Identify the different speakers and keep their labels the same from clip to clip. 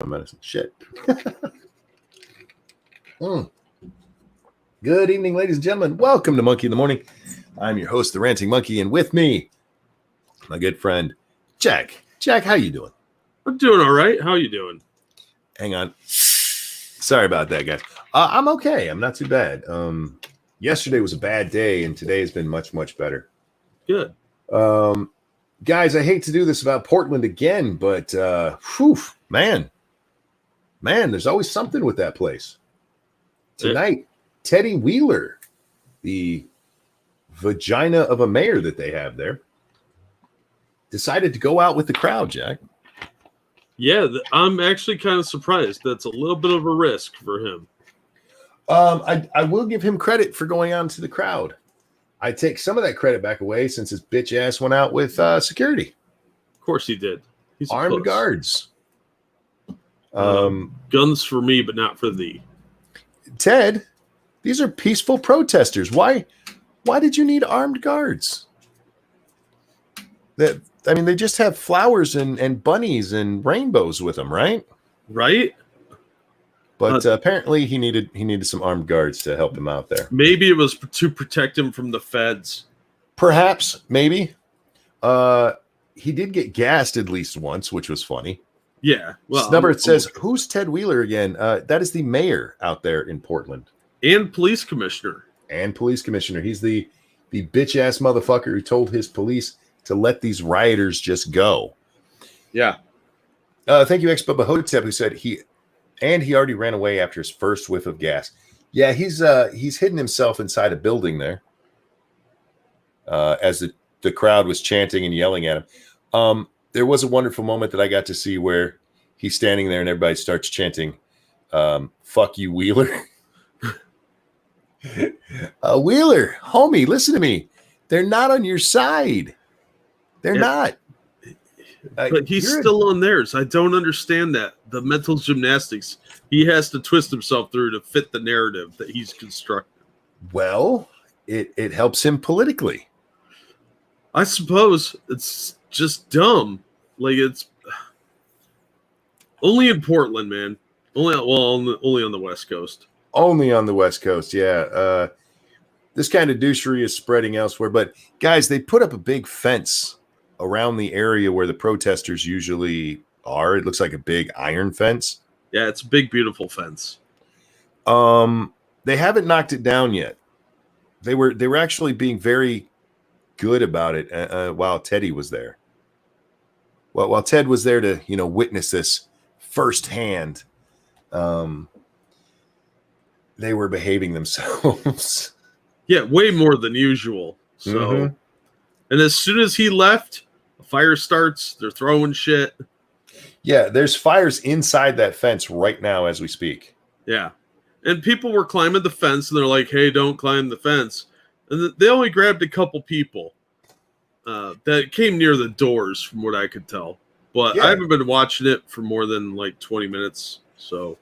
Speaker 1: medicine. Shit. Good evening, ladies and gentlemen. Welcome to Monkey in the Morning. I'm your host, the Ranting Monkey, and with me, my good friend, Jack. Jack, how you doing?
Speaker 2: I'm doing all right. How you doing?
Speaker 1: Hang on. Sorry about that, guys. I'm okay. I'm not too bad. Yesterday was a bad day, and today has been much, much better.
Speaker 2: Good.
Speaker 1: Guys, I hate to do this about Portland again, but man, there's always something with that place. Tonight, Teddy Wheeler, the vagina of a mayor that they have there, decided to go out with the crowd, Jack.
Speaker 2: Yeah, I'm actually kind of surprised. That's a little bit of a risk for him.
Speaker 1: I will give him credit for going out into the crowd. I take some of that credit back away since his bitch ass went out with security.
Speaker 2: Of course he did. He's
Speaker 1: armed guards.
Speaker 2: Guns for me, but not for thee.
Speaker 1: Ted, these are peaceful protesters. Why did you need armed guards? They just have flowers and bunnies and rainbows with them, right?
Speaker 2: Right.
Speaker 1: But apparently he needed some armed guards to help him out there.
Speaker 2: Maybe it was to protect him from the feds.
Speaker 1: Perhaps, maybe. He did get gassed at least once, which was funny.
Speaker 2: Yeah. Well,
Speaker 1: this number, it says, who's Ted Wheeler again? That is the mayor out there in Portland.
Speaker 2: And police commissioner.
Speaker 1: He's the bitch-ass motherfucker who told his police to let these rioters just go.
Speaker 2: Yeah.
Speaker 1: Thank you, ex-Bubba Hotep, who said he already ran away after his first whiff of gas. Yeah, he's hidden himself inside a building there as the crowd was chanting and yelling at him. There was a wonderful moment that I got to see where he's standing there and everybody starts chanting, fuck you, Wheeler. Wheeler, homie, listen to me. They're not on your side. They're not.
Speaker 2: But he's still on theirs. I don't understand that. The mental gymnastics he has to twist himself through to fit the narrative that he's constructed.
Speaker 1: Well, it helps him politically.
Speaker 2: I suppose it's just dumb. Like, it's only in Portland, man. Only on the West Coast.
Speaker 1: Only on the West Coast, yeah. This kind of douchery is spreading elsewhere. But, guys, they put up a big fence around the area where the protesters usually are. It looks like a big iron fence.
Speaker 2: Yeah, it's a big, beautiful fence.
Speaker 1: They haven't knocked it down yet. They were actually being very good about it while Teddy was there. Well, while Ted was there to, witness this firsthand, they were behaving themselves.
Speaker 2: Yeah, way more than usual. So, And as soon as he left, a fire starts. They're throwing shit.
Speaker 1: Yeah, there's fires inside that fence right now as we speak.
Speaker 2: Yeah. And people were climbing the fence, and they're like, hey, don't climb the fence. And they only grabbed a couple people that came near the doors, from what I could tell. But I haven't been watching it for more than like 20 minutes. So,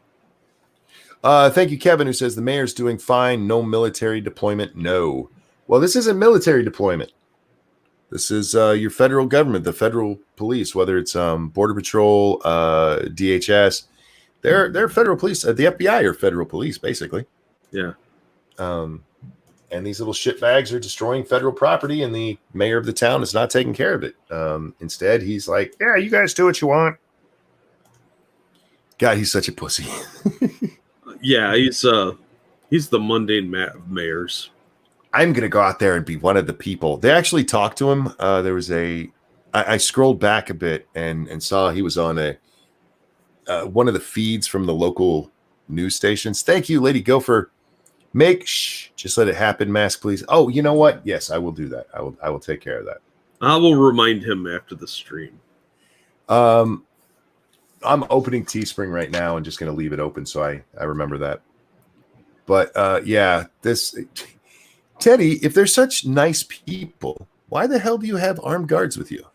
Speaker 1: thank you, Kevin, who says the mayor's doing fine. No military deployment. No. Well, this isn't military deployment. This is your federal government, the federal police, whether it's Border Patrol, DHS. They're federal police. The FBI are federal police, basically.
Speaker 2: Yeah.
Speaker 1: And these little shitbags are destroying federal property, and the mayor of the town is not taking care of it. Instead, he's like, yeah, you guys do what you want. God, he's such a pussy.
Speaker 2: Yeah, he's the mundane mayors.
Speaker 1: I'm going to go out there and be one of the people. They actually talked to him. There was I scrolled back a bit and saw he was on one of the feeds from the local news stations. Thank you, Lady Gopher. Just let it happen, mask, please. Oh, you know what? Yes, I will do that. I will take care of that.
Speaker 2: I will remind him after the stream.
Speaker 1: I'm opening Teespring right now and just going to leave it open so I remember that. But this Teddy, if they're such nice people, why the hell do you have armed guards with you?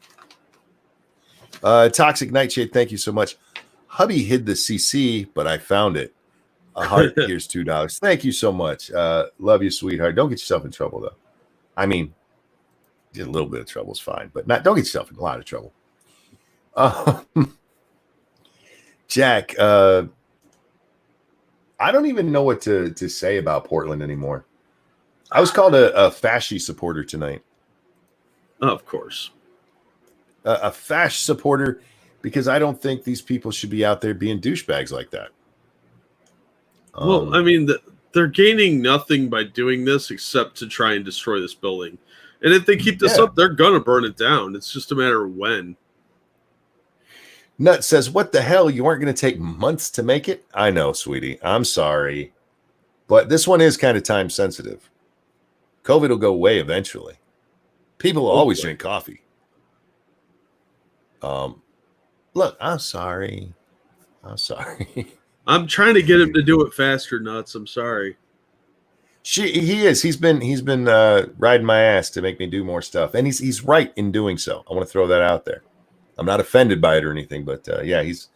Speaker 1: Toxic Nightshade, thank you so much. Hubby hid the CC, but I found it. A heart, here's $2. Thank you so much. Love you, sweetheart. Don't get yourself in trouble, though. I mean, a little bit of trouble is fine, but don't get yourself in a lot of trouble. Jack, I don't even know what to say about Portland anymore. I was called a fasci supporter tonight.
Speaker 2: Of course.
Speaker 1: A fash supporter because I don't think these people should be out there being douchebags like that.
Speaker 2: Well, I mean, they're gaining nothing by doing this except to try and destroy this building. And if they keep this up, they're going to burn it down. It's just a matter of when.
Speaker 1: Nut says, what the hell? You weren't going to take months to make it? I know, sweetie. I'm sorry. But this one is kind of time sensitive. COVID will go away eventually. People will always drink coffee. Look, I'm sorry.
Speaker 2: I'm trying to get him to do it faster, Nuts. I'm sorry.
Speaker 1: He is. He's been riding my ass to make me do more stuff, and he's right in doing so. I want to throw that out there. I'm not offended by it or anything, but yeah, he's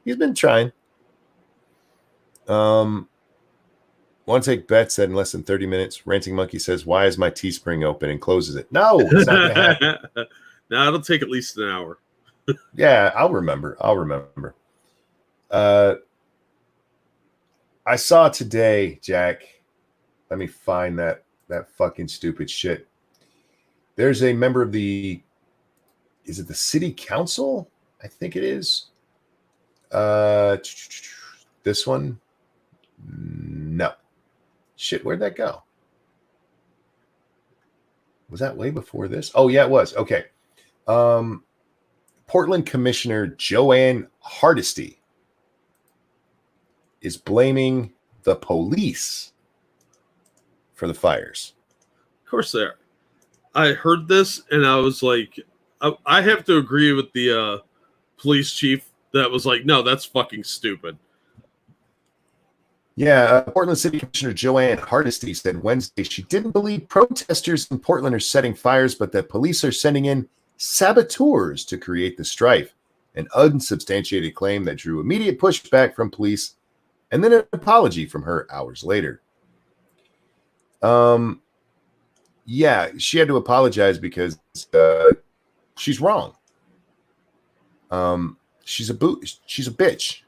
Speaker 1: been trying. Want to take bets that in less than 30 minutes. Ranting Monkey says, "Why is my Teespring open?" and closes it. No, it's not going to happen.
Speaker 2: No, it'll take at least an hour.
Speaker 1: Yeah, I'll remember. I saw today, Jack. Let me find that fucking stupid shit. There's a member of is it the city council? I think it is. This one? No. Shit, where'd that go? Was that way before this? Oh, yeah, it was. Okay. Portland Commissioner Joanne Hardesty is blaming the police for the fires.
Speaker 2: Of course they are. I heard this and I was like, I have to agree with the police chief that was like, no, that's fucking stupid.
Speaker 1: Yeah, Portland City Commissioner Joanne Hardesty said Wednesday she didn't believe protesters in Portland are setting fires, but that police are sending in saboteurs to create the strife, an unsubstantiated claim that drew immediate pushback from police and then an apology from her hours later. Yeah, she had to apologize because she's wrong. She's a bitch.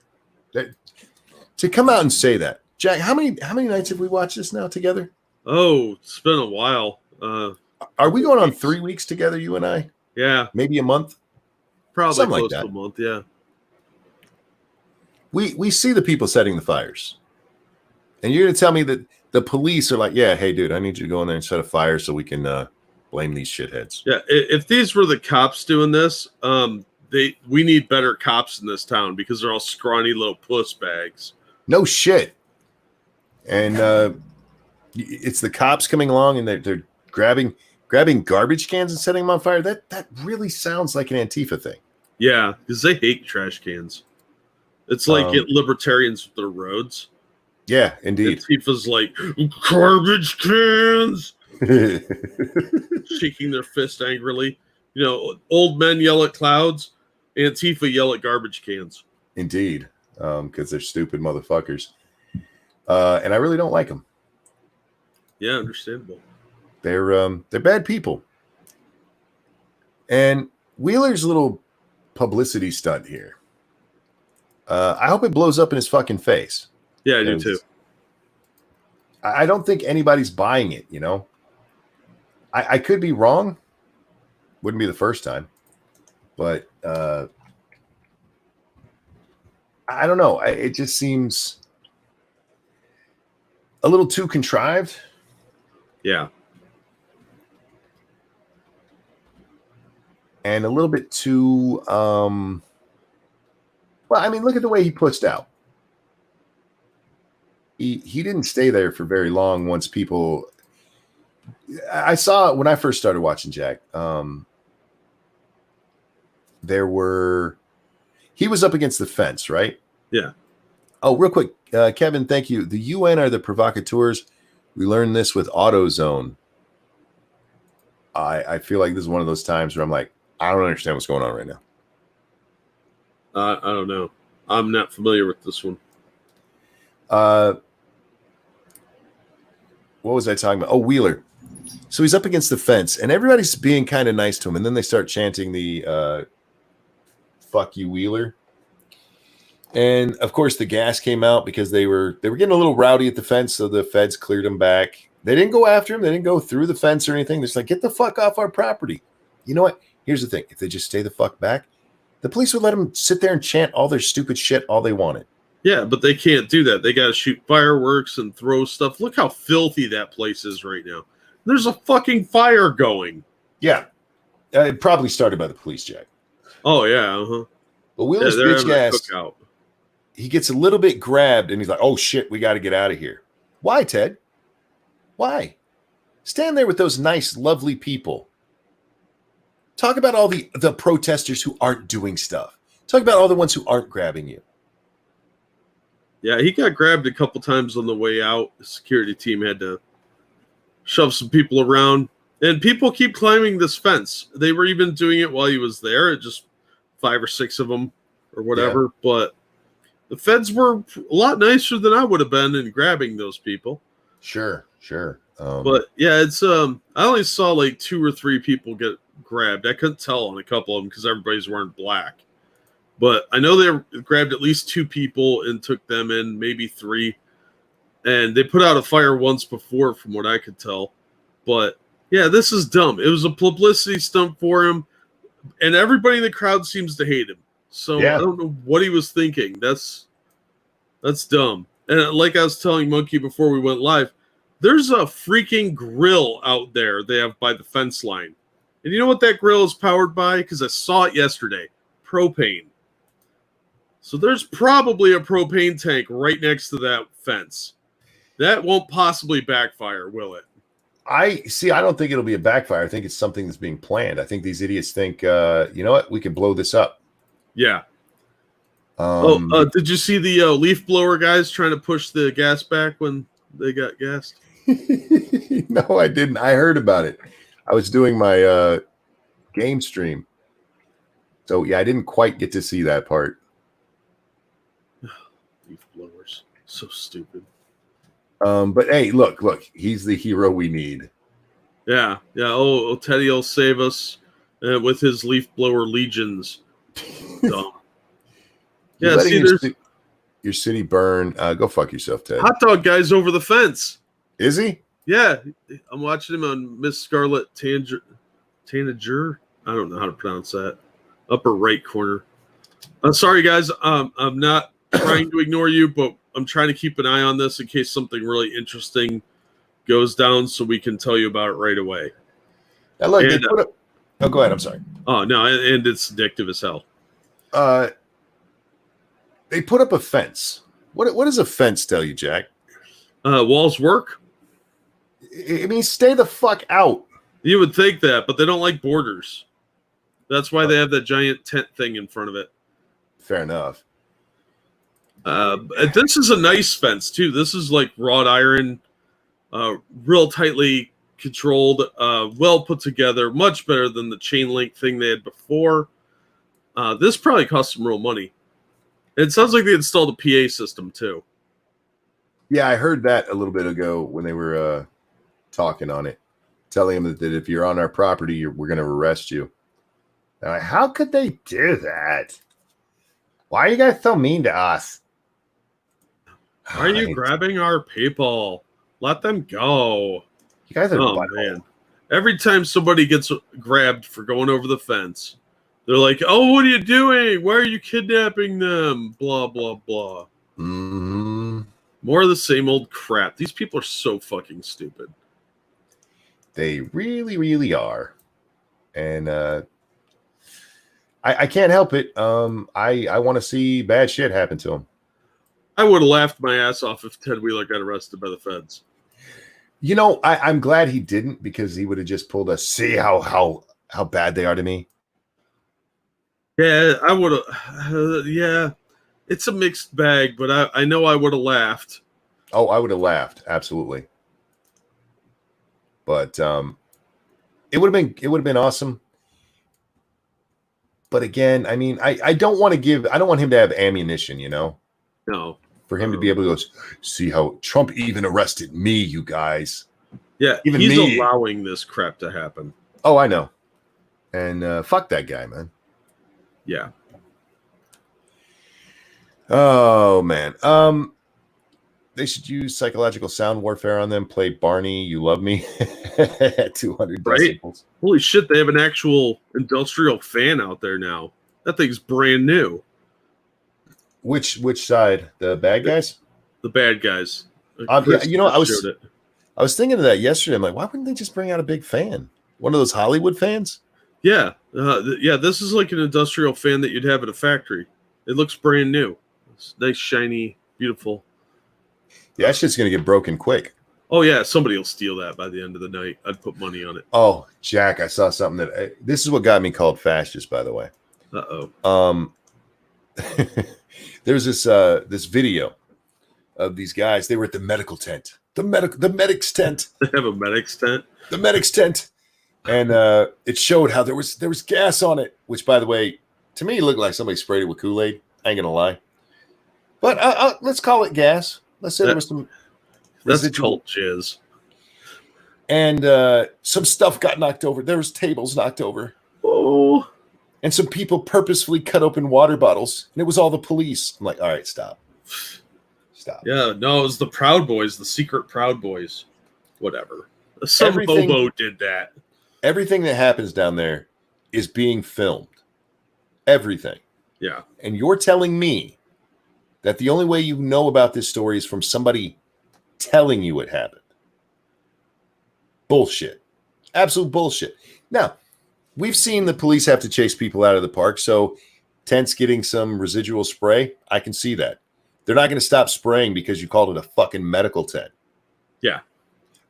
Speaker 1: To come out and say that, Jack, how many nights have we watched this now together?
Speaker 2: Oh, it's been a while.
Speaker 1: Are we going on 3 weeks together, you and I?
Speaker 2: Yeah,
Speaker 1: maybe a month.
Speaker 2: Probably
Speaker 1: something
Speaker 2: close
Speaker 1: like that.
Speaker 2: To a month. Yeah.
Speaker 1: We see the people setting the fires, and you're gonna tell me that the police are like, yeah, hey, dude, I need you to go in there and set a fire so we can blame these shitheads.
Speaker 2: Yeah, if these were the cops doing this, we need better cops in this town because they're all scrawny little puss bags.
Speaker 1: No shit. And it's the cops coming along and they're grabbing garbage cans and setting them on fire. That really sounds like an Antifa thing.
Speaker 2: Yeah, because they hate trash cans. It's like libertarians with their roads.
Speaker 1: Yeah, indeed.
Speaker 2: Antifa's like, garbage cans! Shaking their fist angrily. You know, old men yell at clouds. Antifa yell at garbage cans.
Speaker 1: Indeed, because they're stupid motherfuckers. And I really don't like them.
Speaker 2: Yeah, understandable.
Speaker 1: They're bad people. And Wheeler's little publicity stunt here. I hope it blows up in his fucking face.
Speaker 2: Yeah, I do too.
Speaker 1: I don't think anybody's buying it, you know? I could be wrong. Wouldn't be the first time. But I don't know. It just seems a little too contrived.
Speaker 2: Yeah.
Speaker 1: And a little bit too well, I mean, look at the way he pushed out. He didn't stay there for very long once people I saw when I first started watching Jack. He was up against the fence, right?
Speaker 2: Yeah.
Speaker 1: Oh, real quick, Kevin, thank you. The UN are the provocateurs. We learned this with AutoZone. I feel like this is one of those times where I'm like, I don't understand what's going on right now.
Speaker 2: I don't know. I'm not familiar with this one.
Speaker 1: What was I talking about? Oh, Wheeler. So he's up against the fence, and everybody's being kind of nice to him, and then they start chanting the "fuck you, Wheeler." And of course, the gas came out because they were getting a little rowdy at the fence, so the feds cleared them back. They didn't go after him. They didn't go through the fence or anything. They're just like, get the fuck off our property. You know what? Here's the thing. If they just stay the fuck back, the police would let them sit there and chant all their stupid shit all they wanted.
Speaker 2: Yeah, but they can't do that. They got to shoot fireworks and throw stuff. Look how filthy that place is right now. There's a fucking fire going.
Speaker 1: Yeah. It probably started by the police, Jack.
Speaker 2: Oh, yeah. Uh-huh.
Speaker 1: But Wheeler's bitch ass,
Speaker 2: cookout.
Speaker 1: He gets a little bit grabbed and he's like, oh shit, we got to get out of here. Why, Ted? Why? Stand there with those nice, lovely people. Talk about all the protesters who aren't doing stuff. Talk about all the ones who aren't grabbing you.
Speaker 2: Yeah, he got grabbed a couple times on the way out. The security team had to shove some people around. And people keep climbing this fence. They were even doing it while he was there. Just 5 or 6 of them or whatever. Yeah. But the feds were a lot nicer than I would have been in grabbing those people.
Speaker 1: Sure.
Speaker 2: But yeah, it's I only saw like 2 or 3 people get grabbed. I couldn't tell on a couple of them because everybody's wearing black. But I know they grabbed at least 2 people and took them in, maybe 3. And they put out a fire once before, from what I could tell. But yeah, this is dumb. It was a publicity stunt for him, and everybody in the crowd seems to hate him. So yeah. I don't know what he was thinking. That's dumb. And like I was telling Monkey before we went live, there's a freaking grill out there they have by the fence line. And you know what that grill is powered by? Because I saw it yesterday. Propane. So there's probably a propane tank right next to that fence. That won't possibly backfire, will it?
Speaker 1: I don't think it'll be a backfire. I think it's something that's being planned. I think these idiots think, you know what? We can blow this up.
Speaker 2: Yeah. Did you see the leaf blower guys trying to push the gas back when they got gassed?
Speaker 1: No, I didn't. I heard about it. I was doing my game stream. So, yeah, I didn't quite get to see that part.
Speaker 2: Leaf blowers. So stupid.
Speaker 1: But, hey, look. He's the hero we need.
Speaker 2: Yeah. Oh, Teddy will save us with his leaf blower legions. Dumb. Yeah, see,
Speaker 1: your city burn. Go fuck yourself, Ted.
Speaker 2: Hot dog guy's over the fence.
Speaker 1: Is he?
Speaker 2: Yeah, I'm watching him on Miss Scarlet Tanager. I don't know how to pronounce that. Upper right corner. Sorry, guys. I'm not trying to ignore you, but I'm trying to keep an eye on this in case something really interesting goes down, so we can tell you about it right away.
Speaker 1: Now, look, oh, go ahead. I'm sorry.
Speaker 2: Oh no, and it's addictive as hell.
Speaker 1: They put up a fence. What does a fence tell you, Jack?
Speaker 2: Walls work.
Speaker 1: I mean, stay the fuck out.
Speaker 2: You would think that, but they don't like borders. That's why they have that giant tent thing in front of it.
Speaker 1: Fair enough.
Speaker 2: This is a nice fence too. This is like wrought iron, real tightly controlled, well put together, much better than the chain link thing they had before. This probably cost them real money. It sounds like they installed a PA system too.
Speaker 1: Yeah, I heard that a little bit ago when they were talking on it, telling them that if you're on our property, we're going to arrest you. Like, how could they do that? Why are you guys so mean to us?
Speaker 2: Why are you grabbing our people? Let them go.
Speaker 1: You guys are
Speaker 2: man. Every time somebody gets grabbed for going over the fence, they're like, oh, what are you doing? Why are you kidnapping them? Blah, blah, blah.
Speaker 1: Mm-hmm.
Speaker 2: More of the same old crap. These people are so fucking stupid.
Speaker 1: They really, really are. And I can't help it. I want to see bad shit happen to them.
Speaker 2: I would have laughed my ass off if Ted Wheeler got arrested by the feds.
Speaker 1: You know, I'm glad he didn't, because he would have just pulled us. See how bad they are to me.
Speaker 2: Yeah, I would have. Yeah, it's a mixed bag, but I know I would have laughed.
Speaker 1: Oh, I would have laughed, absolutely. But it would have been awesome. But again, I mean, I don't want him to have ammunition, you know.
Speaker 2: No.
Speaker 1: For him to be able to go, see how Trump even arrested me, you guys.
Speaker 2: Yeah,
Speaker 1: even
Speaker 2: he's
Speaker 1: me.
Speaker 2: Allowing this crap to happen.
Speaker 1: Oh, I know. And fuck that guy, man.
Speaker 2: Yeah.
Speaker 1: Oh man. They should use psychological sound warfare on them. Play Barney, You Love Me at 200
Speaker 2: Right?
Speaker 1: decibels.
Speaker 2: Holy shit, they have an actual industrial fan out there now. That thing's brand new.
Speaker 1: Which side? The bad guys?
Speaker 2: The bad guys.
Speaker 1: Yeah, you know, I
Speaker 2: showed it.
Speaker 1: was thinking of that yesterday. I'm like, why wouldn't they just bring out a big fan? One of those Hollywood fans?
Speaker 2: Yeah. Yeah, this is like an industrial fan that you'd have at a factory. It looks brand new. It's nice, shiny, beautiful.
Speaker 1: Yeah, that shit's going to get broken quick.
Speaker 2: Oh, yeah, somebody will steal that by the end of the night. I'd put money on it.
Speaker 1: Oh, Jack, I saw something that... this is what got me called fascist, by the way.
Speaker 2: Uh-oh.
Speaker 1: There's this video of these guys. They were at the medical tent. The medic's tent.
Speaker 2: They have a medic's tent?
Speaker 1: The medic's tent. And it showed how there was gas on it, which, by the way, to me looked like somebody sprayed it with Kool-Aid. I ain't gonna lie. But let's call it gas. Let's say there was some residual.
Speaker 2: That's cult jizz.
Speaker 1: And some stuff got knocked over. There was tables knocked over.
Speaker 2: Oh.
Speaker 1: And some people purposefully cut open water bottles. And it was all the police. I'm like, all right, stop. Stop.
Speaker 2: Yeah, no, it was the Proud Boys, the secret Proud Boys. Whatever. Some hobo did that.
Speaker 1: Everything that happens down there is being filmed. Everything.
Speaker 2: Yeah.
Speaker 1: And you're telling me that the only way you know about this story is from somebody telling you it happened. Bullshit. Absolute bullshit. Now, we've seen the police have to chase people out of the park, so tents getting some residual spray, I can see that. They're not going to stop spraying because you called it a fucking medical tent.
Speaker 2: Yeah.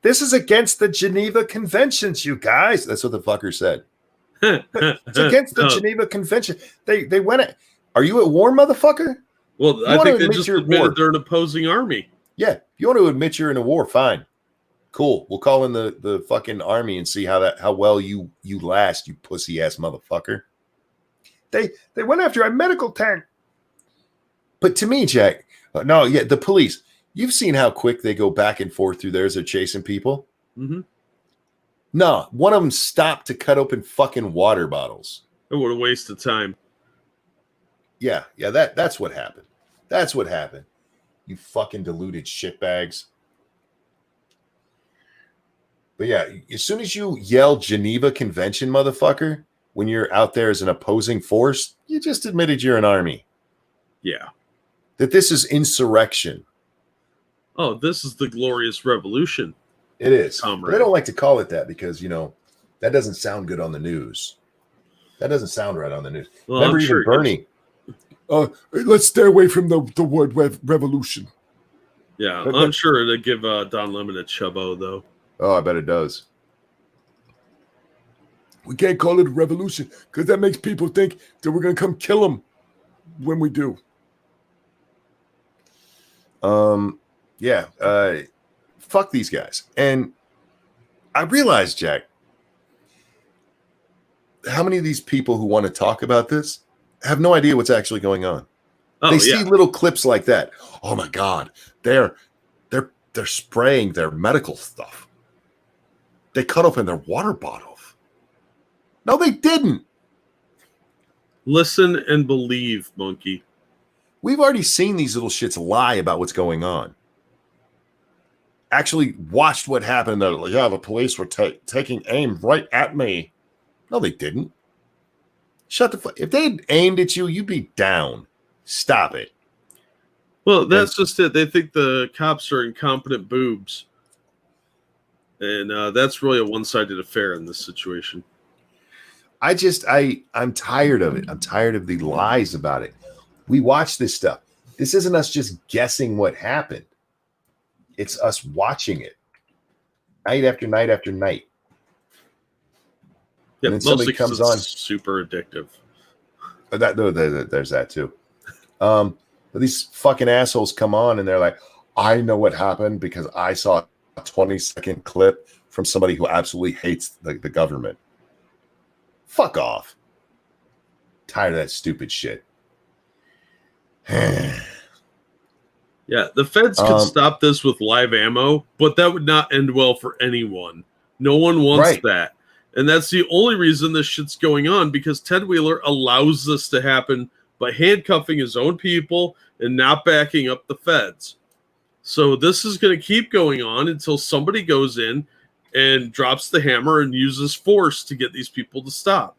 Speaker 1: This is against the Geneva Conventions, you guys. That's what the fucker said. It's against the Geneva Convention. They went at... Are you at war, motherfucker?
Speaker 2: Well, I think they just admitted they're an opposing army.
Speaker 1: Yeah. If you want to admit you're in a war, fine. Cool. We'll call in the fucking army and see how well you last, you pussy ass motherfucker. They went after a medical tent. But to me, Jack, no, yeah, the police. You've seen how quick they go back and forth through there as they're chasing people.
Speaker 2: Mm-hmm.
Speaker 1: No, one of them stopped to cut open fucking water bottles.
Speaker 2: It would have wasted time.
Speaker 1: Yeah, that's what happened. That's what happened. You fucking deluded shitbags. But yeah, as soon as you yell Geneva Convention, motherfucker, when you're out there as an opposing force, you just admitted you're an army.
Speaker 2: Yeah.
Speaker 1: That this is insurrection.
Speaker 2: Oh, this is the glorious revolution.
Speaker 1: It is.
Speaker 2: Comrade.
Speaker 1: They don't like to call it that because, that doesn't sound good on the news. That doesn't sound right on the news.
Speaker 2: Well,
Speaker 1: Remember
Speaker 2: I'm
Speaker 1: even
Speaker 2: sure
Speaker 1: Bernie. Let's stay away from the word revolution.
Speaker 2: Yeah, I'm sure it'd give Don Lemon a chubbo, though.
Speaker 1: Oh, I bet it does. We can't call it a revolution because that makes people think that we're going to come kill them when we do. Yeah. Fuck these guys. And I realized, Jack, how many of these people who want to talk about this have no idea what's actually going on. They see little clips like that. Oh my God, they're spraying their medical stuff. They cut open their water bottles. No, they didn't.
Speaker 2: Listen and believe, monkey.
Speaker 1: We've already seen these little shits lie about what's going on. Actually watched what happened. Yeah, the police were taking aim right at me. No, they didn't. Shut the fuck. If they had aimed at you, you'd be down. Stop it.
Speaker 2: Well, that's just it. They think the cops are incompetent boobs. And that's really a one-sided affair in this situation.
Speaker 1: I'm tired of it. I'm tired of the lies about it. We watch this stuff. This isn't us just guessing what happened. It's us watching it night after night after night.
Speaker 2: Yeah,
Speaker 1: and then somebody comes on.
Speaker 2: Super addictive.
Speaker 1: There's that too. But these fucking assholes come on and they're like, I know what happened because I saw a 20-second clip from somebody who absolutely hates the government. Fuck off. Tired of that stupid shit.
Speaker 2: Yeah, the feds could stop this with live ammo, but that would not end well for anyone. No one wants that. And that's the only reason this shit's going on, because Ted Wheeler allows this to happen by handcuffing his own people and not backing up the feds. So this is going to keep going on until somebody goes in and drops the hammer and uses force to get these people to stop.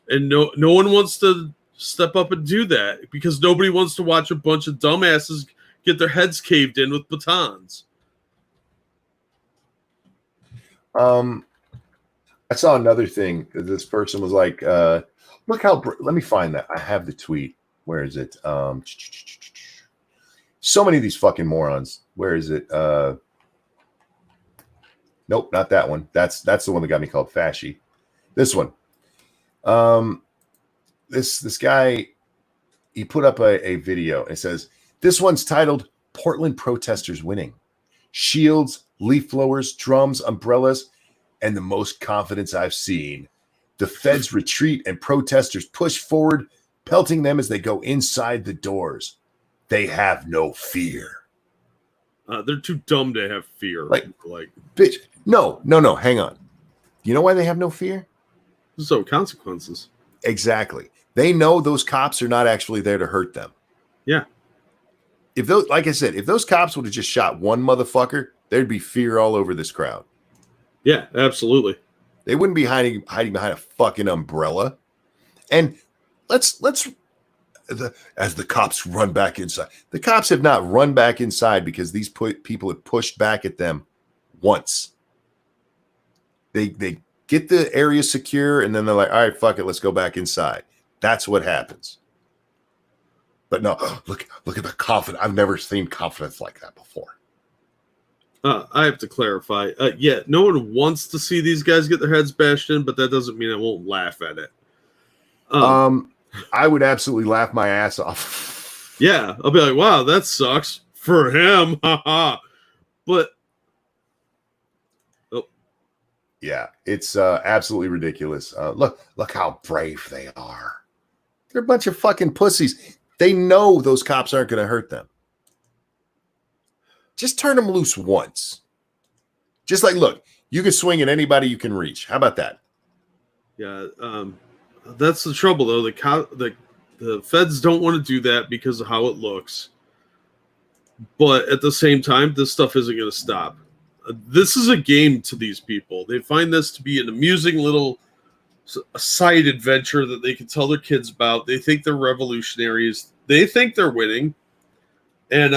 Speaker 2: And no one wants to step up and do that because nobody wants to watch a bunch of dumbasses get their heads caved in with batons.
Speaker 1: I saw another thing. This person was like, look how, let me find that. I have the tweet. Where is it? So many of these fucking morons. Where is it? Nope, not that one. That's the one that got me called fashy. This one. This guy, he put up a video. It says, this one's titled Portland Protesters Winning. Shields, leaf blowers, drums, umbrellas, and the most confidence I've seen. The feds retreat and protesters push forward, pelting them as they go inside the doors. They have no fear.
Speaker 2: They're too dumb to have fear.
Speaker 1: Like bitch. No, hang on. You know why they have no fear?
Speaker 2: So consequences.
Speaker 1: Exactly. They know those cops are not actually there to hurt them.
Speaker 2: Yeah.
Speaker 1: If those, like I said, if those cops would have just shot one motherfucker, there'd be fear all over this crowd.
Speaker 2: Yeah, absolutely.
Speaker 1: They wouldn't be hiding behind a fucking umbrella. And let's as the cops run back inside. The cops have not run back inside because these people have pushed back at them once. They get the area secure, and then they're like, all right, fuck it, let's go back inside. That's what happens. But no, look at the confidence. I've never seen confidence like that before.
Speaker 2: I have to clarify. Yeah, no one wants to see these guys get their heads bashed in, but that doesn't mean I won't laugh at it.
Speaker 1: I would absolutely laugh my ass off.
Speaker 2: Yeah, I'll be like, wow, that sucks for him. But
Speaker 1: yeah, it's absolutely ridiculous. Look how brave they are. They're a bunch of fucking pussies. They know those cops aren't going to hurt them. Just turn them loose once. Just like, look, you can swing at anybody you can reach. How about that?
Speaker 2: Yeah, that's the trouble, though. The feds don't want to do that because of how it looks. But at the same time, this stuff isn't going to stop. This is a game to these people. They find this to be an amusing little side adventure that they can tell their kids about. They think they're revolutionaries. They think they're winning. And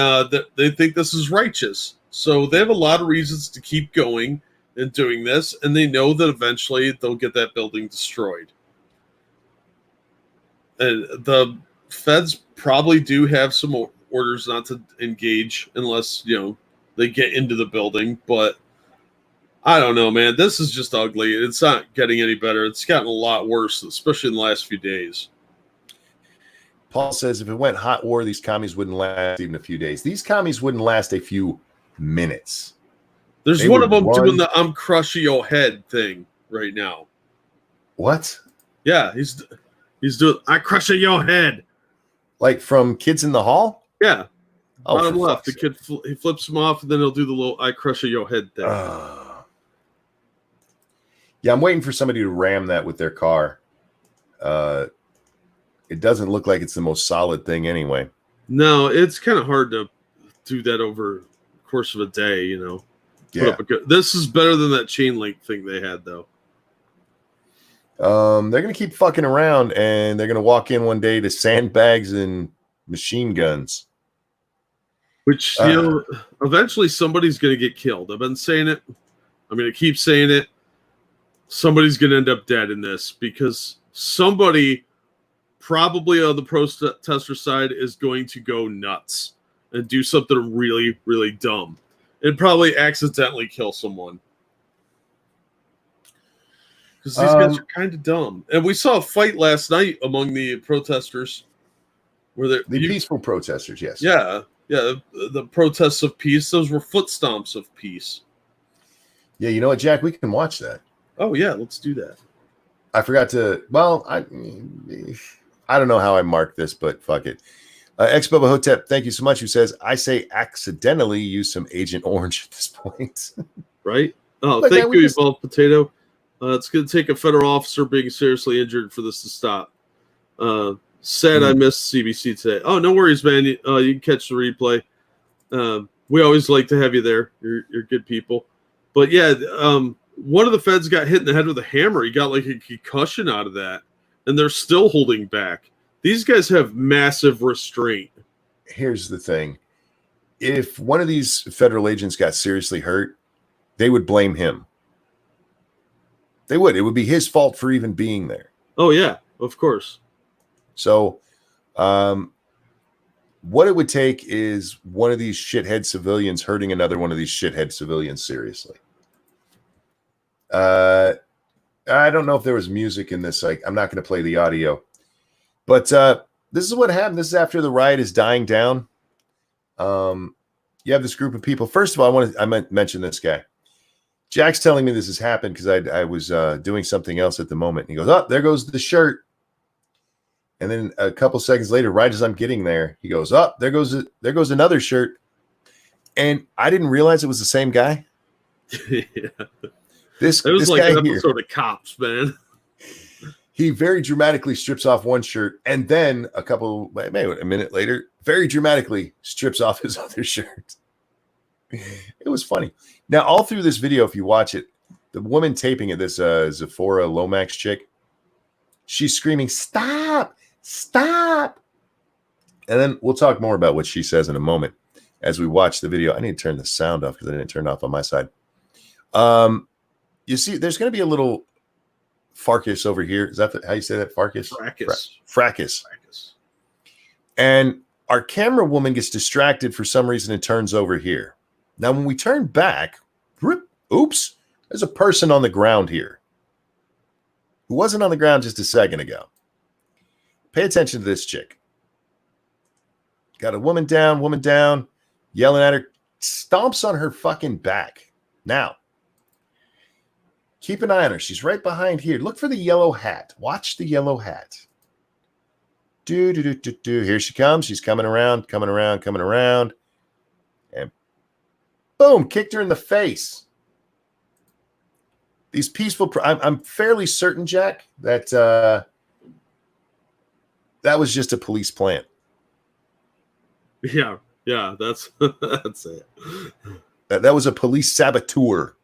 Speaker 2: they think this is righteous. So they have a lot of reasons to keep going and doing this. And they know that eventually they'll get that building destroyed. And the feds probably do have some orders not to engage unless, they get into the building. But I don't know, man. This is just ugly. It's not getting any better. It's gotten a lot worse, especially in the last few days.
Speaker 1: Paul says if it went hot war, these commies wouldn't last even a few days. These commies wouldn't last a few minutes.
Speaker 2: There's one of them doing the I'm crushing your head thing right now.
Speaker 1: What?
Speaker 2: Yeah, he's doing I crushing your head.
Speaker 1: Like from Kids in the Hall?
Speaker 2: Yeah.
Speaker 1: Oh,
Speaker 2: bottom left. The kid he flips him off and then he'll do the little I crush your head thing.
Speaker 1: Yeah, I'm waiting for somebody to ram that with their car. It doesn't look like it's the most solid thing anyway.
Speaker 2: No, it's kind of hard to do that over the course of a day,
Speaker 1: Yeah.
Speaker 2: This is better than that chain link thing they had, though.
Speaker 1: They're going to keep fucking around, and they're going to walk in one day to sandbags and machine guns.
Speaker 2: Which, eventually somebody's going to get killed. I've been saying it. I'm going to keep saying it. Somebody's going to end up dead in this because somebody probably on the protester side is going to go nuts and do something really, really dumb and probably accidentally kill someone. Because these guys are kind of dumb. And we saw a fight last night among the protesters. The
Speaker 1: peaceful protesters, yes.
Speaker 2: Yeah. Yeah, the protests of peace, those were foot stomps of peace.
Speaker 1: Yeah, you know what, Jack? We can watch that.
Speaker 2: Oh, yeah, let's do that.
Speaker 1: I forgot to, I don't know how I marked this, but fuck it. Ex-Bubba Hotep, thank you so much, who says, I say accidentally use some Agent Orange at this point.
Speaker 2: Right? Oh, look, thank you, Evolved Potato. It's going to take a federal officer being seriously injured for this to stop. Sad I missed CBC today. Oh, no worries, man. You can catch the replay. We always like to have you there. You're good people. But yeah, one of the feds got hit in the head with a hammer. He got like a concussion out of that, and they're still holding back. These guys have massive restraint.
Speaker 1: Here's the thing. If one of these federal agents got seriously hurt, they would blame him. They would. It would be his fault for even being there.
Speaker 2: Oh, yeah, of course.
Speaker 1: So what it would take is one of these shithead civilians hurting another one of these shithead civilians seriously. I don't know if there was music in this. I'm not going to play the audio. But this is what happened. This is after the riot is dying down. You have this group of people. First of all, I mention this guy. Jack's telling me this has happened because I was doing something else at the moment. And he goes, "Oh, there goes the shirt." And then a couple seconds later, right as I'm getting there, he goes, "Oh, there goes another shirt." And I didn't realize it was the same guy.
Speaker 2: Yeah.
Speaker 1: This
Speaker 2: was like
Speaker 1: guy
Speaker 2: an
Speaker 1: here,
Speaker 2: episode of Cops, man.
Speaker 1: he very dramatically strips off one shirt, and then maybe a minute later, very dramatically strips off his other shirt. It was funny. Now, all through this video, if you watch it, the woman taping it, this Zephora Lomax chick, she's screaming, "Stop! Stop!" And then we'll talk more about what she says in a moment as we watch the video. I need to turn the sound off because I didn't turn it off on my side. You see, there's going to be a little fracas over here. Is that how you say that? Fracas? Fracas. And our camera woman gets distracted for some reason and turns over here. Now, when we turn back, oops, there's a person on the ground here who wasn't on the ground just a second ago. Pay attention to this chick. Got a woman down, yelling at her, stomps on her fucking back. Now, keep an eye on her. She's right behind here. Look for the yellow hat. Watch the yellow hat. Here she comes. She's coming around. And boom, kicked her in the face. These peaceful... I'm fairly certain, Jack, that that was just a police plant.
Speaker 2: Yeah, that's it.
Speaker 1: That was a police saboteur.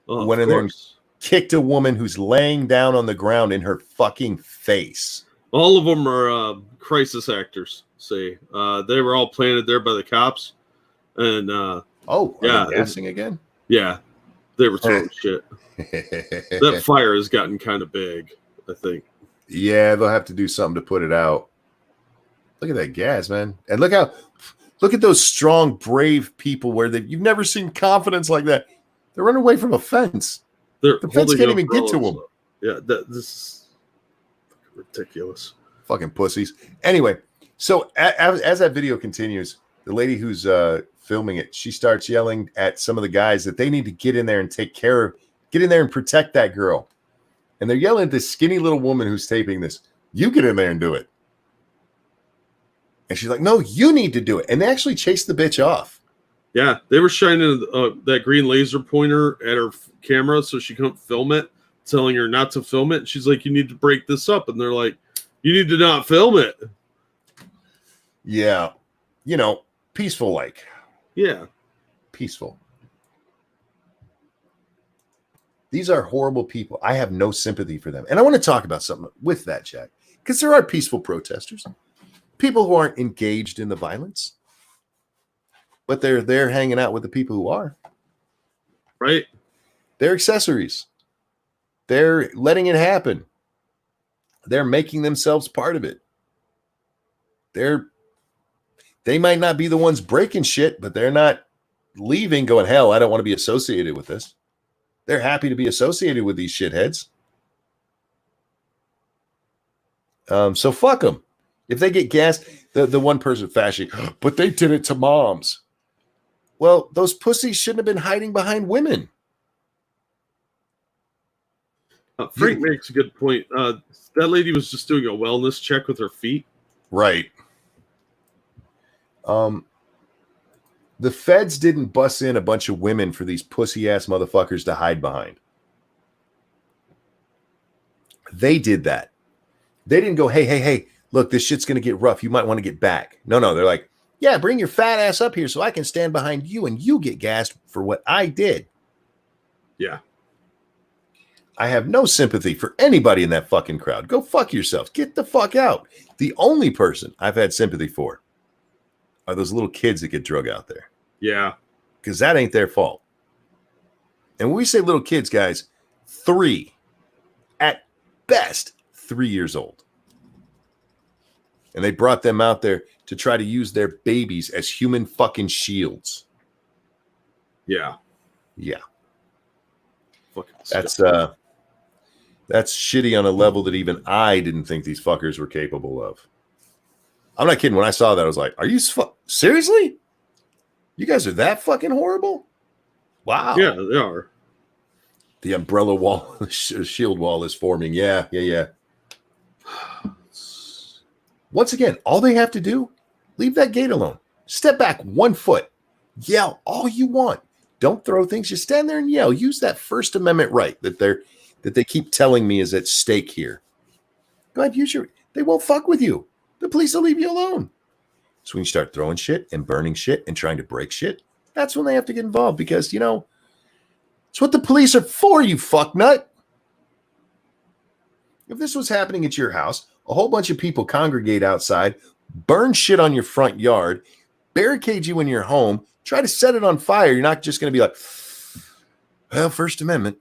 Speaker 2: Oh,
Speaker 1: went in there and kicked a woman who's laying down on the ground in her fucking face.
Speaker 2: All of them are crisis actors. See, they were all planted there by the cops, and
Speaker 1: are
Speaker 2: yeah,
Speaker 1: they gassing again?
Speaker 2: Yeah, they were throwing shit. That fire has gotten kind of big, I think.
Speaker 1: Yeah, they'll have to do something to put it out. Look at that gas, man, and look at those strong, brave people where you've never seen confidence like that. They're running away from a fence. The fence can't even get to them.
Speaker 2: Yeah, this is ridiculous.
Speaker 1: Fucking pussies. Anyway, so as that video continues, the lady who's filming it, she starts yelling at some of the guys that they need to get in there and get in there and protect that girl. And they're yelling at this skinny little woman who's taping this. You get in there and do it. And she's like, "No, you need to do it." And they actually chased the bitch off.
Speaker 2: Yeah, they were shining that green laser pointer at her camera so she couldn't film it, telling her not to film it. She's like, "You need to break this up." And they're like, "You need to not film it."
Speaker 1: Yeah. Peaceful like.
Speaker 2: Yeah.
Speaker 1: Peaceful. These are horrible people. I have no sympathy for them. And I want to talk about something with that, Jack, because there are peaceful protesters, people who aren't engaged in the violence, but they're there hanging out with the people who are.
Speaker 2: Right.
Speaker 1: They're accessories. They're letting it happen. They're making themselves part of it. They might not be the ones breaking shit, but they're not leaving going, "Hell, I don't want to be associated with this." They're happy to be associated with these shitheads. So fuck them. If they get gassed, the one person flashing, "But they did it to moms." Well, those pussies shouldn't have been hiding behind women.
Speaker 2: Frank makes a good point. That lady was just doing a wellness check with her feet.
Speaker 1: Right. The feds didn't bus in a bunch of women for these pussy-ass motherfuckers to hide behind. They did that. They didn't go, hey, look, this shit's going to get rough. You might want to get back. No. They're like, yeah, bring your fat ass up here so I can stand behind you and you get gassed for what I did.
Speaker 2: Yeah.
Speaker 1: I have no sympathy for anybody in that fucking crowd. Go fuck yourselves. Get the fuck out. The only person I've had sympathy for are those little kids that get drug out there.
Speaker 2: Yeah.
Speaker 1: Because that ain't their fault. And when we say little kids, guys, 3, at best, 3 years old. And they brought them out there to try to use their babies as human fucking shields.
Speaker 2: Yeah.
Speaker 1: Yeah.
Speaker 2: Fucking
Speaker 1: that's shitty on a level that even I didn't think these fuckers were capable of. I'm not kidding. When I saw that, I was like, are you seriously? You guys are that fucking horrible? Wow.
Speaker 2: Yeah, they are.
Speaker 1: The umbrella wall, the shield wall is forming. Yeah. Once again, all they have to do, leave that gate alone. Step back 1 foot. Yell all you want. Don't throw things. Just stand there and yell. Use that First Amendment right that they keep telling me is at stake here. Go ahead, use your. They won't fuck with you. The police will leave you alone. So when you start throwing shit and burning shit and trying to break shit, that's when they have to get involved because, it's what the police are for, you fucknut. If this was happening at your house, a whole bunch of people congregate outside, burn shit on your front yard, barricade you in your home, try to set it on fire. You're not just going to be like, well, First Amendment.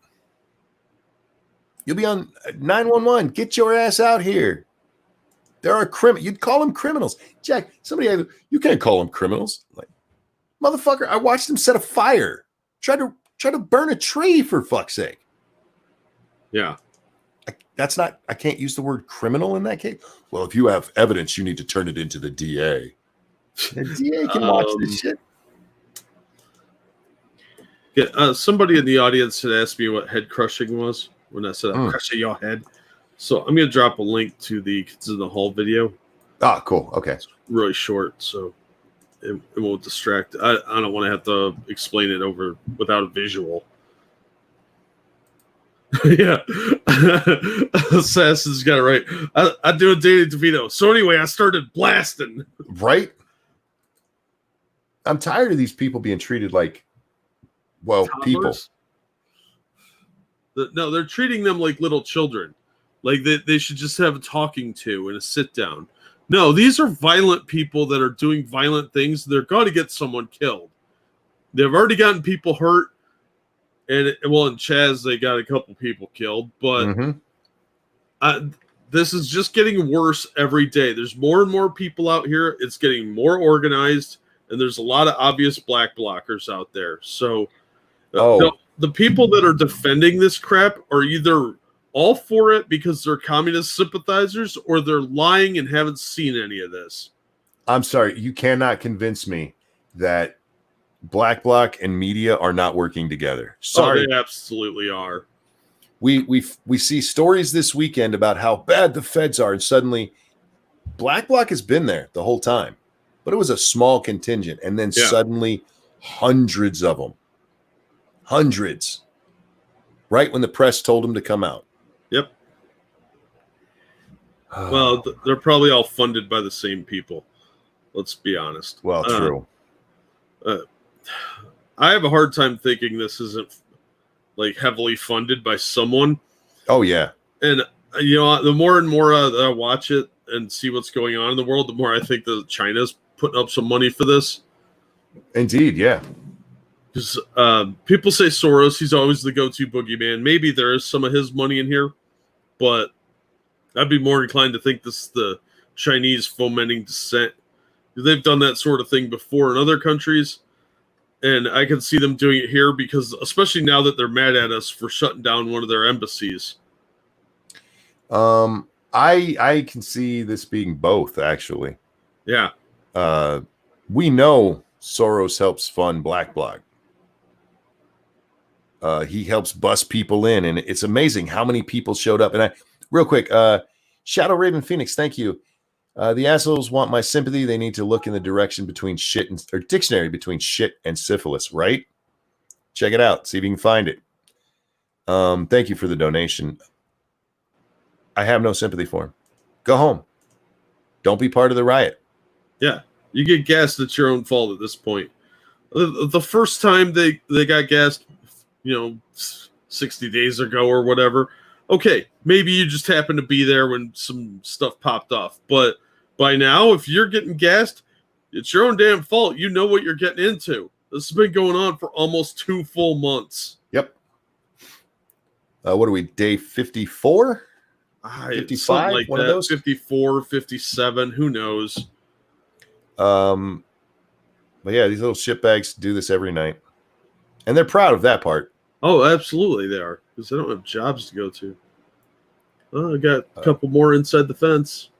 Speaker 1: You'll be on 911. Get your ass out here. There are you'd call them criminals. Jack, you can't call them criminals. Like, motherfucker, I watched them set a fire. Try to burn a tree, for fuck's sake.
Speaker 2: Yeah.
Speaker 1: I can't use the word criminal in that case. Well, if you have evidence, you need to turn it into the DA. The DA can watch this shit.
Speaker 2: Yeah, somebody in the audience had asked me what head crushing was when I said I'm crushing your head. So I'm going to drop a link to the Kids in the Hall video.
Speaker 1: Ah, cool. Okay.
Speaker 2: It's really short, so it won't distract. I don't want to have to explain it over without a visual. Yeah. Assassin's got it right. I do a Danny DeVito. So anyway, I started blasting.
Speaker 1: Right? I'm tired of these people being treated like, well,
Speaker 2: toddlers? People. No, they're treating them like little children. Like they should just have a talking to and a sit down. No, these are violent people that are doing violent things. They're going to get someone killed. They've already gotten people hurt. And in Chaz, they got a couple people killed. But this is just getting worse every day. There's more and more people out here. It's getting more organized. And there's a lot of obvious black blockers out there. So the people that are defending this crap are either all for it because they're communist sympathizers, or they're lying and haven't seen any of this.
Speaker 1: I'm sorry. You cannot convince me that Black Bloc and media are not working together. Sorry.
Speaker 2: Oh, they absolutely are.
Speaker 1: We see stories this weekend about how bad the feds are, and suddenly Black Bloc has been there the whole time, but it was a small contingent, and then suddenly hundreds of them. Hundreds. Right when the press told them to come out.
Speaker 2: Yep. Well, they're probably all funded by the same people. Let's be honest.
Speaker 1: Well, true.
Speaker 2: I have a hard time thinking this isn't like heavily funded by someone.
Speaker 1: Oh, yeah.
Speaker 2: And, the more and more that I watch it and see what's going on in the world, the more I think that China's putting up some money for this.
Speaker 1: Indeed, yeah.
Speaker 2: Because people say Soros, he's always the go-to boogeyman. Maybe there is some of his money in here, but I'd be more inclined to think this is the Chinese fomenting dissent. They've done that sort of thing before in other countries, and I can see them doing it here because, especially now that they're mad at us for shutting down one of their embassies.
Speaker 1: I can see this being both, actually.
Speaker 2: Yeah.
Speaker 1: We know Soros helps fund Black Bloc. He helps bust people in, and it's amazing how many people showed up. And real quick, Shadow Raven Phoenix, thank you. The assholes want my sympathy. They need to look in the direction between shit or dictionary between shit and syphilis, right? Check it out. See if you can find it. Thank you for the donation. I have no sympathy for him. Go home. don't be part of the riot.
Speaker 2: Yeah, you get gassed, it's your own fault at this point. The first time they got gassed, 60 days ago or whatever, okay, maybe you just happened to be there when some stuff popped off. But by now, if you're getting gassed, it's your own damn fault. You know what you're getting into. This has been going on for almost 2 full months.
Speaker 1: Yep. What are we, day 54?
Speaker 2: 55? Like one that, of those? 54, 57, who knows?
Speaker 1: But yeah, these little shitbags do this every night. And they're proud of that part.
Speaker 2: Oh, absolutely they are. Because they don't have jobs to go to. Oh, I got a couple more inside the fence.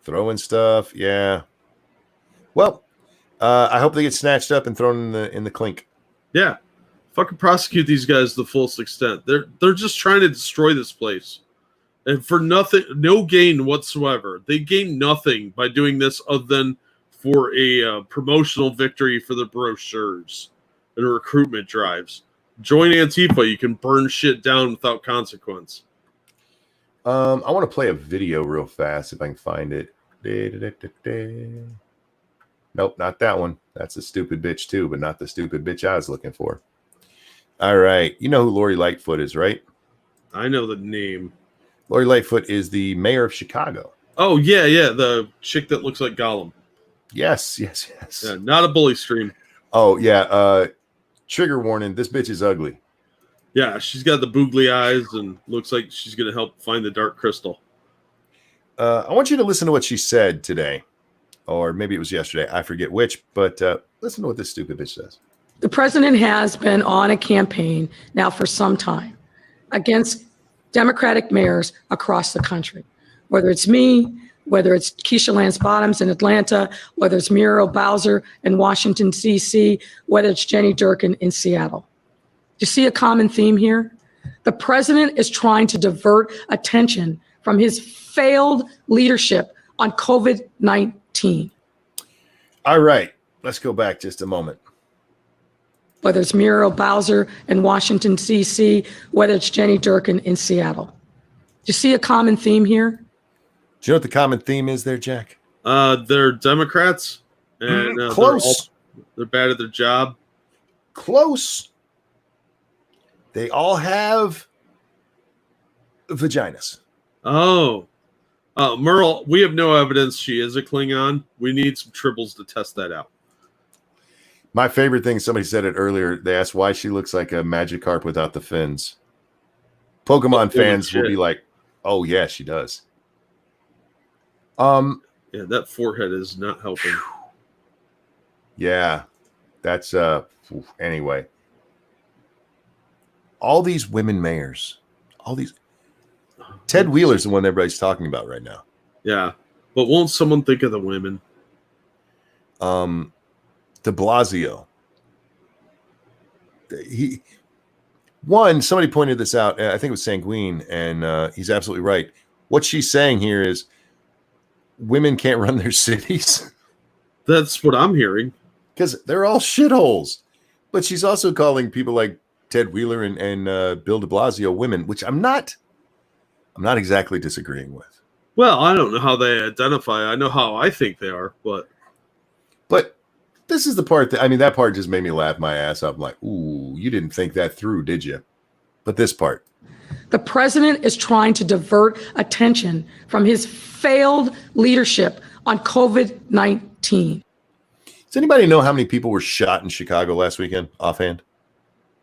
Speaker 1: Throwing stuff, yeah. Well, I hope they get snatched up and thrown in the clink.
Speaker 2: Yeah. Fucking prosecute these guys to the fullest extent. They're just trying to destroy this place. And for nothing, no gain whatsoever. They gain nothing by doing this other than for a promotional victory for the brochures and recruitment drives. Join Antifa. You can burn shit down without consequence.
Speaker 1: I want to play a video real fast if I can find it. Nope, not that one. That's a stupid bitch too, but not the stupid bitch I was looking for. All right. You know who Lori Lightfoot is, right?
Speaker 2: I know the name.
Speaker 1: Lori Lightfoot is the mayor of Chicago.
Speaker 2: Oh, yeah. The chick that looks like Gollum.
Speaker 1: Yes. Yeah,
Speaker 2: not a bully stream.
Speaker 1: Oh, yeah. Trigger warning. This bitch is ugly.
Speaker 2: Yeah, she's got the boogly eyes and looks like she's going to help find the dark crystal.
Speaker 1: I want you to listen to what she said today. Or maybe it was yesterday. I forget which. But listen to what this stupid bitch says.
Speaker 3: The president has been on a campaign now for some time against Democratic mayors across the country, whether it's me, whether it's Keisha Lance Bottoms in Atlanta, whether it's Muriel Bowser in Washington, D.C., whether it's Jenny Durkin in Seattle. Do you see a common theme here? The president is trying to divert attention from his failed leadership on COVID-19.
Speaker 1: All right, let's go back just a moment.
Speaker 3: Whether it's Muriel Bowser in Washington, D.C., whether it's Jenny Durkin in Seattle. Do you see a common theme here?
Speaker 1: Do you know what the common theme is there, Jack?
Speaker 2: They're Democrats, and
Speaker 1: close.
Speaker 2: They're bad at their job.
Speaker 1: Close. They all have vaginas.
Speaker 2: Oh, Merle, we have no evidence she is a Klingon. We need some tribbles to test that out.
Speaker 1: My favorite thing, somebody said it earlier. They asked why she looks like a Magikarp without the fins. Pokemon fans will be like, "Oh yeah, she does."
Speaker 2: Yeah, that forehead is not helping.
Speaker 1: Yeah, that's anyway. All these women mayors, Ted Wheeler's the one everybody's talking about right now.
Speaker 2: Yeah, but won't someone think of the women?
Speaker 1: De Blasio. Somebody pointed this out. I think it was Sanguine, and he's absolutely right. What she's saying here is women can't run their cities.
Speaker 2: That's what I'm hearing.
Speaker 1: Because they're all shitholes. But she's also calling people like Ted Wheeler and Bill de Blasio women, which I'm not exactly disagreeing with.
Speaker 2: Well, I don't know how they identify. I know how I think they are, but
Speaker 1: this is the part that part just made me laugh my ass off. I'm like, ooh, you didn't think that through, did you? But this part.
Speaker 3: The president is trying to divert attention from his failed leadership on COVID-19.
Speaker 1: Does anybody know how many people were shot in Chicago last weekend, offhand?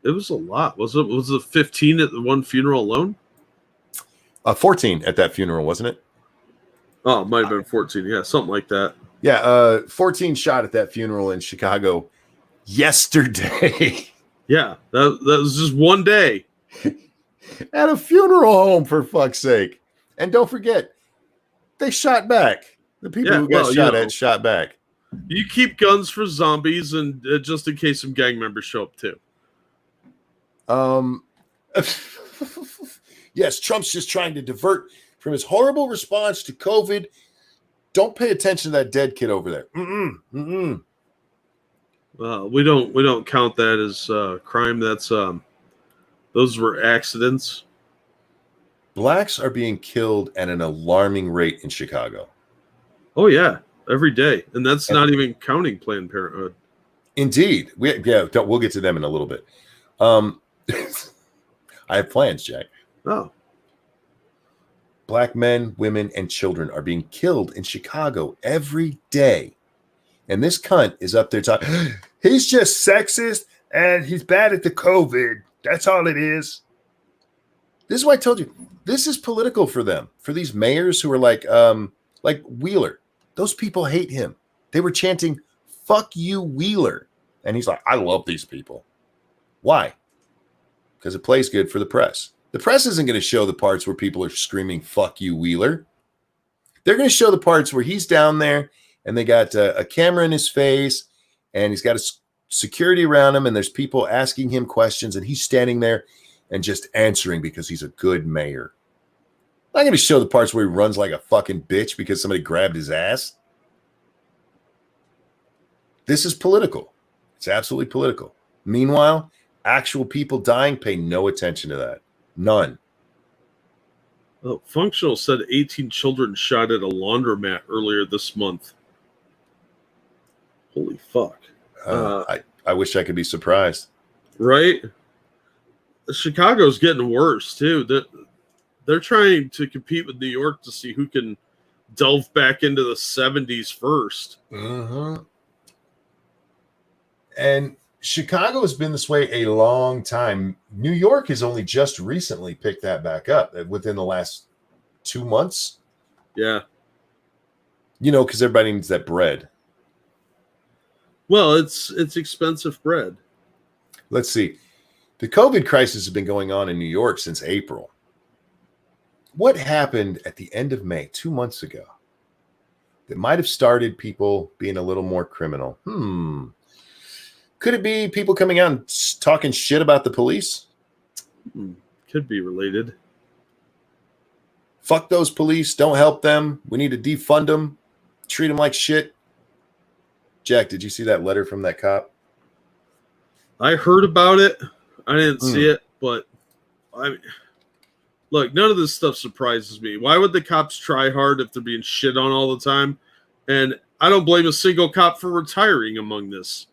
Speaker 2: It was a lot. Was it 15 at the one funeral alone?
Speaker 1: 14 at that funeral, wasn't it?
Speaker 2: Oh, it might have been 14. Yeah, something like that.
Speaker 1: Yeah, 14 shot at that funeral in Chicago yesterday.
Speaker 2: Yeah, that was just one day.
Speaker 1: At a funeral home, for fuck's sake. And don't forget, they shot back. The people who got shot back.
Speaker 2: You keep guns for zombies and just in case some gang members show up too.
Speaker 1: Yes, Trump's just trying to divert from his horrible response to COVID. Don't pay attention to that dead kid over there.
Speaker 2: We don't count that as crime. That's those were accidents.
Speaker 1: Blacks are being killed at an alarming rate in Chicago.
Speaker 2: Oh yeah, every day, and that's not even counting Planned Parenthood.
Speaker 1: Indeed. We'll get to them in a little bit. I have plans, Jack.
Speaker 2: Oh,
Speaker 1: Black men, women, and children are being killed in Chicago every day. And this cunt is up there talking, he's just sexist and he's bad at the COVID. That's all it is. This is why I told you, this is political for them, for these mayors who are like Wheeler. Those people hate him. They were chanting, fuck you, Wheeler. And he's like, I love these people. Why? Because it plays good for the press. The press isn't going to show the parts where people are screaming, fuck you, Wheeler. They're going to show the parts where he's down there and they got a camera in his face and he's got a security around him and there's people asking him questions and he's standing there and just answering because he's a good mayor. I'm not going to show the parts where he runs like a fucking bitch because somebody grabbed his ass. This is political. It's absolutely political. Meanwhile, actual people dying pay no attention to that. None.
Speaker 2: Oh, Functional said 18 children shot at a laundromat earlier this month. Holy fuck.
Speaker 1: I wish I could be surprised.
Speaker 2: Right? Chicago's getting worse, too. They're trying to compete with New York to see who can delve back into the 70s first.
Speaker 1: Mm-hmm. And Chicago has been this way a long time. New York has only just recently picked that back up within the last 2 months.
Speaker 2: Yeah.
Speaker 1: Because everybody needs that bread.
Speaker 2: Well, it's expensive bread.
Speaker 1: Let's see. The COVID crisis has been going on in New York since April. What happened at the end of May, 2 months ago, that might have started people being a little more criminal? Could it be people coming out and talking shit about the police?
Speaker 2: Could be related.
Speaker 1: Fuck those police. Don't help them. We need to defund them. Treat them like shit. Jack, did you see that letter from that cop?
Speaker 2: I heard about it. I didn't see it, but look, none of this stuff surprises me. Why would the cops try hard if they're being shit on all the time? And I don't blame a single cop for retiring among this.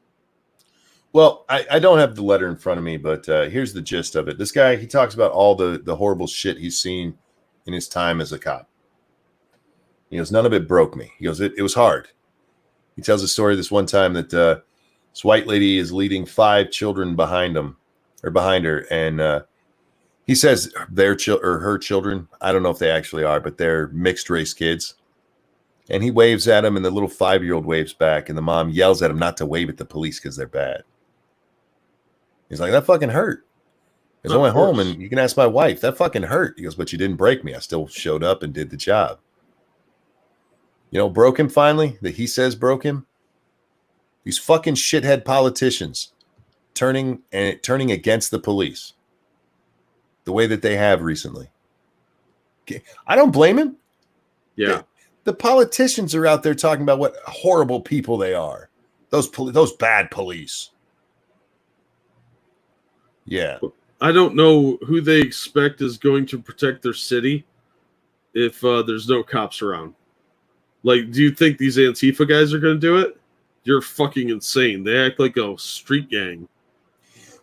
Speaker 1: Well, I don't have the letter in front of me, but here's the gist of it. This guy, he talks about all the horrible shit he's seen in his time as a cop. He goes, none of it broke me. He goes, it was hard. He tells a story this one time that this white lady is leading 5 children behind her. And he says her children, I don't know if they actually are, but they're mixed race kids. And he waves at him and the little 5-year-old waves back. And the mom yells at him not to wave at the police because they're bad. He's like, that fucking hurt. Because I went home and you can ask my wife, that fucking hurt. He goes, but you didn't break me. I still showed up and did the job. Broke him finally, that he says broke him. These fucking shithead politicians turning against the police the way that they have recently. I don't blame him.
Speaker 2: Yeah.
Speaker 1: The politicians are out there talking about what horrible people they are. Those bad police. Yeah.
Speaker 2: I don't know who they expect is going to protect their city if there's no cops around. Like, do you think these Antifa guys are going to do it? You're fucking insane. They act like a street gang.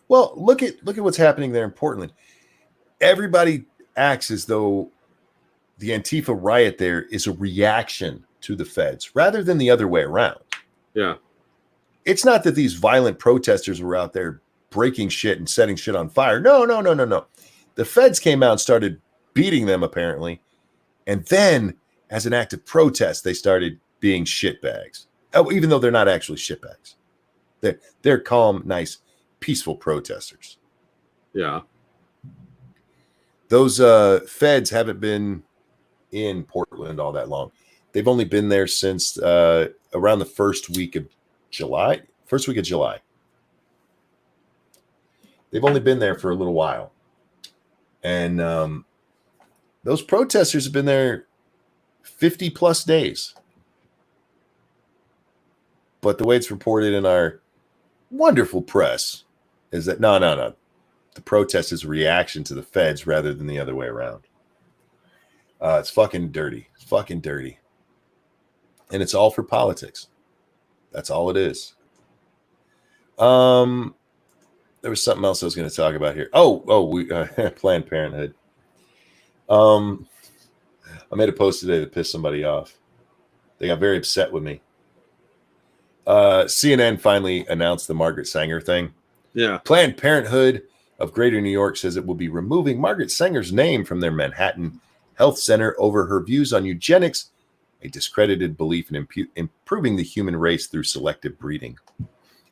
Speaker 1: Well, look at what's happening there in Portland. Everybody acts as though the Antifa riot there is a reaction to the feds rather than the other way around.
Speaker 2: Yeah.
Speaker 1: It's not that these violent protesters were out there breaking shit and setting shit on fire. No. The feds came out and started beating them, apparently. And then, as an act of protest, they started being shitbags. Oh, even though they're not actually shitbags. They're calm, nice, peaceful protesters.
Speaker 2: Yeah.
Speaker 1: Those feds haven't been in Portland all that long. They've only been there since around the first week of July. They've only been there for a little while. And those protesters have been there 50 plus days. But the way it's reported in our wonderful press is that no. The protest is a reaction to the feds rather than the other way around. It's fucking dirty. It's fucking dirty. And it's all for politics. That's all it is. There was something else I was going to talk about here. We Planned Parenthood. I made a post today that pissed somebody off. They got very upset with me. CNN finally announced the Margaret Sanger thing.
Speaker 2: Yeah.
Speaker 1: Planned Parenthood of Greater New York says it will be removing Margaret Sanger's name from their Manhattan Health Center over her views on eugenics, a discredited belief in improving the human race through selective breeding.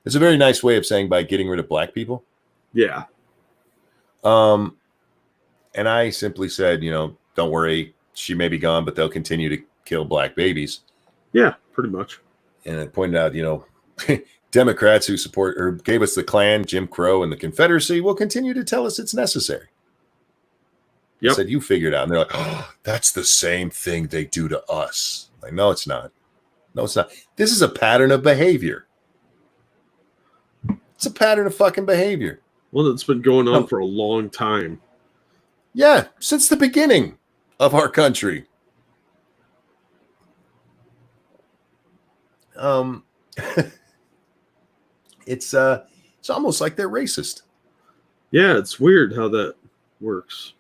Speaker 1: It's a very nice way of saying by getting rid of black people.
Speaker 2: Yeah.
Speaker 1: And I simply said, don't worry, she may be gone, but they'll continue to kill black babies.
Speaker 2: Yeah, pretty much.
Speaker 1: And I pointed out, Democrats who support or gave us the Klan, Jim Crow, and the Confederacy will continue to tell us it's necessary. Yep. I said, you figure it out. And they're like, oh, that's the same thing they do to us. Like, no, it's not. No, it's not. This is a pattern of behavior. It's a pattern of fucking behavior.
Speaker 2: Well, it's been going on for a long time.
Speaker 1: Yeah, since the beginning of our country. It's almost like they're racist.
Speaker 2: Yeah, it's weird how that works.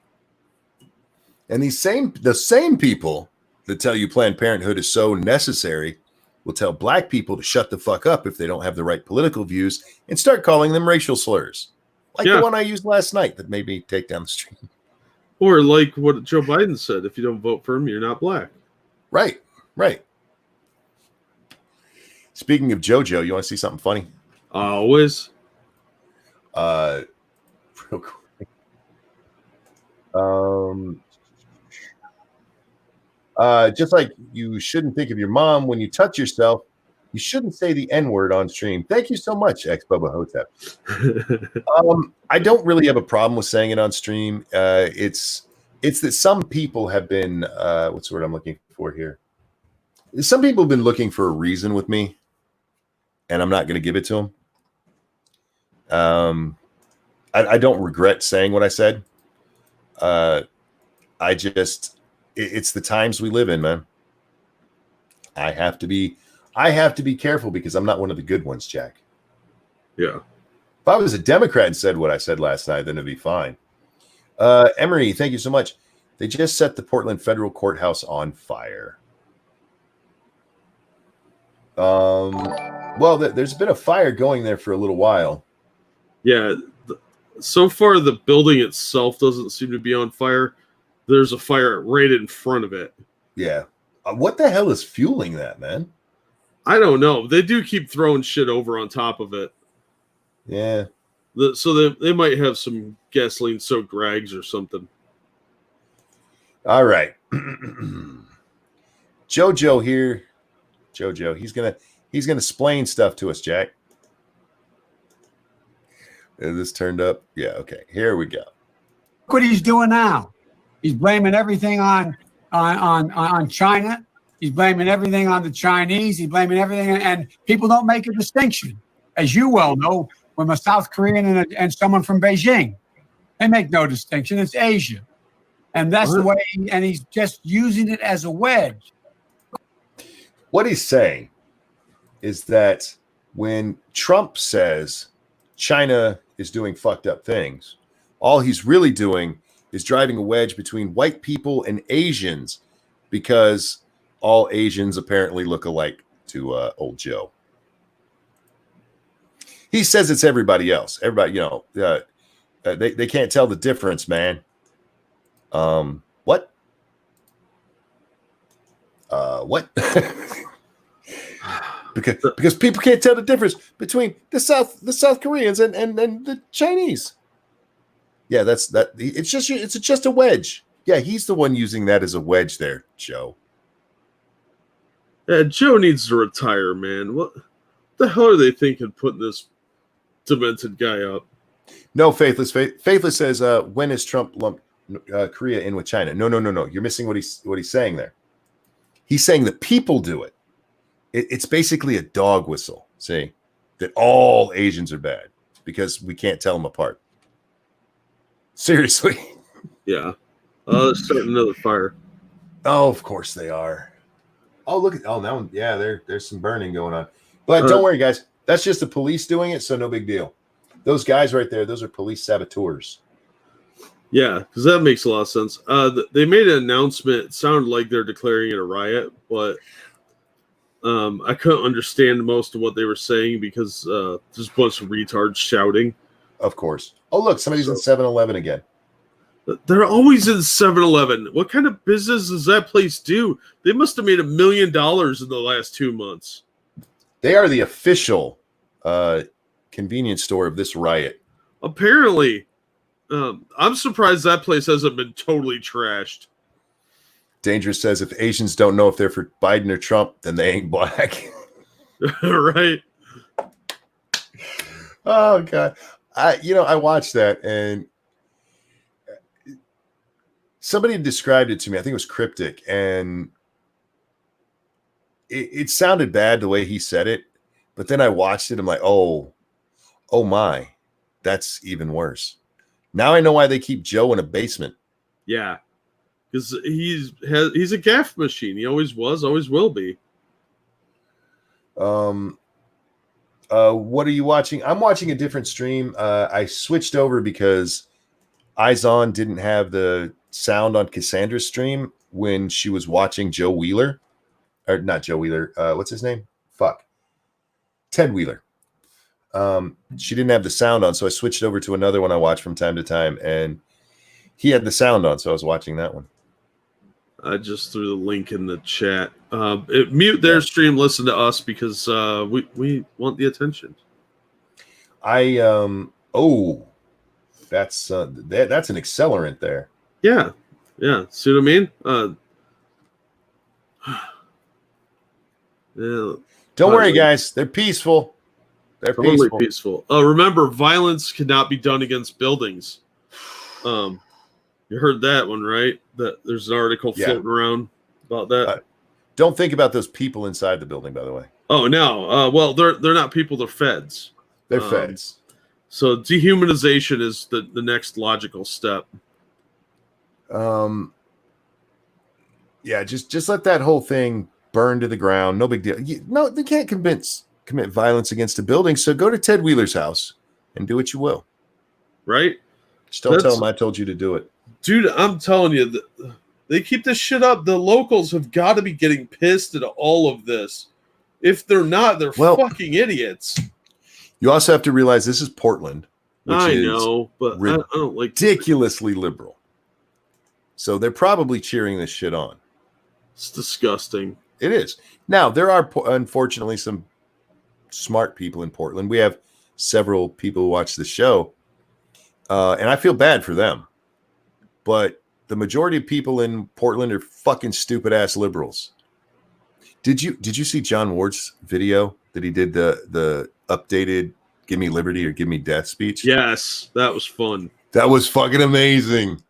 Speaker 1: And the same people that tell you Planned Parenthood is so necessary will tell black people to shut the fuck up if they don't have the right political views and start calling them racial slurs. Like the one I used last night that made me take down the stream.
Speaker 2: Or like what Joe Biden said, if you don't vote for him, you're not black.
Speaker 1: Right. Speaking of JoJo, you want to see something funny?
Speaker 2: Always.
Speaker 1: Real quick. Just like you shouldn't think of your mom when you touch yourself, you shouldn't say the N-word on stream. Thank you so much, ex-Bubba Hotep. I don't really have a problem with saying it on stream. It's that some people have been, what's the word I'm looking for here? Some people have been looking for a reason with me, and I'm not going to give it to them. I don't regret saying what I said. It's the times we live in, man. I have to be careful because I'm not one of the good ones, Jack.
Speaker 2: Yeah.
Speaker 1: If I was a Democrat and said what I said last night, then it'd be fine. Emery, thank you so much. They just set the Portland Federal Courthouse on fire. Well, there's been a fire going there for a little while.
Speaker 2: Yeah. So far, the building itself doesn't seem to be on fire. There's a fire right in front of it.
Speaker 1: Yeah. What the hell is fueling that, man?
Speaker 2: I don't know. They do keep throwing shit over on top of it.
Speaker 1: Yeah.
Speaker 2: So they might have some gasoline-soaked rags or something.
Speaker 1: All right. JoJo here. JoJo, he's gonna explain stuff to us, Jack. Is this turned up? Yeah, okay. Here we go.
Speaker 4: Look what he's doing now. He's blaming everything on China. He's blaming everything on the Chinese. He's blaming everything, and people don't make a distinction, as you well know, from a South Korean and someone from Beijing. They make no distinction. It's Asia, and that's the way. And he's just using it as a wedge.
Speaker 1: What he's saying is that when Trump says China is doing fucked up things, all he's really doing is driving a wedge between white people and Asians, because all Asians apparently look alike to old Joe. He says it's everybody else. Everybody, they can't tell the difference, man. What? What? because people can't tell the difference between the South Koreans and the Chinese. Yeah, that's that. It's just a wedge. Yeah, he's the one using that as a wedge there, Joe.
Speaker 2: Yeah, Joe needs to retire, man. What the hell are they thinking putting this demented guy up?
Speaker 1: No, Faithless. Faithless says, when is Trump lumped Korea in with China? No. You're missing what he's saying there. He's saying the people do it. It's basically a dog whistle, see, that all Asians are bad because we can't tell them apart. Seriously.
Speaker 2: Yeah. Let's start another fire.
Speaker 1: Oh, of course they are. Oh, look at now. Yeah, there's some burning going on. But don't worry, guys. That's just the police doing it, so no big deal. Those guys right there, those are police saboteurs.
Speaker 2: Yeah, because that makes a lot of sense. They made an announcement. It sounded like they're declaring it a riot, but I couldn't understand most of what they were saying because there's a bunch of retards shouting.
Speaker 1: Of course. Oh, look, somebody's in 7-Eleven again.
Speaker 2: They're always in 7-Eleven. What kind of business does that place do? They must have made $1 million in the last 2 months.
Speaker 1: They are the official convenience store of this riot.
Speaker 2: Apparently. I'm surprised that place hasn't been totally trashed.
Speaker 1: Dangerous says if Asians don't know if they're for Biden or Trump, then they ain't black.
Speaker 2: Right.
Speaker 1: Oh, God. I watched that and somebody described it to me. I think it was cryptic, and it sounded bad the way he said it. But then I watched it. I'm like, oh my, that's even worse. Now I know why they keep Joe in a basement.
Speaker 2: Yeah, because he's a gaff machine. He always was, always will be.
Speaker 1: What are you watching? I'm watching a different stream. I switched over because Eyes On didn't have the sound on Cassandra's stream when she was watching Joe Wheeler, or not Joe Wheeler. What's his name? Ted Wheeler. She didn't have the sound on, so I switched over to another one I watch from time to time, and he had the sound on, so I was watching that one.
Speaker 2: I just threw the link in the chat. Mute their stream, listen to us because we want the attention.
Speaker 1: That's an accelerant there.
Speaker 2: Yeah. See what I mean? Yeah.
Speaker 1: Don't worry, guys. They're peaceful. They're
Speaker 2: totally peaceful. Remember, violence cannot be done against buildings. You heard that one, right? That there's an article floating around about that.
Speaker 1: Don't think about those people inside the building, by the way.
Speaker 2: Oh no. Well, they're not people. They're feds.
Speaker 1: They're feds.
Speaker 2: So dehumanization is the next logical step.
Speaker 1: Yeah, just let that whole thing burn to the ground. No big deal. No, they can't commit violence against a building. So go to Ted Wheeler's house and do what you will.
Speaker 2: Right?
Speaker 1: Just don't tell him I told you to do it.
Speaker 2: Dude, I'm telling you, they keep this shit up. The locals have got to be getting pissed at all of this. If they're not, they're fucking idiots.
Speaker 1: You also have to realize this is Portland, which
Speaker 2: I
Speaker 1: is
Speaker 2: know, but I don't like
Speaker 1: ridiculously liberal. So they're probably cheering this shit on.
Speaker 2: It's disgusting.
Speaker 1: It is. Now, there are, unfortunately, some smart people in Portland. We have several people who watch the show, and I feel bad for them. But the majority of people in Portland are fucking stupid-ass liberals. Did you see John Ward's video that he did the updated "Give Me Liberty" or "Give Me Death" speech?
Speaker 2: Yes, that was fun. That
Speaker 1: was fucking amazing.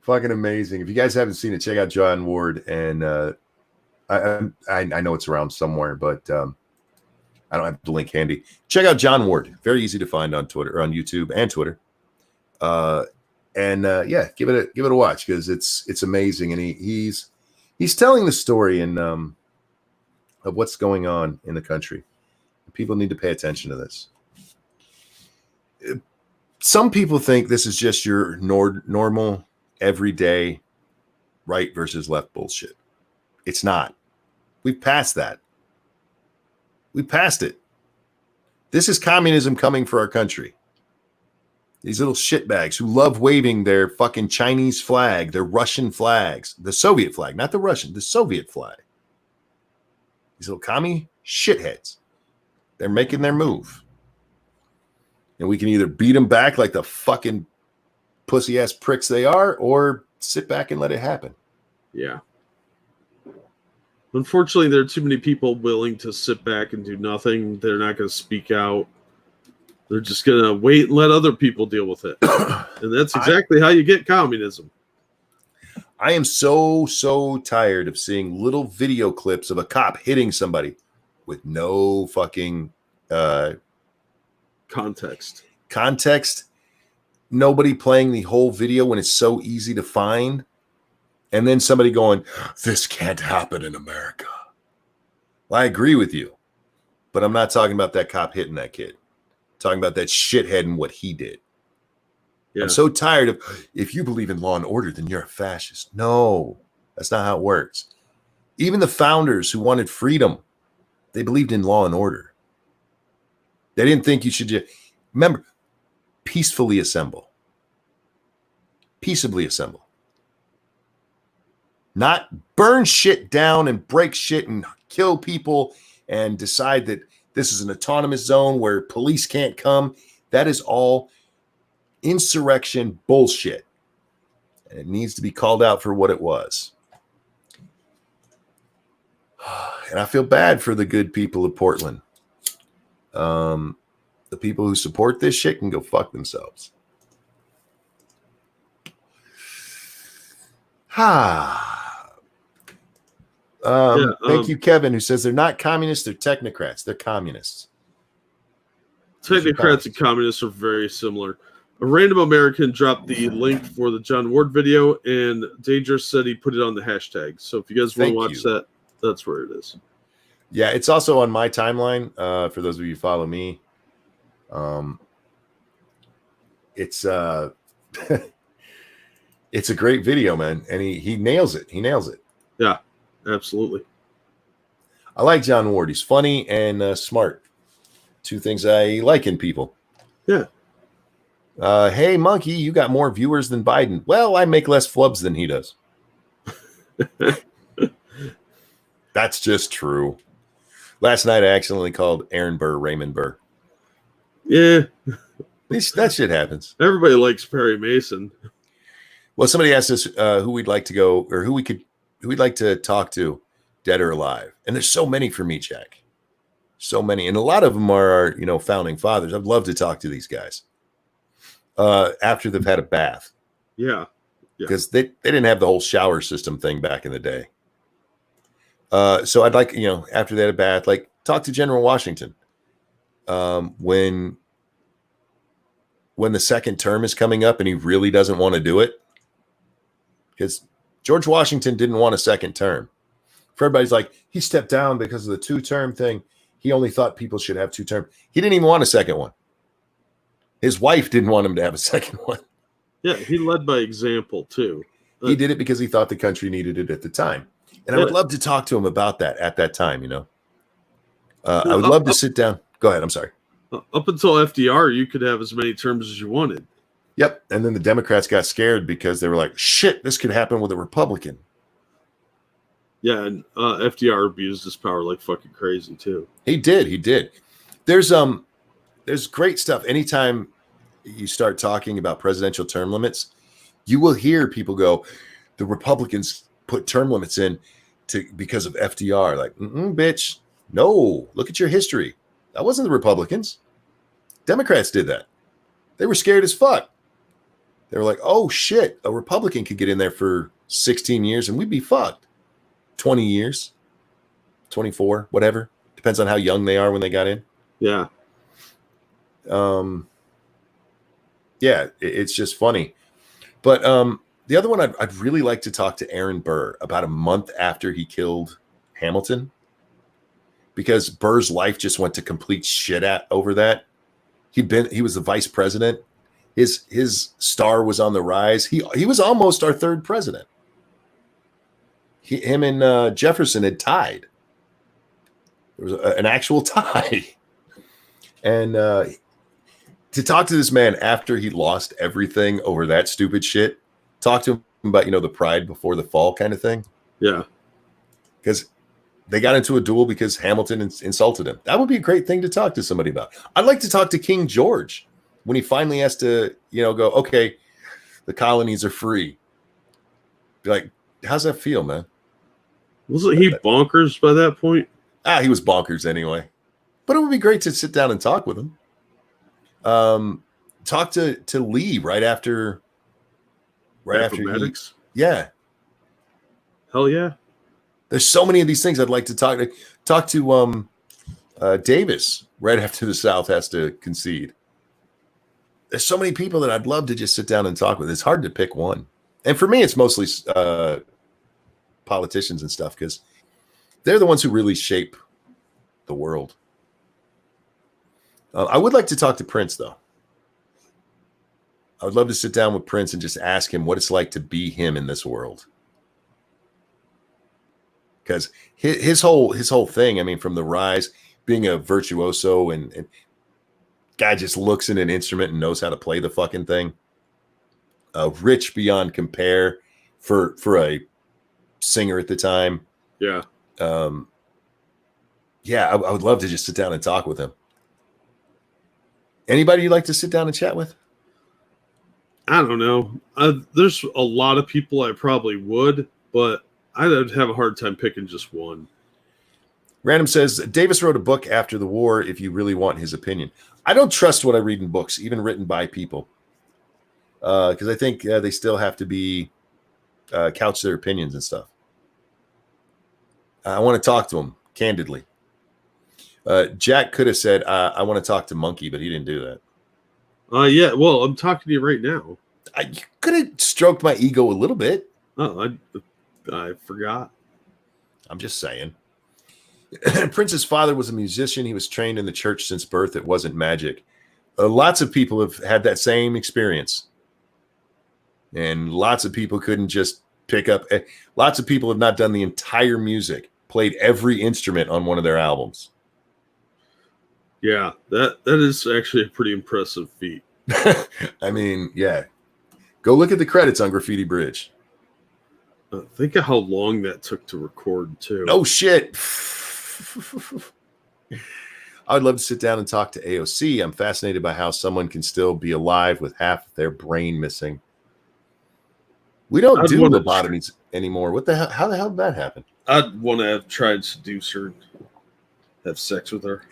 Speaker 1: Fucking amazing. If you guys haven't seen it, check out John Ward. And I know it's around somewhere, but I don't have the link handy. Check out John Ward. Very easy to find on Twitter, or on YouTube and Twitter. Give it a watch because it's amazing. And he's telling the story of what's going on in the country. People need to pay attention to this. Some people think this is just your normal, everyday right versus left bullshit. It's not. We've passed that. We passed it. This is communism coming for our country. These little shitbags who love waving their fucking Chinese flag, their Russian flags, the Soviet flag, not the Russian, the Soviet flag. These little commie shitheads. They're making their move. And we can either beat them back like the fucking pussy-ass pricks they are, or sit back and let it happen.
Speaker 2: Yeah. Unfortunately, there are too many people willing to sit back and do nothing. They're not going to speak out. They're just going to wait and let other people deal with it. And that's exactly how you get communism.
Speaker 1: I am so tired of seeing little video clips of a cop hitting somebody with no fucking
Speaker 2: context.
Speaker 1: Nobody playing the whole video when it's so easy to find. And then somebody going, this can't happen in America. Well, I agree with you, but I'm not talking about that cop hitting that kid. I'm talking about that shithead and what he did.
Speaker 2: Yeah.
Speaker 1: I'm so tired of, if you believe in law and order, then you're a fascist. No, that's not how it works. Even the founders who wanted freedom, they believed in law and order. They didn't think you should just, remember, peacefully assemble. Peaceably assemble. Not burn shit down and break shit and kill people and decide that this is an autonomous zone where police can't come. That is all insurrection bullshit. And it needs to be called out for what it was. And I feel bad for the good people of Portland. The people who support this shit can go fuck themselves. Thank you, Kevin, who says they're not communists, they're technocrats. They're communists.
Speaker 2: Technocrats and communists are very similar. A random American dropped the link for the John Ward video, and Dangerous said he put it on the hashtag. So if you guys want to watch that, that's where it is.
Speaker 1: Yeah, it's also on my timeline. For those of you who follow me, it's it's a great video, man, and he nails it. He nails it.
Speaker 2: Yeah, absolutely.
Speaker 1: I like John Ward. He's funny and smart. Two things I like in people.
Speaker 2: Yeah.
Speaker 1: Hey, Monkey, you got more viewers than Biden. Well, I make less flubs than he does. That's just true. Last night, I accidentally called Aaron Burr Raymond Burr.
Speaker 2: Yeah.
Speaker 1: That shit happens.
Speaker 2: Everybody likes Perry Mason.
Speaker 1: Well, somebody asked us who we'd like to go, or who we'd like to talk to, dead or alive. And there's so many for me, Jack. So many. And a lot of them are, founding fathers. I'd love to talk to these guys after they've had a bath.
Speaker 2: Yeah.
Speaker 1: Because they didn't have the whole shower system thing back in the day. So I'd like, after they had a bath, like talk to General Washington when the second term is coming up and he really doesn't want to do it. Because George Washington didn't want a second term. For everybody's like, he stepped down because of the 2-term thing. He only thought people should have 2 terms. He didn't even want a second one. His wife didn't want him to have a second one.
Speaker 2: Yeah, he led by example too.
Speaker 1: He did it because he thought the country needed it at the time. And I would love to talk to him about that at that time, I would love to sit down. Go ahead. I'm sorry.
Speaker 2: Up until FDR, you could have as many terms as you wanted.
Speaker 1: Yep. And then the Democrats got scared because they were like, shit, this could happen with a Republican.
Speaker 2: Yeah, and FDR abused his power like fucking crazy too.
Speaker 1: He did. There's great stuff. Anytime you start talking about presidential term limits, you will hear people go, the Republicans put term limits in because of FDR. Like, bitch, no, look at your history. That wasn't the Republicans. Democrats did that. They were scared as fuck. They were like, oh shit, a Republican could get in there for 16 years and we'd be fucked. 20 years, 24, whatever. Depends on how young they are when they got in.
Speaker 2: Yeah.
Speaker 1: Yeah, it's just funny. But the other one, I'd really like to talk to Aaron Burr about a month after he killed Hamilton, because Burr's life just went to complete shit over that. He was the vice president. His star was on the rise. He was almost our third president. Him and Jefferson had tied. There was an actual tie. And to talk to this man after he lost everything over that stupid shit, talk to him about, the pride before the fall kind of thing.
Speaker 2: Yeah.
Speaker 1: Because they got into a duel because Hamilton insulted him. That would be a great thing to talk to somebody about. I'd like to talk to King George when he finally has to, go, okay, the colonies are free. Be like, how's that feel, man?
Speaker 2: Wasn't he bonkers by that point?
Speaker 1: He was bonkers anyway. But it would be great to sit down and talk with him. Talk to Lee right after
Speaker 2: Acrobatics?
Speaker 1: Yeah.
Speaker 2: Hell yeah.
Speaker 1: There's so many of these things I'd like to talk to Davis right after the South has to concede. There's so many people that I'd love to just sit down and talk with. It's hard to pick one. And for me, it's mostly politicians and stuff, because they're the ones who really shape the world. I would like to talk to Prince, though. I would love to sit down with Prince and just ask him what it's like to be him in this world. Because his whole thing, I mean, from the rise, being a virtuoso and guy just looks at an instrument and knows how to play the fucking thing. Rich beyond compare for a singer at the time.
Speaker 2: Yeah.
Speaker 1: Yeah, I would love to just sit down and talk with him. Anybody you'd like to sit down and chat with?
Speaker 2: I don't know. There's a lot of people I probably would, but I'd have a hard time picking just one.
Speaker 1: Random says, Davis wrote a book after the war if you really want his opinion. I don't trust what I read in books, even written by people. Because I think they still have to be couch their opinions and stuff. I want to talk to him candidly. Jack could have said, I want to talk to Monkey, but he didn't do that.
Speaker 2: Yeah, well, I'm talking to you right now.
Speaker 1: I could have stroked my ego a little bit.
Speaker 2: Oh, I forgot.
Speaker 1: I'm just saying. Prince's father was a musician. He was trained in the church since birth. It wasn't magic. Lots of people have had that same experience. And lots of people couldn't just pick up. Lots of people have not done the entire music, played every instrument on one of their albums.
Speaker 2: Yeah, that is actually a pretty impressive feat.
Speaker 1: I mean, yeah. Go look at the credits on Graffiti Bridge.
Speaker 2: Think of how long that took to record, too.
Speaker 1: Oh, shit. I would love to sit down and talk to AOC. I'm fascinated by how someone can still be alive with half their brain missing. We don't do lobotomies anymore. What the hell? How the hell did that happen?
Speaker 2: I'd want to try and seduce her, have sex with her.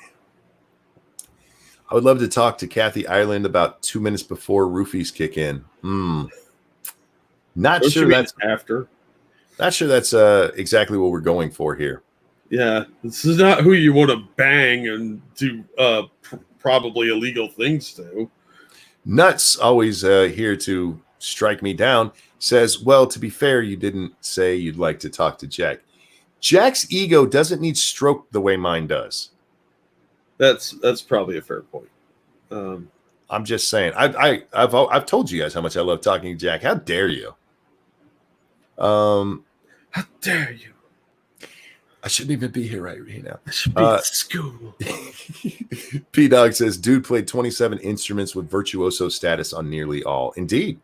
Speaker 1: I would love to talk to Kathy Ireland about 2 minutes before roofies kick in. Not sure that's
Speaker 2: after.
Speaker 1: Not sure that's exactly what we're going for here.
Speaker 2: Yeah, this is not who you want to bang and do probably illegal things to.
Speaker 1: Nuts, always here to strike me down, says, well, to be fair, you didn't say you'd like to talk to Jack. Jack's ego doesn't need stroked the way mine does.
Speaker 2: That's probably a fair point.
Speaker 1: I'm just saying. I've told you guys how much I love talking to Jack. How dare you?
Speaker 2: How dare you?
Speaker 1: I shouldn't even be here right now.
Speaker 2: I should be at school.
Speaker 1: P-Dog says, dude played 27 instruments with virtuoso status on nearly all. Indeed.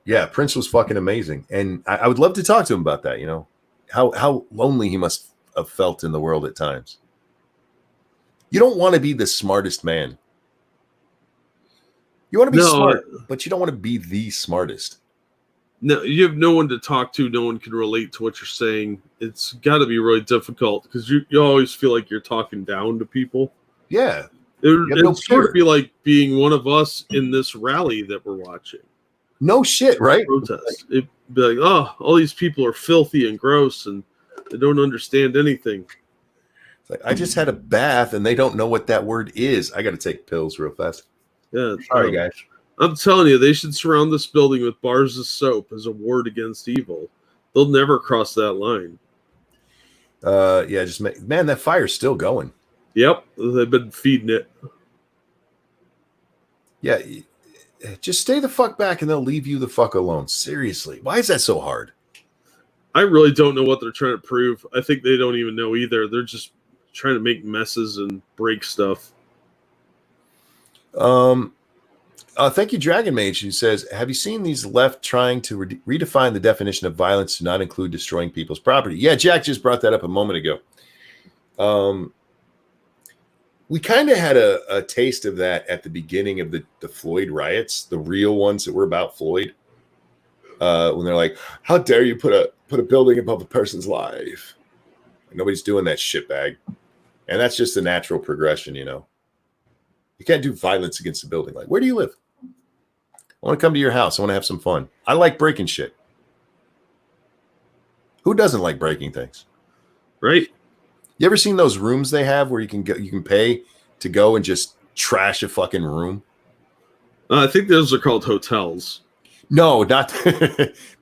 Speaker 1: Yeah, Prince was fucking amazing. And I would love to talk to him about that, you know. How lonely he must have felt in the world at times. You don't want to be the smartest man. You want to be smart, but you don't want to be the smartest.
Speaker 2: No, you have no one to talk to. No one can relate to what you're saying. It's got to be really difficult because you always feel like you're talking down to people.
Speaker 1: Yeah.
Speaker 2: It'd sort of be like being one of us in this rally that we're watching.
Speaker 1: No shit, right?
Speaker 2: Protest. It'd be like, oh, all these people are filthy and gross and they don't understand anything.
Speaker 1: It's like, I just had a bath and they don't know what that word is. I got to take pills real fast.
Speaker 2: Yeah.
Speaker 1: Sorry, guys.
Speaker 2: I'm telling you, they should surround this building with bars of soap as a ward against evil. They'll never cross that line.
Speaker 1: Yeah, man, that fire's still going.
Speaker 2: Yep, they've been feeding it.
Speaker 1: Yeah, just stay the fuck back and they'll leave you the fuck alone. Seriously, why is that so hard?
Speaker 2: I really don't know what they're trying to prove. I think they don't even know either. They're just trying to make messes and break stuff.
Speaker 1: Thank you, Dragon Mage, who says, have you seen these left trying to redefine the definition of violence to not include destroying people's property? Yeah, Jack just brought that up a moment ago. We kind of had a taste of that at the beginning of the Floyd riots, the real ones that were about Floyd, when they're like, how dare you put a building above a person's life? Nobody's doing that shitbag. And that's just the natural progression, you know. You can't do violence against a building. Like, where do you live? I want to come to your house. I want to have some fun. I like breaking shit. Who doesn't like breaking things?
Speaker 2: Right?
Speaker 1: You ever seen those rooms they have where you can pay to go and just trash a fucking room?
Speaker 2: I think those are called hotels.
Speaker 1: No, not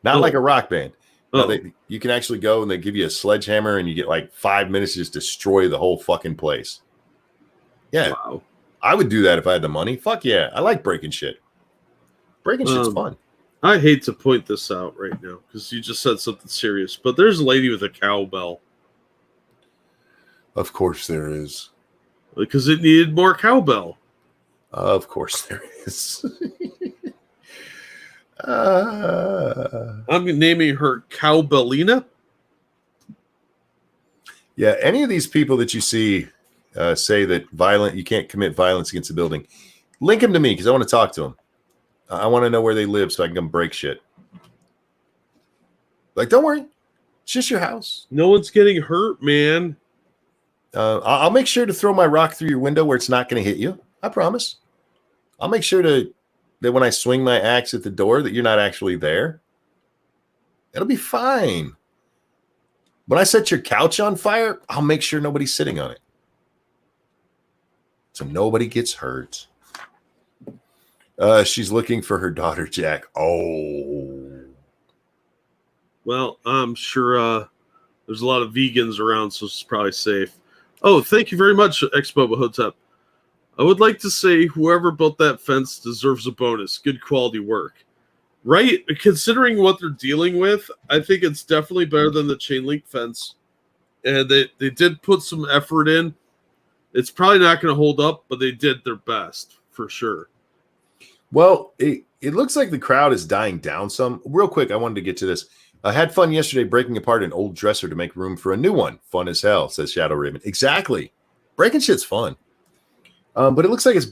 Speaker 1: like a rock band.
Speaker 2: Oh,
Speaker 1: You can actually go and they give you a sledgehammer and you get like 5 minutes to just destroy the whole fucking place. Yeah.
Speaker 2: wow.
Speaker 1: I would do that if I had the money. Fuck yeah. I like breaking shit. Breaking shit's fun.
Speaker 2: I hate to point this out right now because you just said something serious, but there's a lady with a cowbell.
Speaker 1: Of course there is.
Speaker 2: Because it needed more cowbell.
Speaker 1: Of course there is.
Speaker 2: I'm naming her Cowbellina.
Speaker 1: Yeah, any of these people that you see say that you can't commit violence against a building, link them to me because I want to talk to them. I want to know where they live so I can come break shit. Like, don't worry. It's just your house.
Speaker 2: No one's getting hurt, man.
Speaker 1: I'll make sure to throw my rock through your window where it's not going to hit you. I promise. I'll make sure that when I swing my axe at the door that you're not actually there. It'll be fine. When I set your couch on fire, I'll make sure nobody's sitting on it. So nobody gets hurt. She's looking for her daughter, Jack. Oh.
Speaker 2: Well, I'm sure there's a lot of vegans around, so it's probably safe. Oh, thank you very much, Expo Hotep. I would like to say whoever built that fence deserves a bonus. Good quality work. Right? Considering what they're dealing with, I think it's definitely better than the chain link fence. And they did put some effort in. It's probably not going to hold up, but they did their best, for sure.
Speaker 1: Well, it looks like the crowd is dying down some. Real quick, I wanted to get to this. I had fun yesterday breaking apart an old dresser to make room for a new one. Fun as hell, says Shadow Raven. Exactly. Breaking shit's fun. But it looks like it's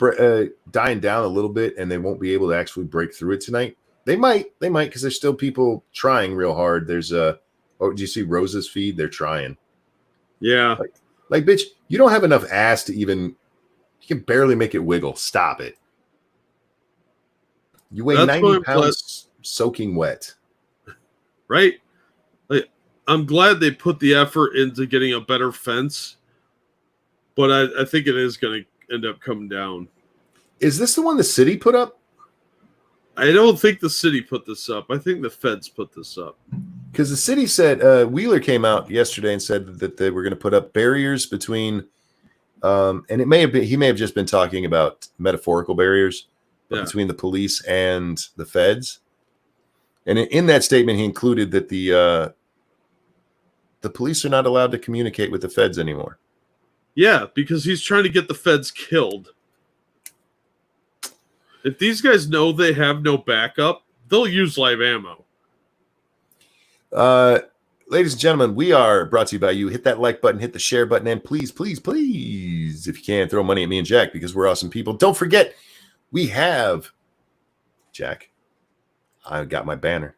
Speaker 1: dying down a little bit, and they won't be able to actually break through it tonight. They might, because there's still people trying real hard. There's do you see Rose's feed? They're trying.
Speaker 2: Yeah.
Speaker 1: Like, bitch, you don't have enough ass to even, you can barely make it wiggle. Stop it. You weigh 90 pounds soaking wet.
Speaker 2: Right? Like, I'm glad they put the effort into getting a better fence, but I think it is going to end up coming down.
Speaker 1: Is this the one the city put up?
Speaker 2: I don't think the city put this up. I think the feds put this up.
Speaker 1: Because the city said, Wheeler came out yesterday and said that they were going to put up barriers between, and he may have just been talking about metaphorical barriers between the police and the feds. And in that statement, he included that the police are not allowed to communicate with the feds anymore.
Speaker 2: Yeah, because he's trying to get the feds killed. If these guys know they have no backup, they'll use live ammo.
Speaker 1: Ladies and gentlemen, we are brought to you by you. Hit that like button, hit the share button, and please, please, please, if you can, throw money at me and Jack because we're awesome people. Don't forget, we have, Jack, I got my banner.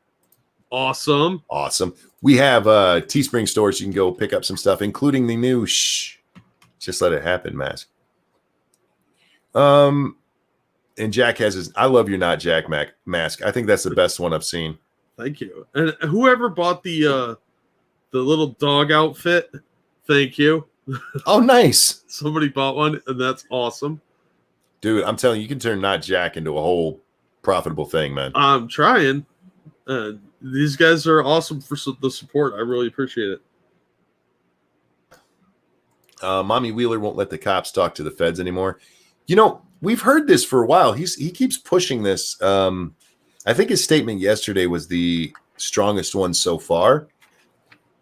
Speaker 2: Awesome.
Speaker 1: We have Teespring stores. You can go pick up some stuff, including the new Just Let It Happen mask. And Jack has his I Love You're Not Jack mask. I think that's the best one I've seen.
Speaker 2: Thank you. And whoever bought the little dog outfit, thank you.
Speaker 1: Oh, nice.
Speaker 2: Somebody bought one, and that's awesome.
Speaker 1: Dude, I'm telling you, you can turn Not Jack into a whole profitable thing, man.
Speaker 2: I'm trying. These guys are awesome for the support. I really appreciate it.
Speaker 1: Mommy Wheeler won't let the cops talk to the feds anymore. You know, we've heard this for a while. He keeps pushing this. I think his statement yesterday was the strongest one so far.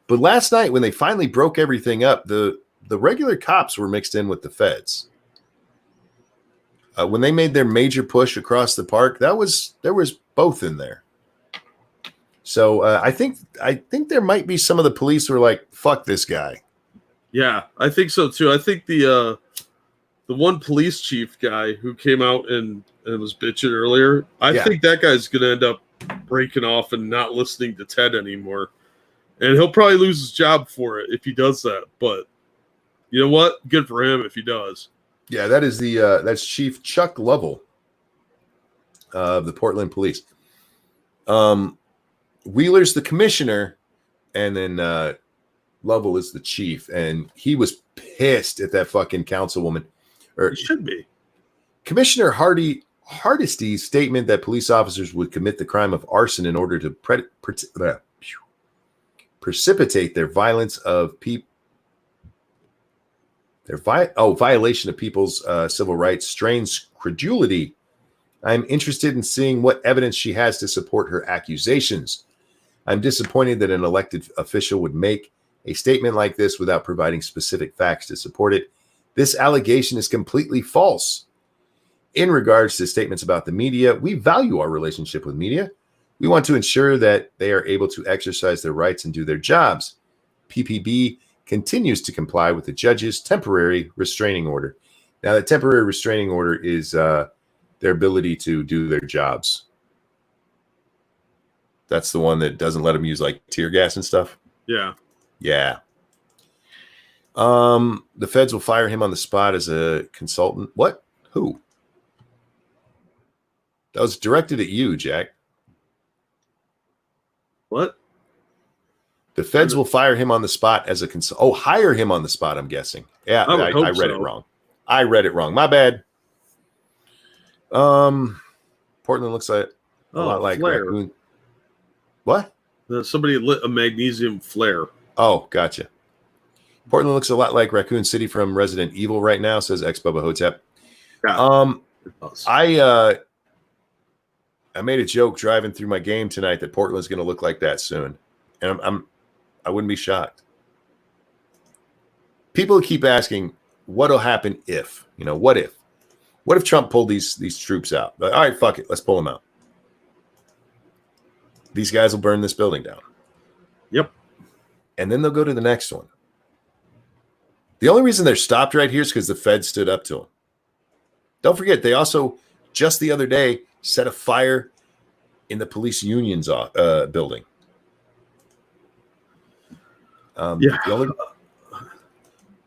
Speaker 1: But last night, when they finally broke everything up, the regular cops were mixed in with the feds. When they made their major push across the park, there was both in there. So I think there might be some of the police who are like, "Fuck this guy."
Speaker 2: Yeah, I think so too. I think the one police chief guy who came out and was bitching earlier, I think that guy's going to end up breaking off and not listening to Ted anymore. And he'll probably lose his job for it if he does that. But you know what? Good for him if he does.
Speaker 1: Yeah, that is that's Chief Chuck Lovell of the Portland Police. Wheeler's the commissioner, and then Lovell is the chief. And he was pissed at that fucking councilwoman.
Speaker 2: He should be.
Speaker 1: Commissioner Hardisty's statement that police officers would commit the crime of arson in order to precipitate their violence of violation of people's civil rights strains credulity. I'm interested in seeing what evidence she has to support her accusations. I'm disappointed that an elected official would make a statement like this without providing specific facts to support it. This allegation is completely false. In regards to statements about the media, we value our relationship with media. We want to ensure that they are able to exercise their rights and do their jobs. PPB continues to comply with the judge's temporary restraining order. Now, the temporary restraining order is their ability to do their jobs. That's the one that doesn't let them use like tear gas and stuff.
Speaker 2: Yeah.
Speaker 1: Yeah. The feds will fire him on the spot as a consultant. What? Who? That was directed at you, Jack.
Speaker 2: What?
Speaker 1: The feds will fire him on the spot as a hire him on the spot, I'm guessing. Yeah, I read it wrong. I read it wrong. My bad. Portland looks like a lot like
Speaker 2: flare.
Speaker 1: Raccoon. What?
Speaker 2: Somebody lit a magnesium flare.
Speaker 1: Oh, gotcha. Portland looks a lot like Raccoon City from Resident Evil right now, says X Bubba Hotep.
Speaker 2: Yeah,
Speaker 1: I made a joke driving through my game tonight that Portland's going to look like that soon, and I wouldn't be shocked. People keep asking, what'll happen if? What if? What if Trump pulled these troops out? All right, fuck it, let's pull them out. These guys will burn this building down.
Speaker 2: Yep.
Speaker 1: And then they'll go to the next one. The only reason they're stopped right here is because the Fed stood up to them. Don't forget, they also, just the other day, set a fire in the police union's building.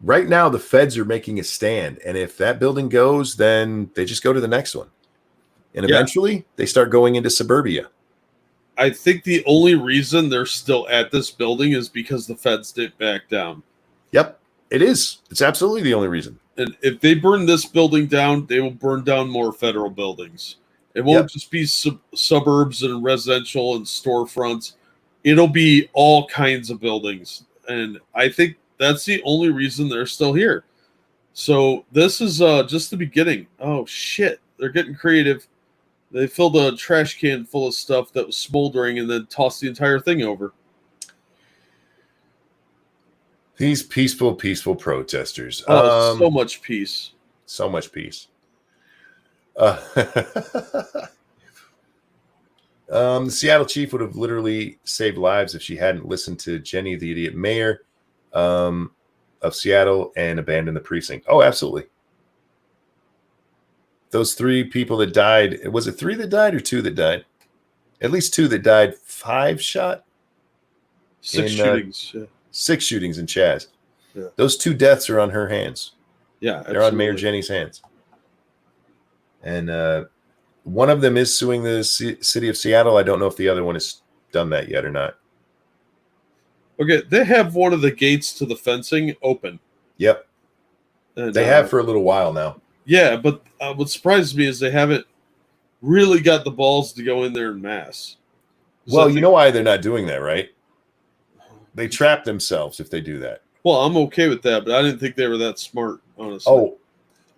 Speaker 1: Right now, the feds are making a stand. And if that building goes, then they just go to the next one. And eventually, they start going into suburbia.
Speaker 2: I think the only reason they're still at this building is because the feds didn't back down.
Speaker 1: Yep, it is. It's absolutely the only reason.
Speaker 2: And if they burn this building down, they will burn down more federal buildings. It won't just be suburbs and residential and storefronts. It'll be all kinds of buildings. And I think that's the only reason they're still here. So this is just the beginning. Oh, shit. They're getting creative. They filled a trash can full of stuff that was smoldering and then tossed the entire thing over.
Speaker 1: These peaceful protesters.
Speaker 2: So much peace.
Speaker 1: So much peace. The Seattle chief would have literally saved lives if she hadn't listened to Jenny, the idiot mayor of Seattle, and abandoned the precinct. Oh, absolutely. Those 3 people that died, was it 3 that died or 2 that died? At least 2 that died. 5 shot?
Speaker 2: 6 shootings.
Speaker 1: 6 shootings in Chaz.
Speaker 2: Yeah.
Speaker 1: Those 2 deaths are on her hands.
Speaker 2: Yeah,
Speaker 1: they're on Mayor Jenny's hands. And one of them is suing the city of Seattle. I don't know if the other one has done that yet or not.
Speaker 2: Okay, they have one of the gates to the fencing open.
Speaker 1: Yep.
Speaker 2: And,
Speaker 1: they have for a little while now.
Speaker 2: Yeah, but what surprises me is they haven't really got the balls to go in there in mass.
Speaker 1: Well, you know why they're not doing that, right? They trap themselves if they do that.
Speaker 2: Well, I'm okay with that, but I didn't think they were that smart, honestly.
Speaker 1: Oh,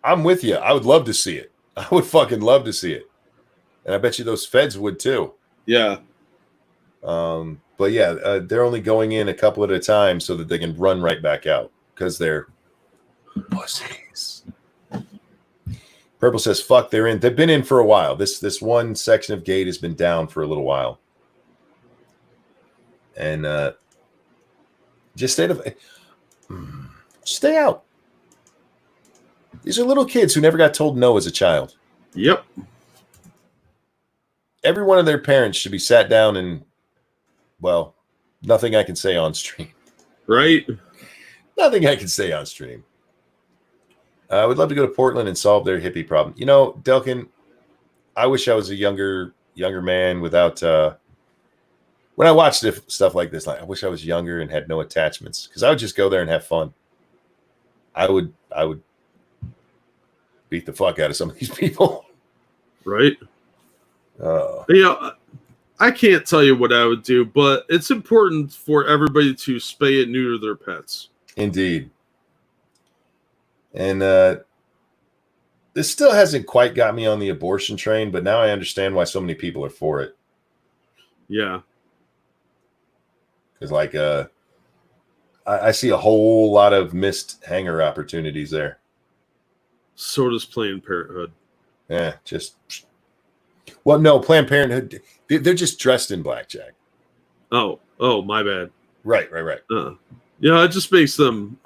Speaker 1: I'm with you. I would love to see it. I would fucking love to see it. And I bet you those feds would too.
Speaker 2: Yeah.
Speaker 1: But yeah, they're only going in a couple at a time so that they can run right back out because they're pussies. Purple says, fuck, they're in. They've been in for a while. This one section of gate has been down for a little while. And just stay out. These are little kids who never got told no as a child.
Speaker 2: Yep.
Speaker 1: Every one of their parents should be sat down and, well, nothing I can say on stream.
Speaker 2: Right?
Speaker 1: Nothing I can say on stream. I would love to go to Portland and solve their hippie problem. You know, Delkin, I wish I was a younger man without when I watched stuff like this, like I wish I was younger and had no attachments because I would just go there and have fun. I would beat the fuck out of some of these people.
Speaker 2: Right.
Speaker 1: Yeah.
Speaker 2: I can't tell you what I would do, but it's important for everybody to spay and neuter their pets.
Speaker 1: Indeed. And this still hasn't quite got me on the abortion train, but now I understand why so many people are for it.
Speaker 2: Yeah.
Speaker 1: Because, like, I see a whole lot of missed hanger opportunities there.
Speaker 2: So does Planned Parenthood.
Speaker 1: Yeah, just... Well, no, Planned Parenthood, they're just dressed in blackjack.
Speaker 2: Oh, my bad.
Speaker 1: Right.
Speaker 2: Yeah, it just makes them,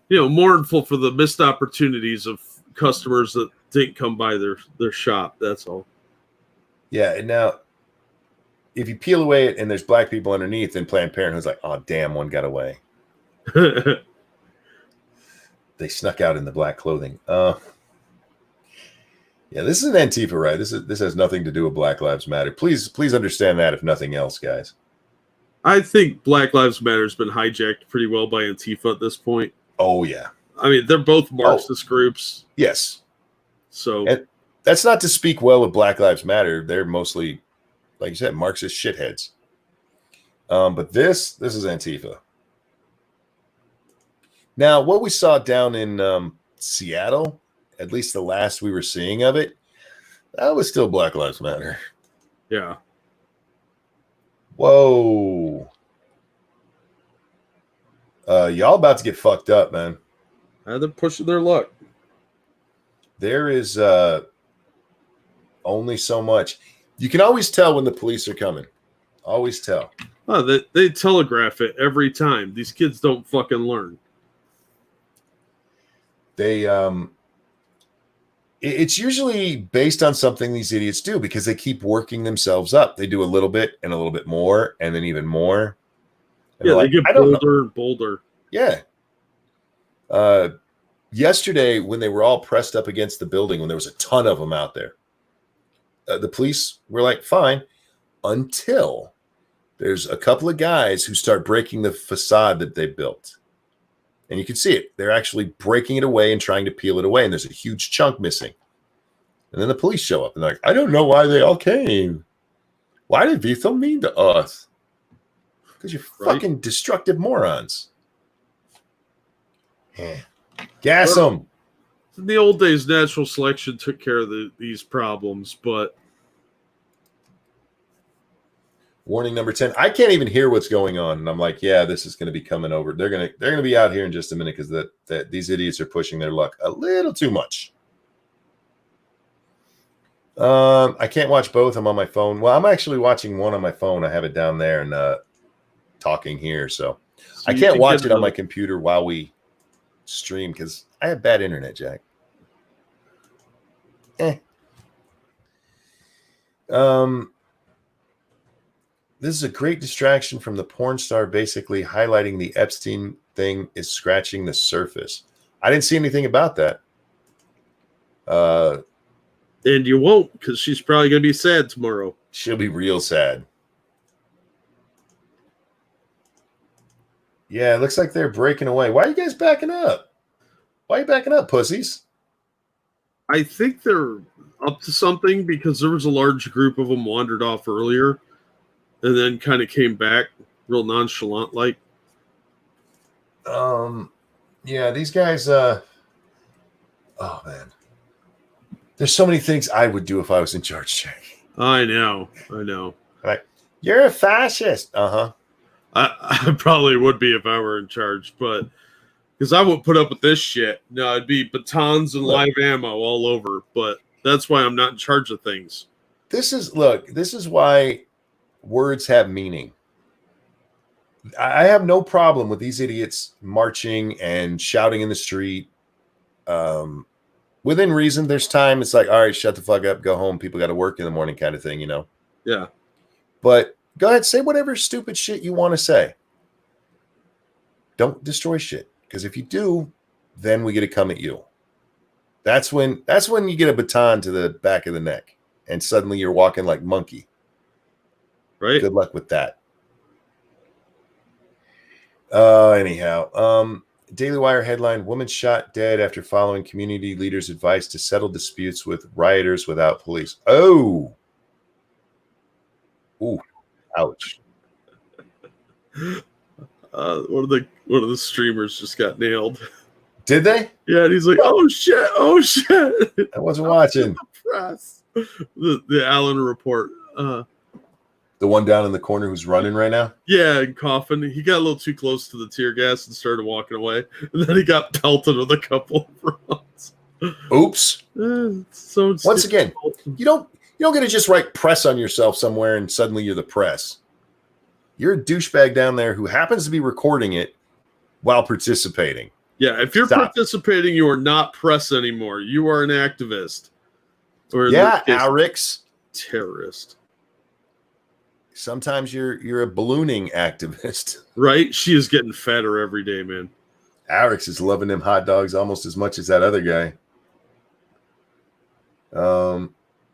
Speaker 2: mournful for the missed opportunities of customers that didn't come by their shop. That's all.
Speaker 1: Yeah, and now, if you peel away it and there's black people underneath, then Planned Parenthood's like, oh, damn, one got away. They snuck out in the black clothing. Yeah, this is an Antifa, right? This has nothing to do with Black Lives Matter. Please understand that, if nothing else, guys.
Speaker 2: I think Black Lives Matter has been hijacked pretty well by Antifa at this point.
Speaker 1: Oh, yeah.
Speaker 2: I mean, they're both Marxist groups.
Speaker 1: Yes.
Speaker 2: So
Speaker 1: and that's not to speak well of Black Lives Matter. They're mostly, like you said, Marxist shitheads. But this is Antifa. Now, what we saw down in Seattle, at least the last we were seeing of it, that was still Black Lives Matter.
Speaker 2: Yeah.
Speaker 1: Whoa. Y'all about to get fucked up, man.
Speaker 2: They're pushing their luck.
Speaker 1: There is only so much. You can always tell when the police are coming. Always tell.
Speaker 2: Oh, they telegraph it every time. These kids don't fucking learn.
Speaker 1: They it's usually based on something these idiots do, because they keep working themselves up. They do a little bit and a little bit more and then even more. And
Speaker 2: yeah, they get bolder and bolder.
Speaker 1: Yeah. Yesterday, when they were all pressed up against the building, when there was a ton of them out there, the police were like, fine, until there's a couple of guys who start breaking the facade that they built. And you can see it. They're actually breaking it away and trying to peel it away. And there's a huge chunk missing. And then the police show up and they're like, I don't know why they all came. Why did they be so mean to us? Because you're fucking destructive morons. Yeah. Gas them.
Speaker 2: In the old days, natural selection took care of these problems, but...
Speaker 1: Warning number 10. I can't even hear what's going on. And I'm like, yeah, this is going to be coming over. They're going to be out here in just a minute, because that these idiots are pushing their luck a little too much. I can't watch both. I'm on my phone. Well, I'm actually watching one on my phone. I have it down there and talking here. So I can't watch it on my computer while we stream, because I have bad internet, Jack. This is a great distraction from the porn star, basically highlighting the Epstein thing is scratching the surface. I didn't see anything about that.
Speaker 2: And you won't, because she's probably going to be sad tomorrow.
Speaker 1: She'll be real sad. Yeah, it looks like they're breaking away. Why are you guys backing up? Why are you backing up, pussies?
Speaker 2: I think they're up to something, because there was a large group of them wandered off earlier and then kind of came back real nonchalant like.
Speaker 1: Yeah, these guys, oh man. There's so many things I would do if I was in charge, Jack.
Speaker 2: I know.
Speaker 1: Like, you're a fascist. Uh-huh.
Speaker 2: I probably would be if I were in charge, but because I wouldn't put up with this shit. No, it'd be batons and live ammo all over, but that's why I'm not in charge of things.
Speaker 1: This is why words have meaning. I have no problem with these idiots marching and shouting in the street. Within reason, there's time. It's like, all right, shut the fuck up, go home. People got to work in the morning kind of thing, you know?
Speaker 2: Yeah.
Speaker 1: But go ahead, say whatever stupid shit you want to say. Don't destroy shit. Because if you do, then we get to come at you. That's when you get a baton to the back of the neck. And suddenly you're walking like monkey.
Speaker 2: Right.
Speaker 1: Good luck with that. Anyhow, Daily Wire headline: Woman shot dead after following community leaders' advice to settle disputes with rioters without police. Oh, Ouch.
Speaker 2: One of the streamers just got nailed.
Speaker 1: Did they?
Speaker 2: Yeah, and he's like, "Oh shit! Oh shit!"
Speaker 1: I wasn't watching.
Speaker 2: Press. The Allen report.
Speaker 1: The one down in the corner who's running right now?
Speaker 2: Yeah, and coughing. He got a little too close to the tear gas and started walking away. And then he got pelted with a couple of rounds.
Speaker 1: Oops.
Speaker 2: So
Speaker 1: once again, you don't get to just write press on yourself somewhere and suddenly you're the press. You're a douchebag down there who happens to be recording it while participating.
Speaker 2: Yeah, if you're participating, you are not press anymore. You are an activist. Or
Speaker 1: Alex.
Speaker 2: Terrorist.
Speaker 1: Sometimes you're a ballooning activist.
Speaker 2: Right? She is getting fatter every day, man.
Speaker 1: Alex is loving them hot dogs almost as much as that other guy.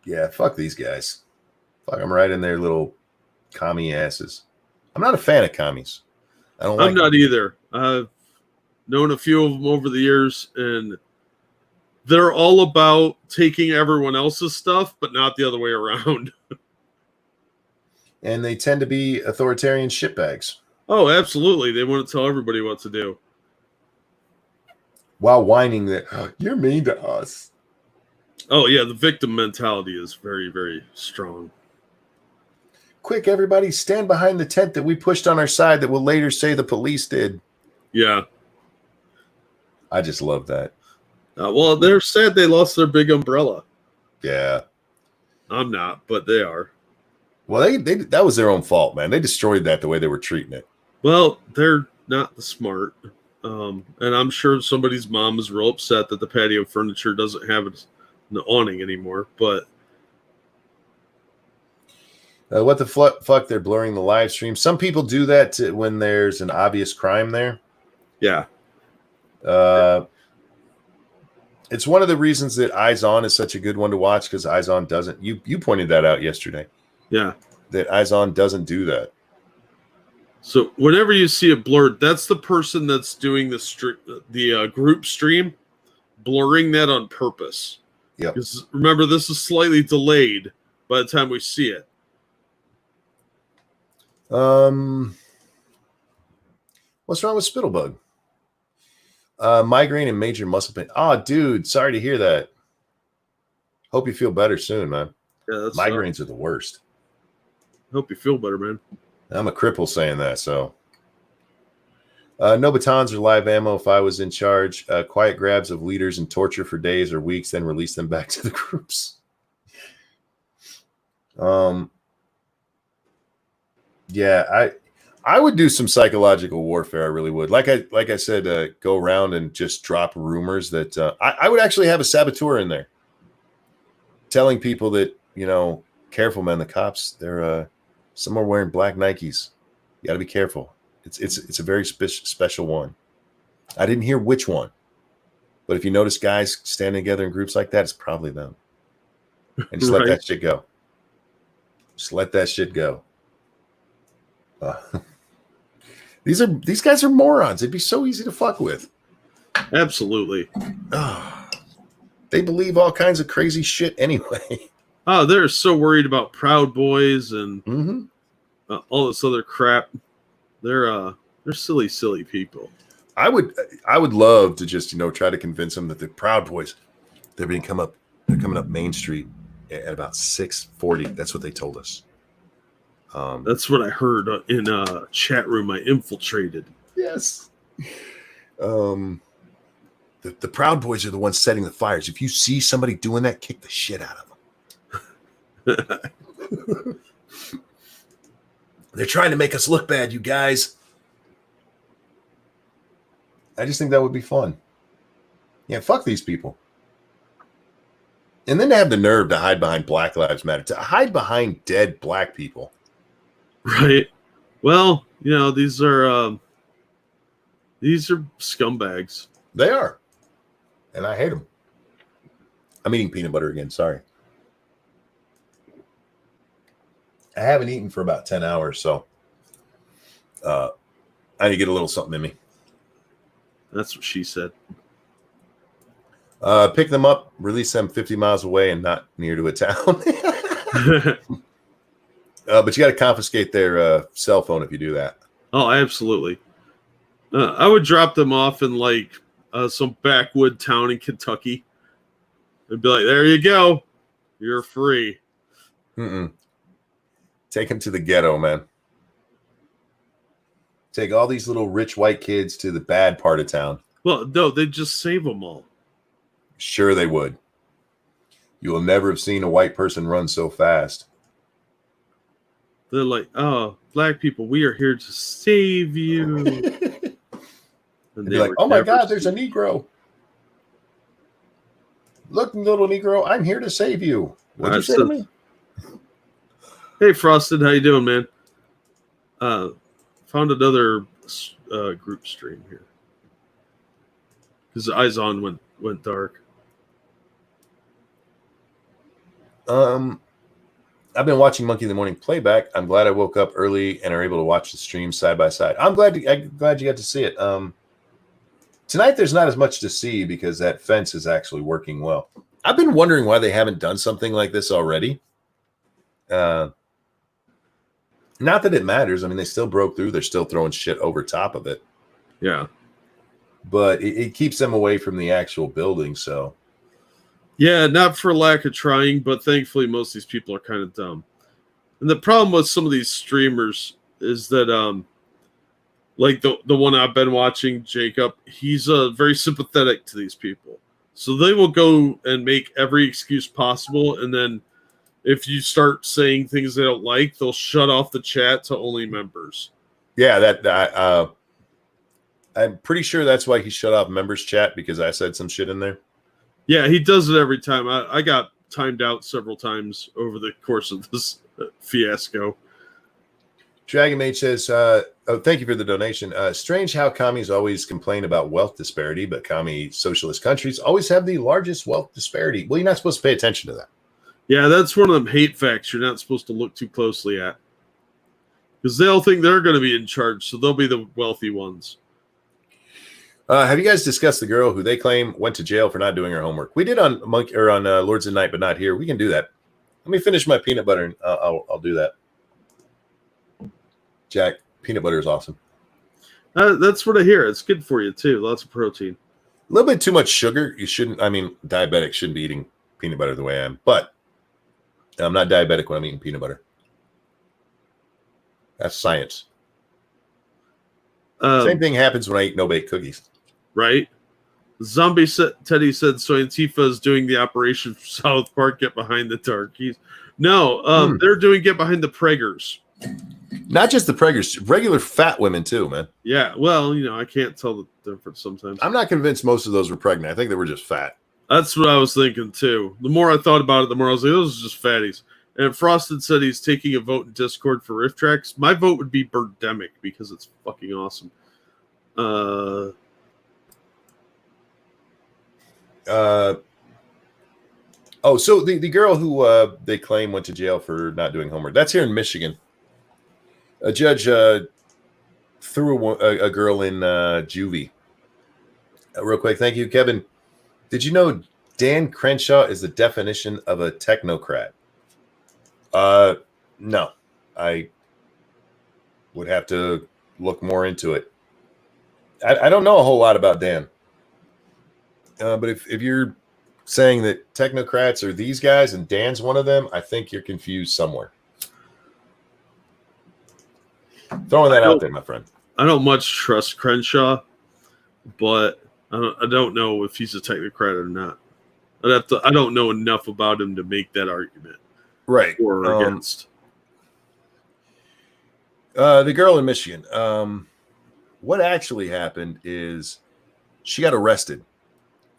Speaker 1: Yeah, fuck these guys. Fuck them right in their little commie asses. I'm not a fan of commies.
Speaker 2: I'm not either. I've known a few of them over the years, and they're all about taking everyone else's stuff, but not the other way around.
Speaker 1: And they tend to be authoritarian shitbags.
Speaker 2: Oh, absolutely. They want to tell everybody what to do.
Speaker 1: While whining that, you're mean to us.
Speaker 2: Oh, yeah. The victim mentality is very, very strong.
Speaker 1: Quick, everybody, stand behind the tent that we pushed on our side that will later say the police did.
Speaker 2: Yeah.
Speaker 1: I just love that.
Speaker 2: Well, they're sad they lost their big umbrella.
Speaker 1: Yeah.
Speaker 2: I'm not, but they are.
Speaker 1: Well, they that was their own fault, man. They destroyed that the way they were treating it.
Speaker 2: Well, they're not the smart. And I'm sure somebody's mom is real upset that the patio furniture doesn't have an awning anymore. But
Speaker 1: what the fuck? They're blurring the live stream. Some people do that when there's an obvious crime there.
Speaker 2: Yeah.
Speaker 1: It's one of the reasons that Eyes On is such a good one to watch, because Eyes On doesn't. You pointed that out yesterday.
Speaker 2: Yeah.
Speaker 1: That Eyes On doesn't do that.
Speaker 2: So whenever you see it blurred, that's the person that's doing the group stream, blurring that on purpose.
Speaker 1: Yeah.
Speaker 2: Because remember, this is slightly delayed by the time we see it.
Speaker 1: What's wrong with Spittlebug? Migraine and major muscle pain. Oh, dude, sorry to hear that. Hope you feel better soon, man.
Speaker 2: Yeah,
Speaker 1: migraines are the worst.
Speaker 2: Hope you feel better, man.
Speaker 1: I'm a cripple saying that, so. No batons or live ammo if I was in charge. Quiet grabs of leaders and torture for days or weeks, then release them back to the groups. Yeah, I would do some psychological warfare. I really would. Like I said, go around and just drop rumors that I would actually have a saboteur in there, telling people that, careful, man. The cops, they're some are wearing black Nikes. You got to be careful. It's a very special one. I didn't hear which one, but if you notice guys standing together in groups like that, it's probably them. And just let that shit go. Just let that shit go. These guys are morons. It'd be so easy to fuck with.
Speaker 2: Absolutely.
Speaker 1: They believe all kinds of crazy shit anyway.
Speaker 2: Oh, they're so worried about Proud Boys and all this other crap. They're silly, silly people.
Speaker 1: I would love to just try to convince them that the Proud Boys, they're coming up Main Street at about 6:40. That's what they told us.
Speaker 2: That's what I heard in a chat room I infiltrated.
Speaker 1: Yes. The Proud Boys are the ones setting the fires. If you see somebody doing that, kick the shit out of them. They're trying to make us look bad, you guys. I just think that would be fun. Yeah, fuck these people. And then to have the nerve to hide behind Black Lives Matter, to hide behind dead black people.
Speaker 2: Right. Well, these are scumbags.
Speaker 1: They are. And I hate them. I'm eating peanut butter again. Sorry. I haven't eaten for about 10 hours, so I need to get a little something in me.
Speaker 2: That's what she said.
Speaker 1: Pick them up, release them 50 miles away and not near to a town. But you got to confiscate their cell phone if you do that.
Speaker 2: Oh, absolutely. I would drop them off in like some backwood town in Kentucky. And be like, there you go. You're free.
Speaker 1: Take them to the ghetto, man. Take all these little rich white kids to the bad part of town.
Speaker 2: Well, no, they'd just save them all.
Speaker 1: Sure they would. You will never have seen a white person run so fast.
Speaker 2: They're like, oh, black people, we are here to save you. And
Speaker 1: They're like, oh my God, there's a Negro. Look, little Negro, I'm here to save you. What'd you say to me?
Speaker 2: Hey, Frosted, how you doing, man? Found another group stream here. His eyes on went dark.
Speaker 1: I've been watching Monkey in the Morning playback. I'm glad I woke up early and are able to watch the stream side by side. I'm glad you got to see it. Tonight there's not as much to see because that fence is actually working well. I've been wondering why they haven't done something like this already. Not that it matters. I mean, they still broke through. They're still throwing shit over top of it.
Speaker 2: Yeah.
Speaker 1: But it keeps them away from the actual building, so.
Speaker 2: Yeah, not for lack of trying, but thankfully most of these people are kind of dumb. And the problem with some of these streamers is that, like the one I've been watching, Jacob, he's very sympathetic to these people. So they will go and make every excuse possible, and then if you start saying things they don't like, they'll shut off the chat to only members.
Speaker 1: Yeah, I'm pretty sure that's why he shut off members chat, because I said some shit in there.
Speaker 2: Yeah, he does it every time. I got timed out several times over the course of this fiasco.
Speaker 1: Dragon Mage says, thank you for the donation. Strange how commies always complain about wealth disparity, but commie socialist countries always have the largest wealth disparity. Well, you're not supposed to pay attention to that.
Speaker 2: Yeah, that's one of them hate facts you're not supposed to look too closely at. Because they'll think they're going to be in charge, so they'll be the wealthy ones.
Speaker 1: Have you guys discussed the girl who they claim went to jail for not doing her homework? We did on Lords of Night, but not here. We can do that. Let me finish my peanut butter, and I'll do that. Jack, peanut butter is awesome.
Speaker 2: That's what I hear. It's good for you, too. Lots of protein.
Speaker 1: A little bit too much sugar. You shouldn't. I mean, diabetics shouldn't be eating peanut butter the way I am. But I'm not diabetic when I'm eating peanut butter. That's science. Same thing happens when I eat no-bake cookies.
Speaker 2: Right? Zombie Teddy said, so Antifa is doing the Operation South Park, Get Behind the Darkies. No, they're doing Get Behind the Preggers.
Speaker 1: Not just the preggers, regular fat women too, man.
Speaker 2: Yeah, well, I can't tell the difference sometimes.
Speaker 1: I'm not convinced most of those were pregnant. I think they were just fat.
Speaker 2: That's what I was thinking too. The more I thought about it, the more I was like, those are just fatties. And Frosted said he's taking a vote in Discord for Rift Tracks. My vote would be Birdemic because it's fucking awesome.
Speaker 1: So the girl who they claim went to jail for not doing homework, that's here in Michigan. A judge threw a girl in juvie. Real quick, thank you, Kevin. Did you know Dan Crenshaw is the definition of a technocrat? No. I would have to look more into it. I don't know a whole lot about Dan. But if you're saying that technocrats are these guys and Dan's one of them, I think you're confused somewhere. Throwing that out there, my friend.
Speaker 2: I don't much trust Crenshaw, but I don't know if he's a technocrat or not. I don't know enough about him to make that argument.
Speaker 1: Right.
Speaker 2: Or against.
Speaker 1: The girl in Michigan. What actually happened is she got arrested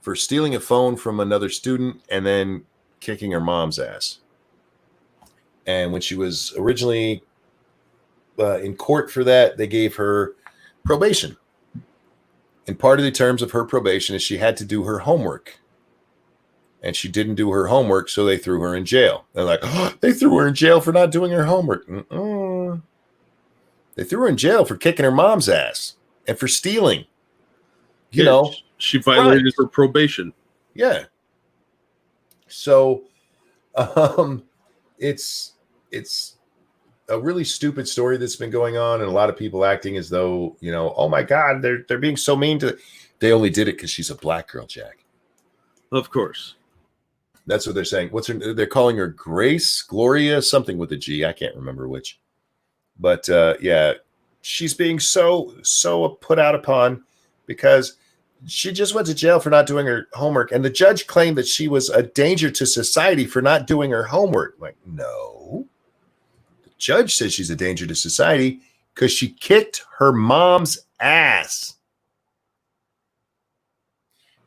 Speaker 1: for stealing a phone from another student and then kicking her mom's ass. And when she was originally in court for that, they gave her probation. And part of the terms of her probation is she had to do her homework. And she didn't do her homework, so they threw her in jail. They're like, oh, they threw her in jail for not doing her homework. They threw her in jail for kicking her mom's ass and for stealing. You know,
Speaker 2: she violated her probation.
Speaker 1: Yeah. So, it's a really stupid story that's been going on, and a lot of people acting as though, oh my God, they're being so mean to. They only did it because she's a black girl, Jack.
Speaker 2: Of course.
Speaker 1: That's what they're saying. What's her? They're calling her Grace, Gloria, something with a G. I can't remember which. But yeah, she's being so put out upon because she just went to jail for not doing her homework, and the judge claimed that she was a danger to society for not doing her homework. Like, no. The judge says she's a danger to society because she kicked her mom's ass.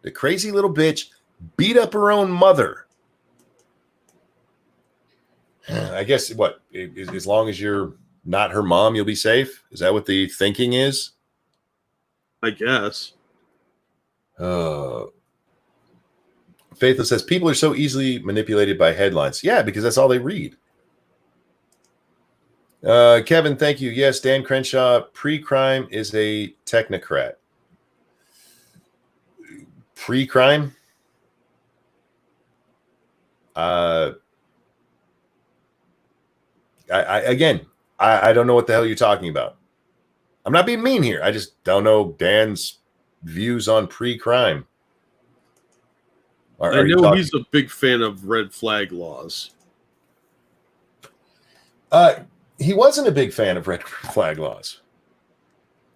Speaker 1: The crazy little bitch beat up her own mother. I guess what, as long as you're not her mom, you'll be safe? Is that what the thinking is?
Speaker 2: I guess.
Speaker 1: Faithless says people are so easily manipulated by headlines. Yeah, because that's all they read. Kevin, thank you. Yes, Dan Crenshaw, pre-crime is a technocrat. Pre-crime? I don't know what the hell you're talking about. I'm not being mean here. I just don't know Dan's views on pre-crime.
Speaker 2: I know he's a big fan of red flag laws.
Speaker 1: He wasn't a big fan of red flag laws.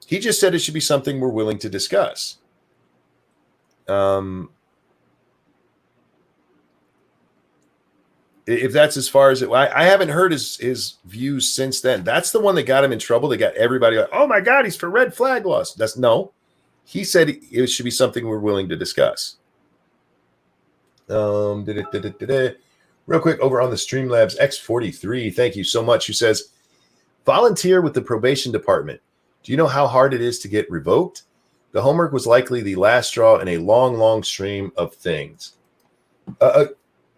Speaker 1: He just said it should be something we're willing to discuss. If that's as far as it, I haven't heard his views since then. That's the one that got him in trouble. They got everybody like, oh my God, he's for red flag laws. No. He said it should be something we're willing to discuss. Real quick, over on the Streamlabs X43, thank you so much. Who says, volunteer with the probation department. Do you know how hard it is to get revoked? The homework was likely the last straw in a long stream of things.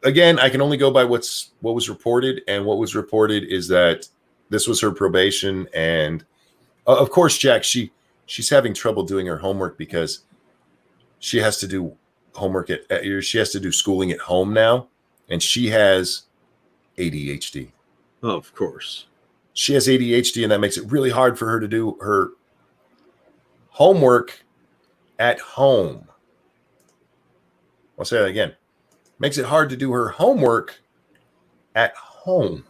Speaker 1: Again, I can only go by what was reported, and what was reported is that this was her probation, and of course, Jack, she's having trouble doing her homework because she has to do homework she has to do schooling at home now, and she has ADHD.
Speaker 2: Oh, of course.
Speaker 1: She has ADHD, and that makes it really hard for her to do her homework at home. I'll say that again. Makes it hard to do her homework at home.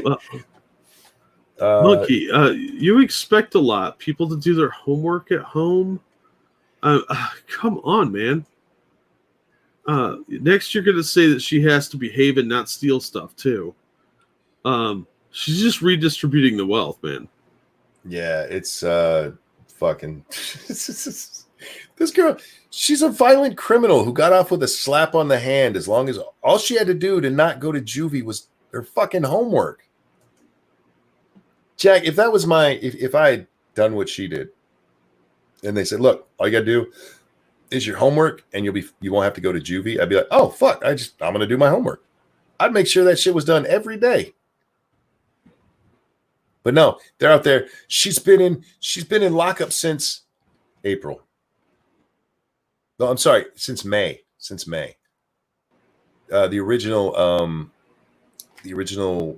Speaker 2: Well, Monkey, you expect a lot. People to do their homework at home? Come on, man. Next, you're going to say that she has to behave and not steal stuff, too. She's just redistributing the wealth, man.
Speaker 1: Yeah, it's fucking... This girl, she's a violent criminal who got off with a slap on the hand as long as all she had to do to not go to juvie was her fucking homework. Jack, if that was if I had done what she did and they said, look, all you got to do is your homework and you won't have to go to juvie, I'd be like, oh, fuck, I'm going to do my homework. I'd make sure that shit was done every day. But no, they're out there. She's been in lockup since April. No, I'm sorry, since May. The original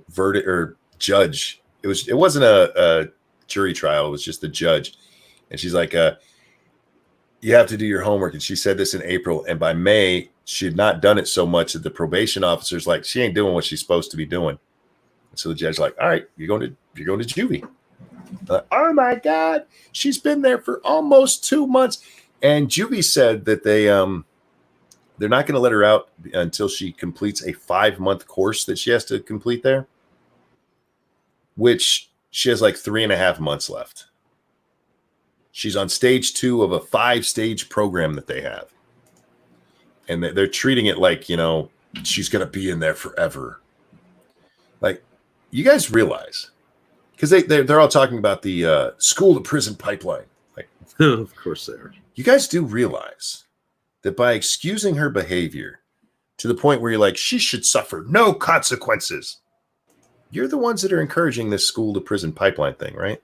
Speaker 1: verdict or judge. It wasn't a jury trial. It was just the judge, and she's like, "You have to do your homework." And she said this in April, and by May, she had not done it so much that the probation officer's like, "She ain't doing what she's supposed to be doing." And so the judge's like, "All right, you're going to juvie." Like, oh my God, she's been there for almost 2 months. And juvie said that they're not going to let her out until she completes a 5-month course that she has to complete there, which she has like 3.5 months left. She's on stage 2 of a 5-stage program that they have. And they're treating it like, she's going to be in there forever. Like, you guys realize, because they're all talking about the school to prison pipeline. Like,
Speaker 2: of course they are.
Speaker 1: You guys do realize that by excusing her behavior to the point where you're like, she should suffer no consequences, you're the ones that are encouraging this school to prison pipeline thing, right?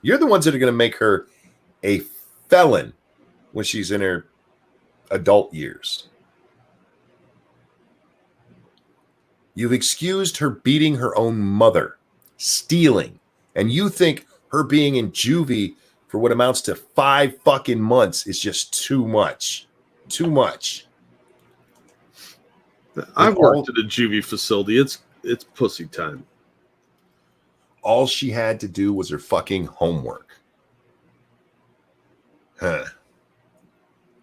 Speaker 1: You're the ones that are going to make her a felon when she's in her adult years. You've excused her beating her own mother, stealing, and you think her being in juvie for what amounts to 5 fucking months is just too much. Too much.
Speaker 2: I've worked at a juvie facility. It's pussy time.
Speaker 1: All she had to do was her fucking homework. Huh.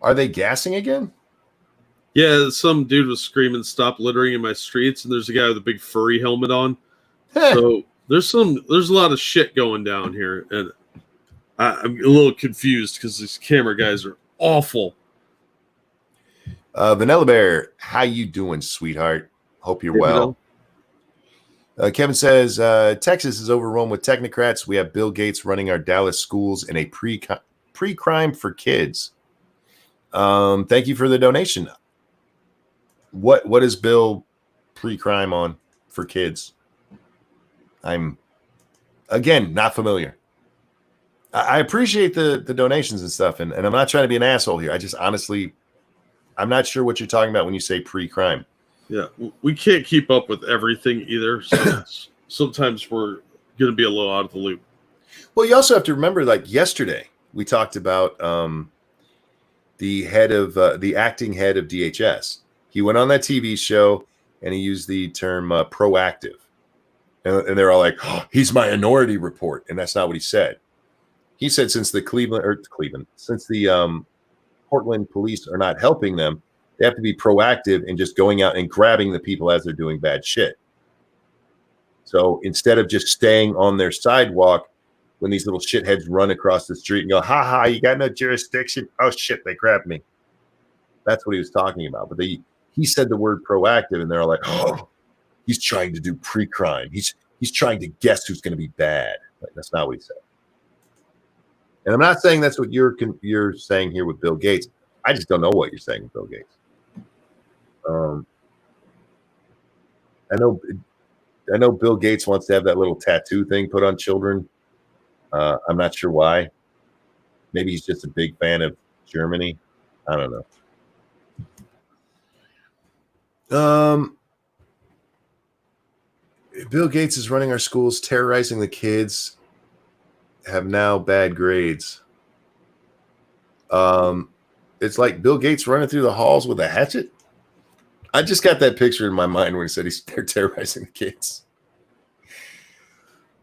Speaker 1: Are they gassing again?
Speaker 2: Yeah, some dude was screaming, "Stop littering in my streets!" And there's a guy with a big furry helmet on. So there's a lot of shit going down here, and I'm a little confused because these camera guys are awful.
Speaker 1: Vanilla Bear, how you doing, sweetheart? Hope you're well. Kevin says, Texas is overrun with technocrats. We have Bill Gates running our Dallas schools in a pre-crime for kids. Thank you for the donation. What is Bill pre-crime on for kids? I'm, again, not familiar. I appreciate the donations and stuff, and I'm not trying to be an asshole here. I just honestly, I'm not sure what you're talking about when you say pre-crime.
Speaker 2: Yeah, we can't keep up with everything either. So sometimes we're going to be a little out of the loop.
Speaker 1: Well, you also have to remember, like yesterday, we talked about the acting head of DHS. He went on that TV show and he used the term proactive. And they're all like, oh, he's my Minority Report. And that's not what he said. He said since the Portland police are not helping them, they have to be proactive in just going out and grabbing the people as they're doing bad shit. So instead of just staying on their sidewalk when these little shitheads run across the street and go, ha ha, you got no jurisdiction. Oh shit, they grabbed me. That's what he was talking about. But he said the word proactive and they're all like, oh, he's trying to do pre-crime. He's trying to guess who's going to be bad. Like, that's not what he said. And I'm not saying that's what you're saying here with Bill Gates. I just don't know what you're saying with Bill Gates. I know Bill Gates wants to have that little tattoo thing put on children. I'm not sure why. Maybe he's just a big fan of Germany. I don't know. Bill Gates is running our schools, terrorizing the kids, have now bad grades. It's like Bill Gates running through the halls with a hatchet. I just got that picture in my mind where he said they're terrorizing the kids.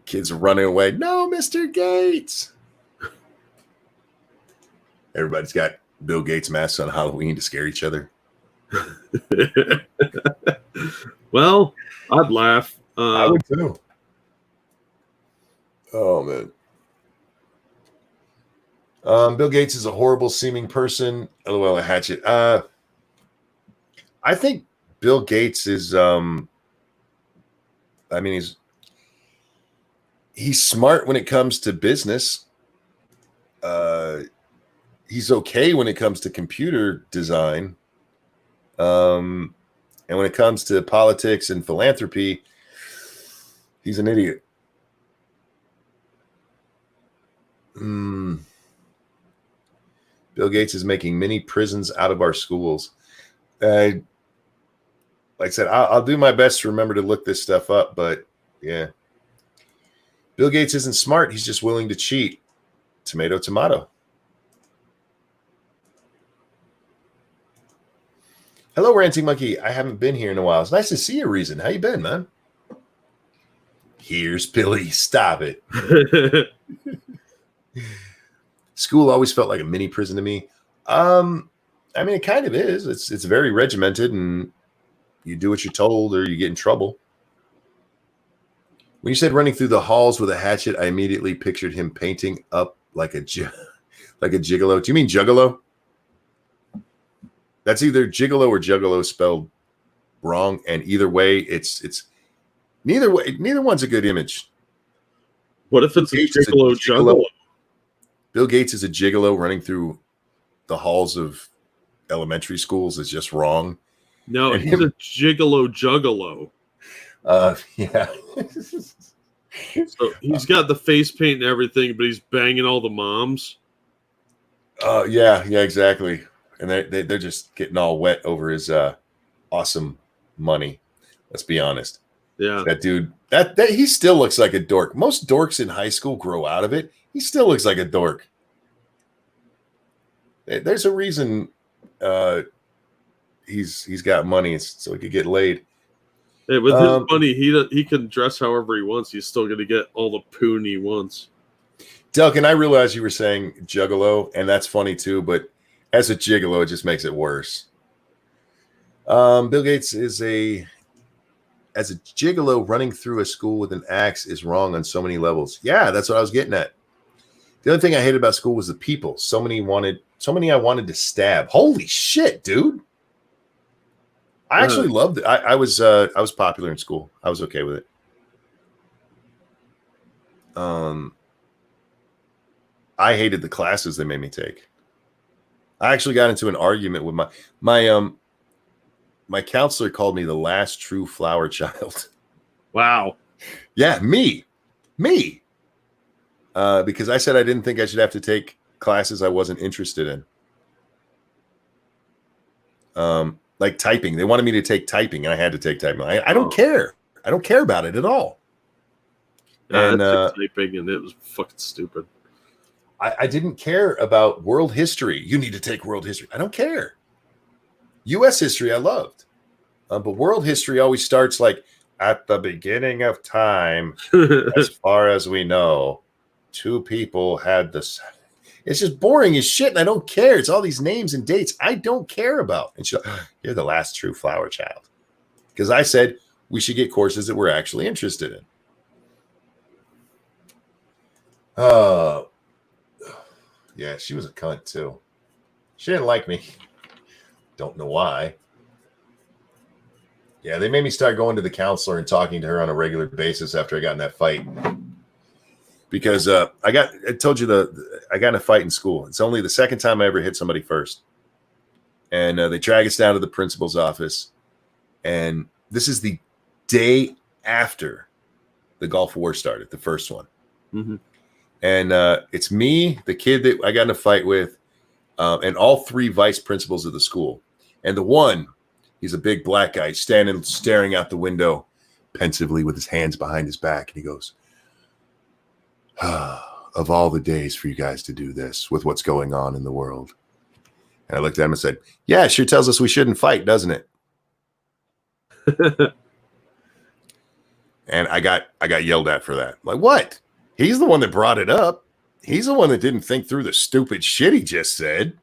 Speaker 1: Kids are running away. No, Mr. Gates. Everybody's got Bill Gates masks on Halloween to scare each other.
Speaker 2: Well, I'd laugh.
Speaker 1: I would too. Oh, man. Bill Gates is a horrible seeming person. LOL, a hatchet. I think Bill Gates is, he's smart when it comes to business. He's okay when it comes to computer design. And when it comes to politics and philanthropy, he's an idiot. Bill Gates is making mini prisons out of our schools. Like I said, I'll do my best to remember to look this stuff up, but yeah. Bill Gates isn't smart. He's just willing to cheat. Tomato, tomato. Hello, Ranting Monkey. I haven't been here in a while. It's nice to see you, Reason. How you been, man? Here's Billy. Stop it. School always felt like a mini prison to me. It kind of is. It's very regimented, and you do what you're told, or you get in trouble. When you said running through the halls with a hatchet, I immediately pictured him painting up like a gigolo. Do you mean juggalo? That's either gigolo or juggalo spelled wrong, and either way, it's neither way. Neither one's a good image.
Speaker 2: What if it's a gigolo juggalo?
Speaker 1: Bill Gates is a gigolo running through the halls of elementary schools is just wrong.
Speaker 2: No, and he's a gigolo juggalo.
Speaker 1: Yeah.
Speaker 2: So he's got the face paint and everything, but he's banging all the moms.
Speaker 1: Yeah, exactly. And they're just getting all wet over his awesome money. Let's be honest.
Speaker 2: Yeah.
Speaker 1: That dude, that he still looks like a dork. Most dorks in high school grow out of it. He still looks like a dork. There's a reason he's got money so he could get laid.
Speaker 2: Hey, with his money, he can dress however he wants. He's still going to get all the poon he wants.
Speaker 1: Delkin, I realize you were saying juggalo, and that's funny too, but as a gigolo, it just makes it worse. Bill Gates as a gigolo running through a school with an axe is wrong on so many levels. Yeah, that's what I was getting at. The other thing I hated about school was the people. So many I wanted to stab. Holy shit, dude. I actually loved it. I was popular in school. I was okay with it. I hated the classes they made me take. I actually got into an argument with my counselor called me the last true flower child.
Speaker 2: Wow.
Speaker 1: Yeah, me. Because I said I didn't think I should have to take classes I wasn't interested in. Like typing. They wanted me to take typing, and I had to take typing. I don't care. I don't care about it at all.
Speaker 2: And typing, and it was fucking stupid.
Speaker 1: I didn't care about world history. You need to take world history. I don't care. U.S. history I loved. But world history always starts like, at the beginning of time, as far as we know, two people had this. It's just boring as shit, and I don't care. It's all these names and dates I don't care about. And she's like, you're the last true flower child. Because I said we should get courses that we're actually interested in. Yeah, she was a cunt too. She didn't like me. Don't know why. Yeah, they made me start going to the counselor and talking to her on a regular basis after I got in that fight. Because I told you I got in a fight in school. It's only the second time I ever hit somebody first. And they drag us down to the principal's office. And this is the day after the Gulf War started, the first one.
Speaker 2: Mm-hmm.
Speaker 1: And it's me, the kid that I got in a fight with, and all three vice principals of the school. And the one, he's a big black guy staring out the window pensively with his hands behind his back. And he goes, of all the days for you guys to do this with what's going on in the world. And I looked at him and said, yeah, it sure tells us we shouldn't fight, doesn't it? And I got yelled at for that. Like, what? He's the one that brought it up. He's the one that didn't think through the stupid shit he just said.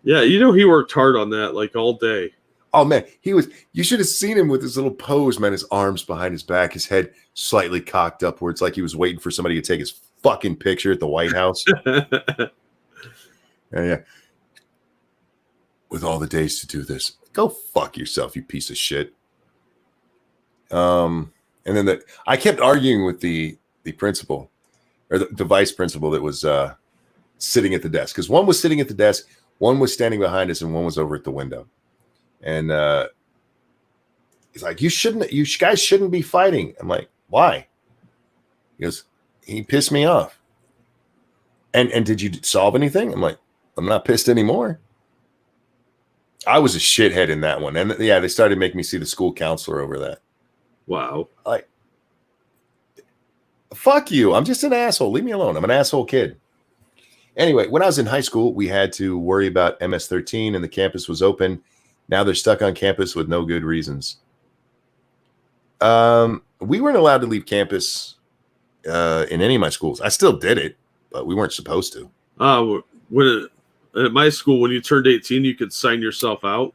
Speaker 2: Yeah, he worked hard on that like all day.
Speaker 1: Oh, man, you should have seen him with his little pose, man, his arms behind his back, his head slightly cocked upwards like he was waiting for somebody to take his fucking picture at the White House. Yeah. With all the days to do this. Go fuck yourself, you piece of shit. And then I kept arguing with the principal, or the vice principal that was sitting at the desk. Because one was sitting at the desk, one was standing behind us, and one was over at the window. And he's like, you guys shouldn't be fighting. I'm like, why? He goes, he pissed me off. And did you solve anything? I'm like, I'm not pissed anymore. I was a shithead in that one. And yeah, they started making me see the school counselor over that.
Speaker 2: Wow.
Speaker 1: Like, fuck you. I'm just an asshole. Leave me alone. I'm an asshole kid. Anyway, when I was in high school, we had to worry about MS-13 and the campus was open. Now they're stuck on campus with no good reasons. We weren't allowed to leave campus in any of my schools. I still did it, but we weren't supposed to.
Speaker 2: At my school, when you turned 18, you could sign yourself out.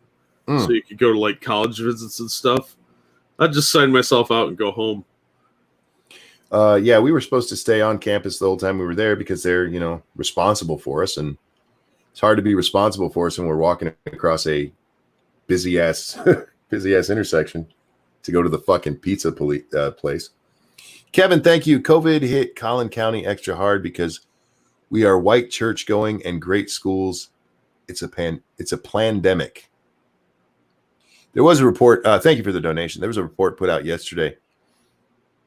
Speaker 2: So you could go to like college visits and stuff. I'd just sign myself out and go home.
Speaker 1: Yeah, we were supposed to stay on campus the whole time we were there because they're, responsible for us. And it's hard to be responsible for us when we're walking across a busy ass intersection to go to the fucking pizza place. Kevin, thank you. COVID hit Collin County extra hard because we are white church going and great schools. It's a pandemic. There was a report. Thank you for the donation. There was a report put out yesterday.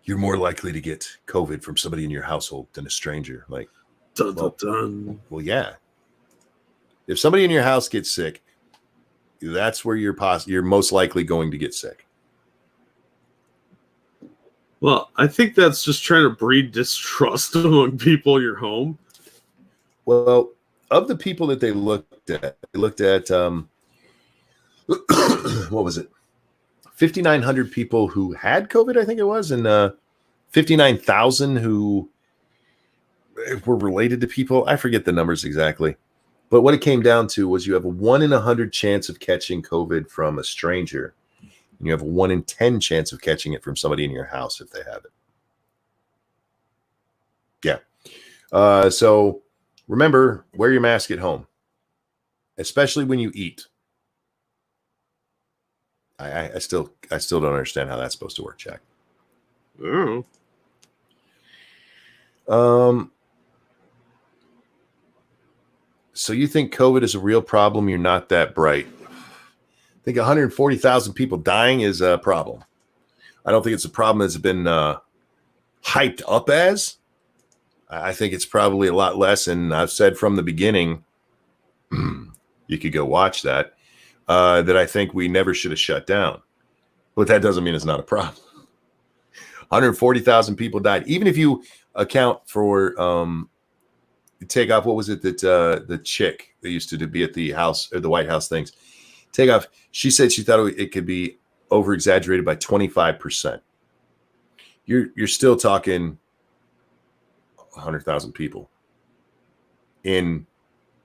Speaker 1: You're more likely to get COVID from somebody in your household than a stranger. Like,
Speaker 2: dun.
Speaker 1: Well, yeah. If somebody in your house gets sick, that's where you're most likely going to get sick.
Speaker 2: Well, I think that's just trying to breed distrust among people in your home.
Speaker 1: Well, of the people that they looked at what was it? 5,900 people who had COVID, I think it was, and 59,000 who were related to people. I forget the numbers exactly. But what it came down to was you have a 1 in 100 chance of catching COVID from a stranger. And you have a 1 in 10 chance of catching it from somebody in your house if they have it. Yeah. So remember, wear your mask at home, especially when you eat. I still don't understand how that's supposed to work, Jack.
Speaker 2: Oh.
Speaker 1: So you think COVID is a real problem? You're not that bright. I think 140,000 people dying is a problem. I don't think it's a problem that's been hyped up as. I think it's probably a lot less. And I've said from the beginning, you could go watch that, that I think we never should have shut down. But that doesn't mean it's not a problem. 140,000 people died. Even if you account for take off, what was it that the chick that used to be at the house or the White House things, take off, she said she thought it could be over exaggerated by 25%. You're still talking 100,000 people in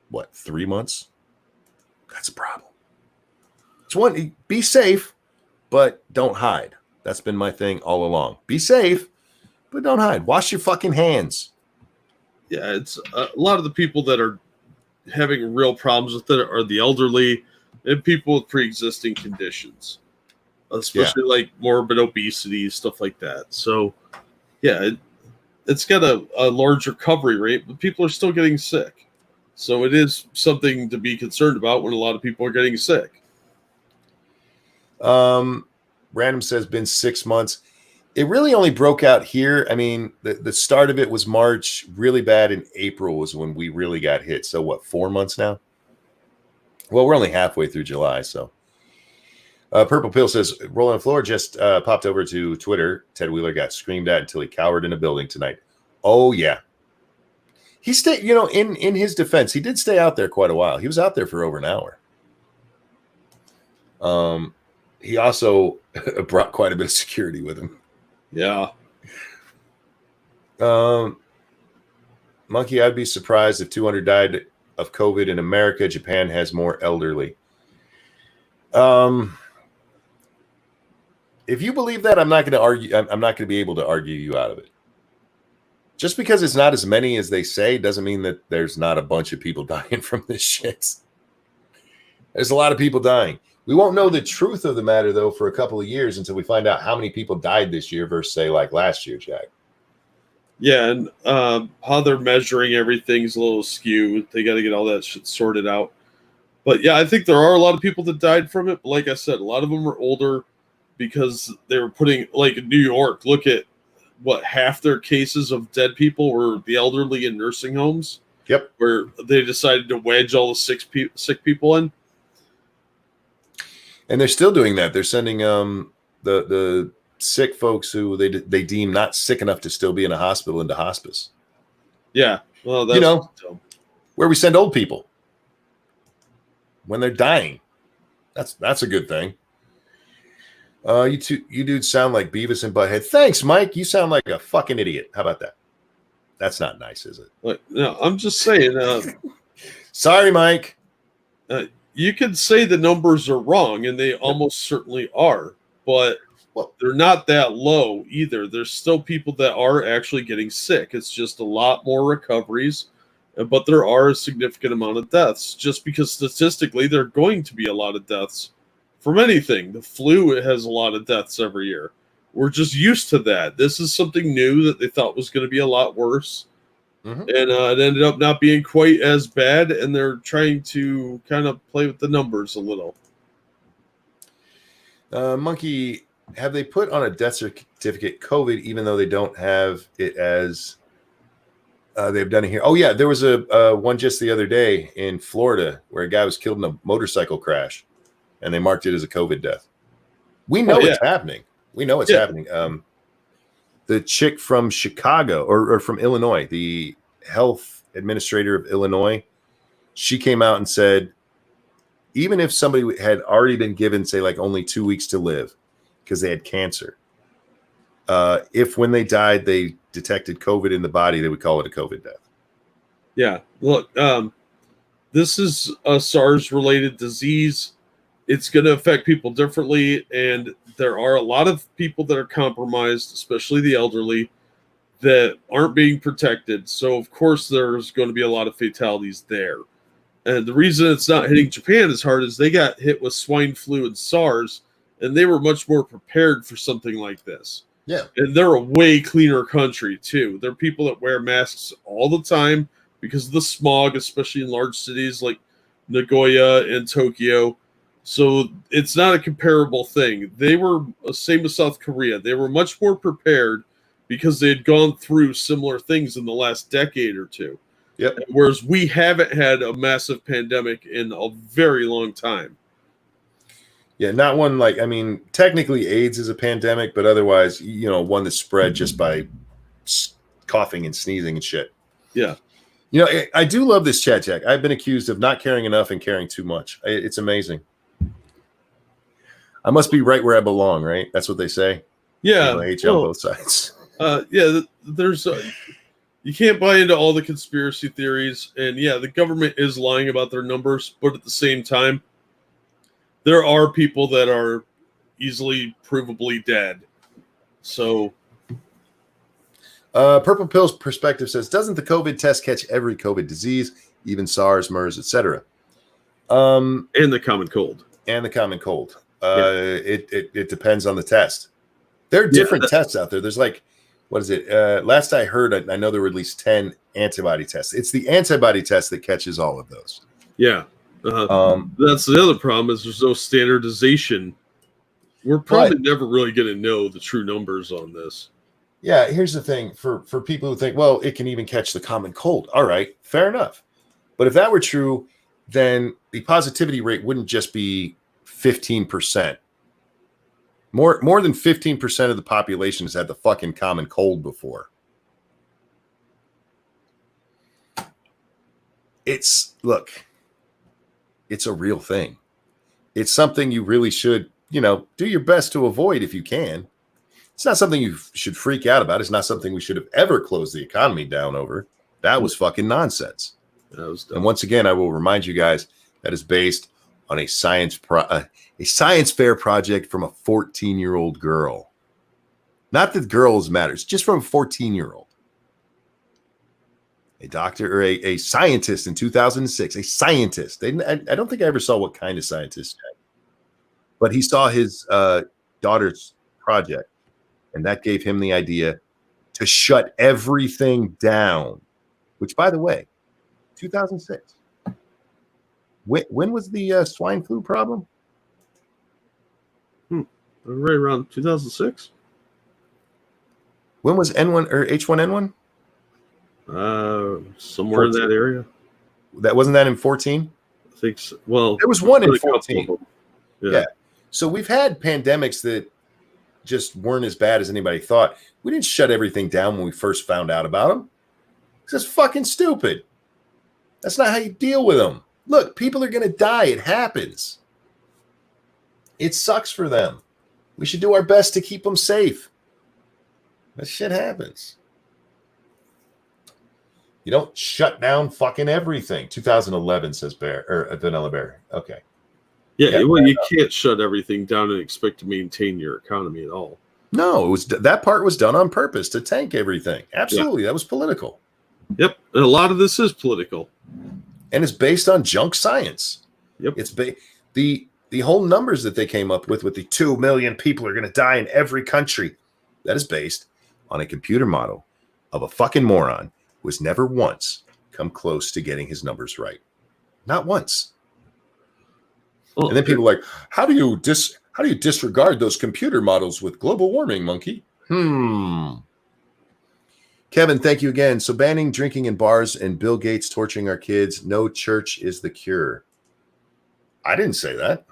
Speaker 1: what, 3 months? That's a problem. It's one, be safe, but don't hide. That's been my thing all along. Be safe, but don't hide. Wash your fucking hands.
Speaker 2: Yeah, it's a lot of the people that are having real problems with it are the elderly and people with pre-existing conditions, especially like morbid obesity, stuff like that. So, yeah, it's got a large recovery rate, but people are still getting sick. So it is something to be concerned about when a lot of people are getting sick.
Speaker 1: Random says been 6 months. It really only broke out here. I mean, the start of it was March, really bad in April was when we really got hit. So what, 4 months now? Well, we're only halfway through July. So Purple Pill says, Rolling Floor just popped over to Twitter. Ted Wheeler got screamed at until he cowered in a building tonight. Oh, yeah. He stayed, in his defense, he did stay out there quite a while. He was out there for over an hour. He also brought quite a bit of security with him.
Speaker 2: Yeah.
Speaker 1: Monkey, I'd be surprised if 200 died of COVID in America. Japan has more elderly. If you believe that, I'm not going to argue. I'm not going to be able to argue you out of it. Just because it's not as many as they say doesn't mean that there's not a bunch of people dying from this shit. There's a lot of people dying. We won't know the truth of the matter, though, for a couple of years until we find out how many people died this year versus, say, like last year, Jack.
Speaker 2: Yeah, and how they're measuring everything's a little skewed. They got to get all that shit sorted out. But, yeah, I think there are a lot of people that died from it. But like I said, a lot of them are older because they were putting, like in New York, look at what, half their cases of dead people were the elderly in nursing homes.
Speaker 1: Yep.
Speaker 2: Where they decided to wedge all the sick people in.
Speaker 1: And they're still doing that. They're sending the sick folks who they deem not sick enough to still be in a hospital into hospice.
Speaker 2: Yeah. Well, that's
Speaker 1: where we send old people when they're dying. That's a good thing. You dudes sound like Beavis and Butthead. Thanks, Mike. You sound like a fucking idiot. How about that? That's not nice, is it?
Speaker 2: No, I'm just saying.
Speaker 1: Sorry, Mike.
Speaker 2: You could say the numbers are wrong, and they almost certainly are, but they're not that low either. There's still people that are actually getting sick. It's just a lot more recoveries, but there are a significant amount of deaths, just because statistically there are going to be a lot of deaths from anything. The flu has a lot of deaths every year. We're just used to that. This is something new that they thought was going to be a lot worse. Mm-hmm. And it ended up not being quite as bad, and they're trying to kind of play with the numbers a little.
Speaker 1: Monkey, have they put on a death certificate COVID, even though they don't have it as they've done it here? Oh, yeah, there was a one just the other day in Florida where a guy was killed in a motorcycle crash, and they marked it as a COVID death. We know it's happening. We know it's happening. the chick from Chicago or from Illinois, the health administrator of Illinois, she came out and said, even if somebody had already been given, say, like only 2 weeks to live because they had cancer, if when they died, they detected COVID in the body, they would call it a COVID death.
Speaker 2: Yeah. Look, this is a SARS-related disease. It's going to affect people differently, and there are a lot of people that are compromised, especially the elderly, that aren't being protected. So, of course, there's going to be a lot of fatalities there. And the reason it's not hitting Japan as hard is they got hit with swine flu and SARS, and they were much more prepared for something like this.
Speaker 1: Yeah.
Speaker 2: And they're a way cleaner country, too. They're people that wear masks all the time because of the smog, especially in large cities like Nagoya and Tokyo. So it's not a comparable thing. They were same as South Korea. They were much more prepared because they had gone through similar things in the last decade or two.
Speaker 1: Yep.
Speaker 2: Whereas we haven't had a massive pandemic in a very long time.
Speaker 1: Yeah, not one like, I mean, technically AIDS is a pandemic, but otherwise, one that spread just by coughing and sneezing and shit.
Speaker 2: Yeah.
Speaker 1: I do love this chat, Jack. I've been accused of not caring enough and caring too much. It's amazing. I must be right where I belong, right? That's what they say.
Speaker 2: Yeah.
Speaker 1: I hate you on both sides.
Speaker 2: There's you can't buy into all the conspiracy theories, and yeah, the government is lying about their numbers, but at the same time, there are people that are easily provably dead. So,
Speaker 1: Purple Pill's perspective says, doesn't the COVID test catch every COVID disease, even SARS, MERS, etc.?
Speaker 2: And the common cold.
Speaker 1: And the common cold. It depends on the test. There are different tests out there. There's like, what is it? Last I heard, I know there were at least 10 antibody tests. It's the antibody test that catches all of those.
Speaker 2: Yeah. That's the other problem is there's no standardization. We're probably never really going to know the true numbers on this.
Speaker 1: Yeah, here's the thing. For people who think, well, it can even catch the common cold. All right, fair enough. But if that were true, then the positivity rate wouldn't just be 15%. More than 15% of the population has had the fucking common cold before. It's a real thing. It's something you really should, do your best to avoid if you can. It's not something you should freak out about. It's not something we should have ever closed the economy down over. That was fucking nonsense.
Speaker 2: That was dumb.
Speaker 1: And once again, I will remind you guys that is based on a science fair project from a 14-year-old girl. Not that girls matters, just from a 14-year-old. A doctor or a scientist in 2006, a scientist. I don't think I ever saw what kind of scientist, but he saw his daughter's project, and that gave him the idea to shut everything down, which, by the way, 2006. When was the swine flu problem?
Speaker 2: Right around 2006.
Speaker 1: When was N1 or H1N1?
Speaker 2: Somewhere 14. In that area.
Speaker 1: That wasn't that in 14?
Speaker 2: I think so. Well,
Speaker 1: there was one in 14.
Speaker 2: Yeah.
Speaker 1: So we've had pandemics that just weren't as bad as anybody thought. We didn't shut everything down when we first found out about them. It's just fucking stupid. That's not how you deal with them. Look, people are going to die. It happens. It sucks for them. We should do our best to keep them safe. That shit happens. You don't shut down fucking everything. 2011 says Vanilla Bear. Okay.
Speaker 2: Yeah, well, you can't shut everything down and expect to maintain your economy at all.
Speaker 1: No, that part was done on purpose to tank everything. Absolutely, that was political.
Speaker 2: Yep, and a lot of this is political,
Speaker 1: and it's based on junk science.
Speaker 2: Yep,
Speaker 1: it's the whole numbers that they came up with the 2 million people are going to die in every country. That is based on a computer model of a fucking moron who has never once come close to getting his numbers right. Not once. Oh, and then people are like, how do you disregard those computer models with global warming, monkey? Kevin, thank you again. So banning drinking in bars and Bill Gates torturing our kids. No church is the cure. I didn't say that.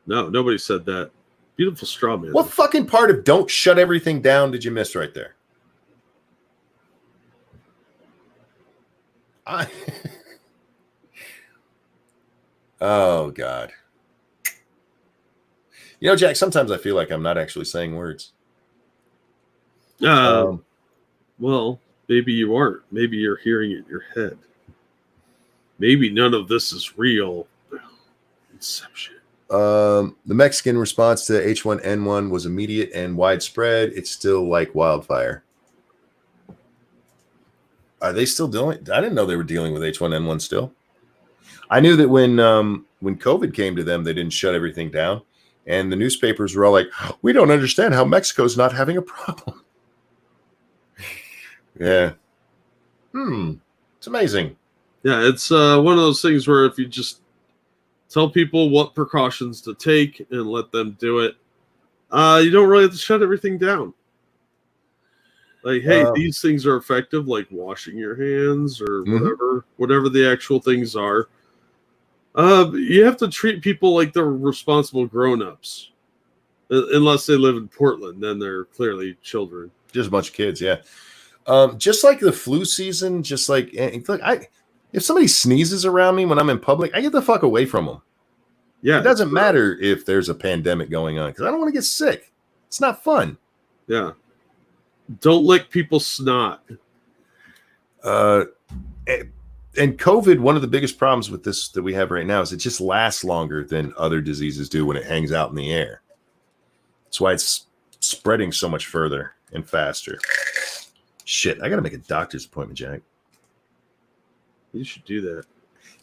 Speaker 2: No, nobody said that. Beautiful straw man.
Speaker 1: What fucking part of don't shut everything down did you miss right there? Oh God. You know, Jack, sometimes I feel like I'm not actually saying words.
Speaker 2: Well, maybe you aren't. Maybe you're hearing it in your head. Maybe none of this is real. Inception.
Speaker 1: The Mexican response to H1N1 was immediate and widespread. It's still like wildfire. Are they still doing? I didn't know they were dealing with H1N1 still. I knew that when COVID came to them, they didn't shut everything down, and the newspapers were all like, "We don't understand how Mexico's not having a problem." Yeah. It's amazing.
Speaker 2: Yeah, it's one of those things where if you just tell people what precautions to take and let them do it, you don't really have to shut everything down. Like, hey, these things are effective, like washing your hands or whatever the actual things are. You have to treat people like they're responsible grown-ups. Unless they live in Portland, then they're clearly children.
Speaker 1: Just a bunch of kids, yeah. Just like the flu season, just like look, if somebody sneezes around me when I'm in public, I get the fuck away from them.
Speaker 2: Yeah,
Speaker 1: it doesn't matter if there's a pandemic going on because I don't want to get sick. It's not fun.
Speaker 2: Yeah, don't lick people's snot.
Speaker 1: And COVID, one of the biggest problems with this that we have right now is it just lasts longer than other diseases do when it hangs out in the air. That's why it's spreading so much further and faster. Shit, I got to make a doctor's appointment, Jack.
Speaker 2: You should do that.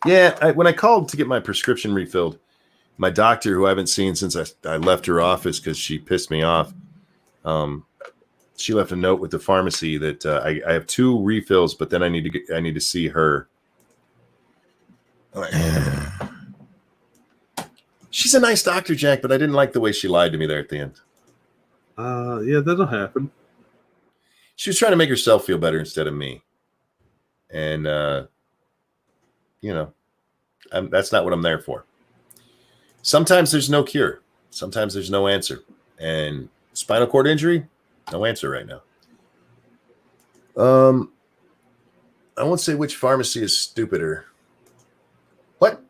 Speaker 1: Yeah, when I called to get my prescription refilled, my doctor, who I haven't seen since I left her office because she pissed me off, she left a note with the pharmacy that I have 2 refills, but then I need to see her. She's a nice doctor, Jack, but I didn't like the way she lied to me there at the end.
Speaker 2: Yeah, that'll happen.
Speaker 1: She was trying to make herself feel better instead of me. And, that's not what I'm there for. Sometimes there's no cure. Sometimes there's no answer. And spinal cord injury, no answer right now. I won't say which pharmacy is stupider. What?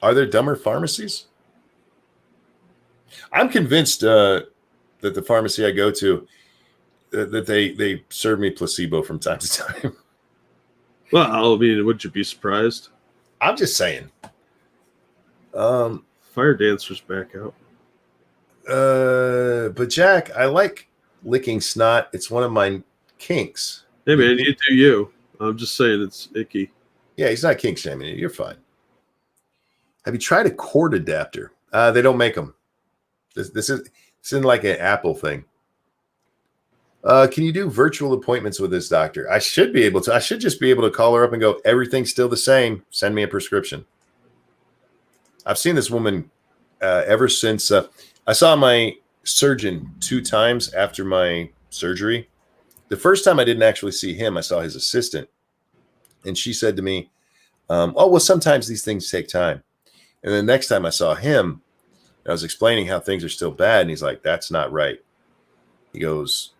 Speaker 1: Are there dumber pharmacies? I'm convinced that the pharmacy I go to, that they serve me placebo from time to time.
Speaker 2: Well, I mean, would you be surprised?
Speaker 1: I'm just saying.
Speaker 2: Fire Dancer's back out.
Speaker 1: But Jack, I like licking snot. It's one of my kinks.
Speaker 2: Hey man, you do you. I'm just saying it's icky.
Speaker 1: Yeah, he's not kink shaming you. You're fine. Have you tried a cord adapter? They don't make them. This isn't like an Apple thing. Can you do virtual appointments with this doctor? I should be able to. I should just be able to call her up and go, everything's still the same. Send me a prescription. I've seen this woman ever since I saw my surgeon 2 times after my surgery. The first time I didn't actually see him. I saw his assistant. And she said to me, oh, well, sometimes these things take time. And then the next time I saw him, I was explaining how things are still bad. And he's like, that's not right. He goes,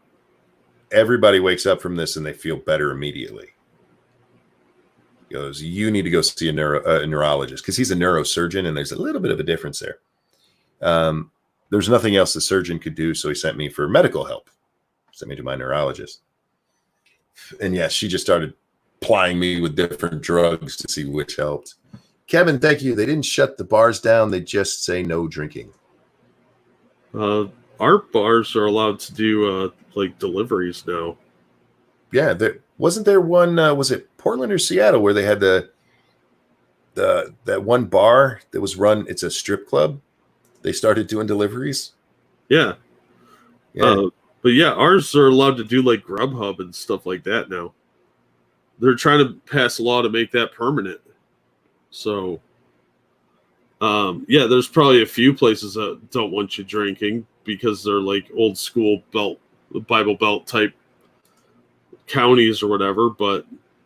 Speaker 1: everybody wakes up from this and they feel better immediately. He goes, you need to go see a neurologist, because he's a neurosurgeon and there's a little bit of a difference there. There's nothing else the surgeon could do. So he sent me for medical help. Sent me to my neurologist. And yeah, she just started plying me with different drugs to see which helped. Kevin, thank you. They didn't shut the bars down. They just say no drinking.
Speaker 2: Our bars are allowed to do like deliveries now.
Speaker 1: Yeah, wasn't there one? Was it Portland or Seattle where they had that one bar that was run? It's a strip club. They started doing deliveries.
Speaker 2: Yeah. But yeah, ours are allowed to do like Grubhub and stuff like that now. They're trying to pass a law to make that permanent. So, yeah, there's probably a few places that don't want you drinking because they're like old school Bible Belt type counties or whatever. But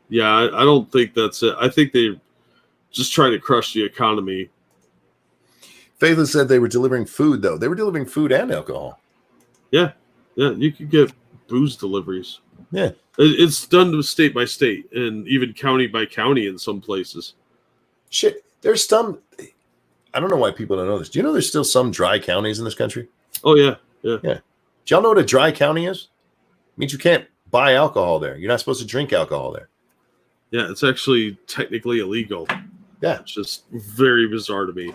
Speaker 2: yeah, I don't think that's it. I think they just trying to crush the economy.
Speaker 1: Faithless said they were delivering food, though. They were delivering food and alcohol.
Speaker 2: Yeah, you could get booze deliveries.
Speaker 1: Yeah.
Speaker 2: It's done state by state and even county by county in some places.
Speaker 1: Shit. There's some. I don't know why people don't know this. Do you know there's still some dry counties in this country?
Speaker 2: Oh, yeah.
Speaker 1: Yeah. Do y'all know what a dry county is? It means you can't buy alcohol there. You're not supposed to drink alcohol there.
Speaker 2: Yeah, it's actually technically illegal.
Speaker 1: Yeah.
Speaker 2: It's just very bizarre to me.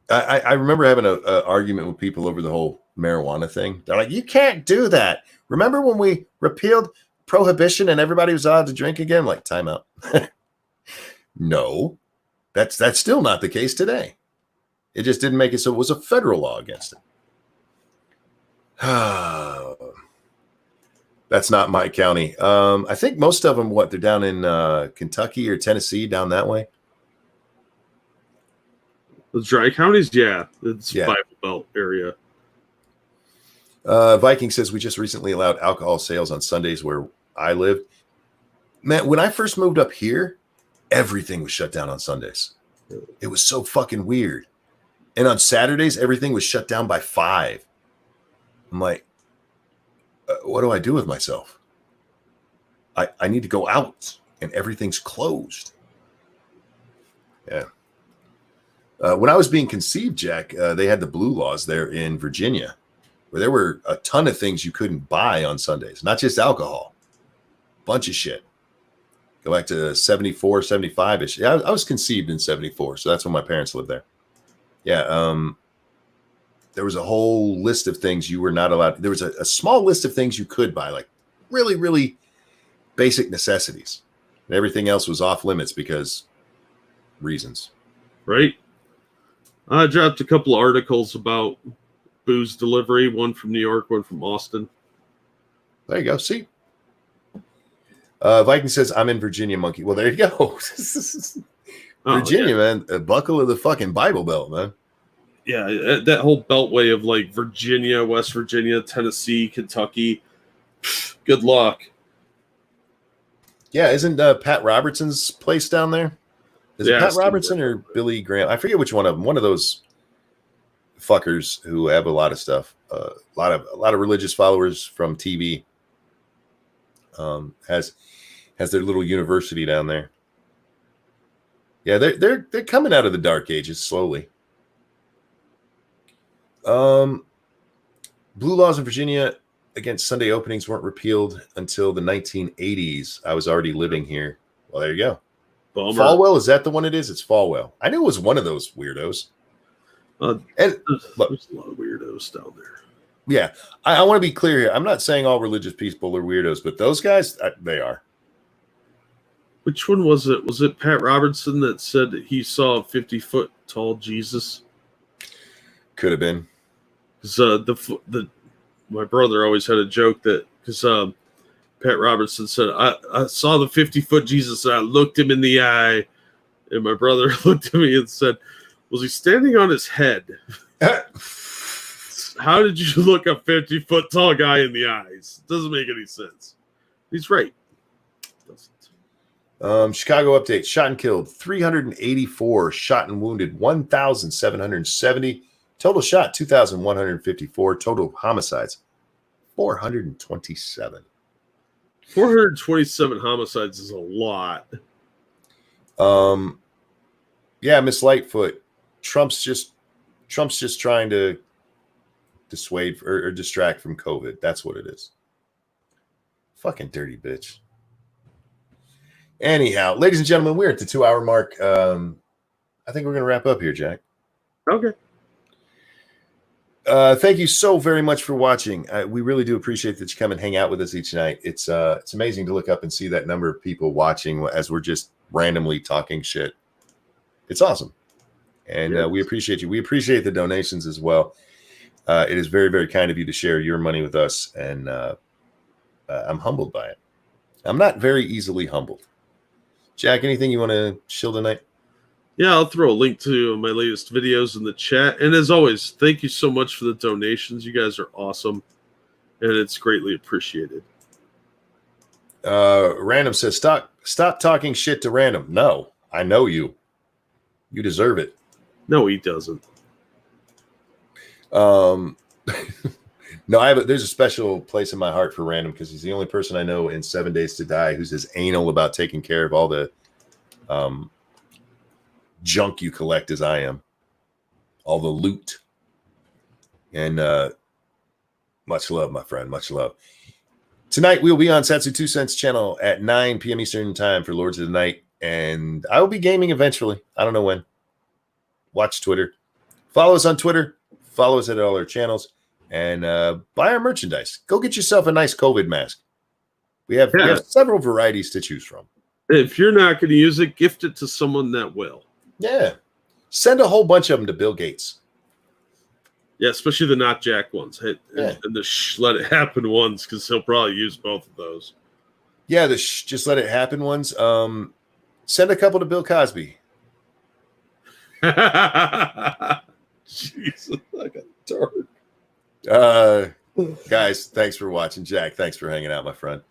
Speaker 1: I remember having an argument with people over the whole marijuana thing. They're like, you can't do that. Remember when we repealed prohibition and everybody was allowed to drink again? I'm like, time out. No, that's still not the case today. It just didn't make it so it was a federal law against it. That's not my county. I think most of them, they're down in Kentucky or Tennessee, down that way.
Speaker 2: The dry counties, yeah. It's
Speaker 1: Yeah.
Speaker 2: Bible Belt area.
Speaker 1: Viking says we just recently allowed alcohol sales on Sundays where I lived. Man, when I first moved up here, everything was shut down on Sundays. It was so fucking weird. And on Saturdays, everything was shut down by 5. I'm like, what do I do with myself? I need to go out and everything's closed. Yeah. When I was being conceived, Jack, they had the blue laws there in Virginia where there were a ton of things you couldn't buy on Sundays, not just alcohol, bunch of shit. Go back to 74, 75-ish. Yeah, I was conceived in 74, so that's when my parents lived there. Yeah, there was a whole list of things you were not allowed. There was a small list of things you could buy, like really, really basic necessities. And everything else was off limits because reasons.
Speaker 2: Right? I dropped a couple articles about booze delivery, one from New York, one from Austin.
Speaker 1: There you go. See? Viking says, I'm in Virginia, monkey. Well, there you go. Virginia,
Speaker 2: yeah.
Speaker 1: man. Buckle of the fucking Bible Belt, man.
Speaker 2: Yeah, that whole beltway of like Virginia, West Virginia, Tennessee, Kentucky. Good luck.
Speaker 1: Yeah, isn't Pat Robertson's place down there? Is it Pat Robertson or Billy Graham? I forget which one of them. One of those fuckers who have a lot of stuff, a lot of religious followers from TV. Has their little university down there. Yeah, they're coming out of the dark ages slowly. Blue laws in Virginia against Sunday openings weren't repealed until the 1980s. I was already living here. Well, there you go.
Speaker 2: Bummer.
Speaker 1: Falwell, is that the one it is? It's Falwell. I knew it was one of those weirdos.
Speaker 2: And
Speaker 1: there's
Speaker 2: a lot of weirdos down there.
Speaker 1: Yeah, I want to be clear here. I'm not saying all religious people are weirdos, but those guys, they are.
Speaker 2: Which one was it? Was it Pat Robertson that said that he saw a 50-foot tall Jesus?
Speaker 1: Could have been.
Speaker 2: Because my brother always had a joke that because Pat Robertson said, I saw the 50-foot Jesus and I looked him in the eye. And my brother looked at me and said, was he standing on his head? How did you look a 50-foot tall guy in the eyes? Doesn't make any sense. He's right. Doesn't.
Speaker 1: Chicago update. Shot and killed 384. Shot and wounded 1,770. Total shot 2,154. Total homicides 427.
Speaker 2: 427 homicides is a lot.
Speaker 1: Yeah, Miss Lightfoot. Trump's just trying to dissuade or distract from COVID. That's what it is. Fucking dirty bitch. Anyhow, ladies and gentlemen, we're at the 2-hour mark. I think we're going to wrap up here, Jack.
Speaker 2: Okay.
Speaker 1: Thank you so very much for watching. We really do appreciate that you come and hang out with us each night. It's amazing to look up and see that number of people watching as we're just randomly talking shit. It's awesome. And we appreciate you. We appreciate the donations as well. It is very, very kind of you to share your money with us. And I'm humbled by it. I'm not very easily humbled. Jack, anything you want to shill tonight?
Speaker 2: Yeah, I'll throw a link to my latest videos in the chat. And as always, thank you so much for the donations. You guys are awesome. And it's greatly appreciated.
Speaker 1: Random says, stop talking shit to Random. No, I know you. You deserve it.
Speaker 2: No, he doesn't.
Speaker 1: No, there's a special place in my heart for Random because he's the only person I know in 7 Days to Die who's as anal about taking care of all the junk you collect as I am, all the loot. And much love, my friend, much love. Tonight we'll be on Satsu 2 Cents channel at 9 p.m. Eastern time for Lords of the Night, and I will be gaming eventually. I don't know when. Watch Twitter. Follow us on Twitter. Follow us at all our channels. And buy our merchandise. Go get yourself a nice COVID mask. We have several varieties to choose from.
Speaker 2: If you're not going to use it, gift it to someone that will.
Speaker 1: Yeah. Send a whole bunch of them to Bill Gates.
Speaker 2: Yeah, especially the not Jack ones. And the let it happen ones, because he'll probably use both of those.
Speaker 1: Yeah, the just let it happen ones. Send a couple to Bill Cosby.
Speaker 2: Jesus, I got dark.
Speaker 1: Guys, thanks for watching. Jack, thanks for hanging out, my friend.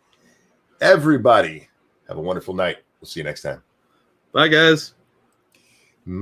Speaker 1: Everybody, have a wonderful night. We'll see you next time.
Speaker 2: Bye, guys.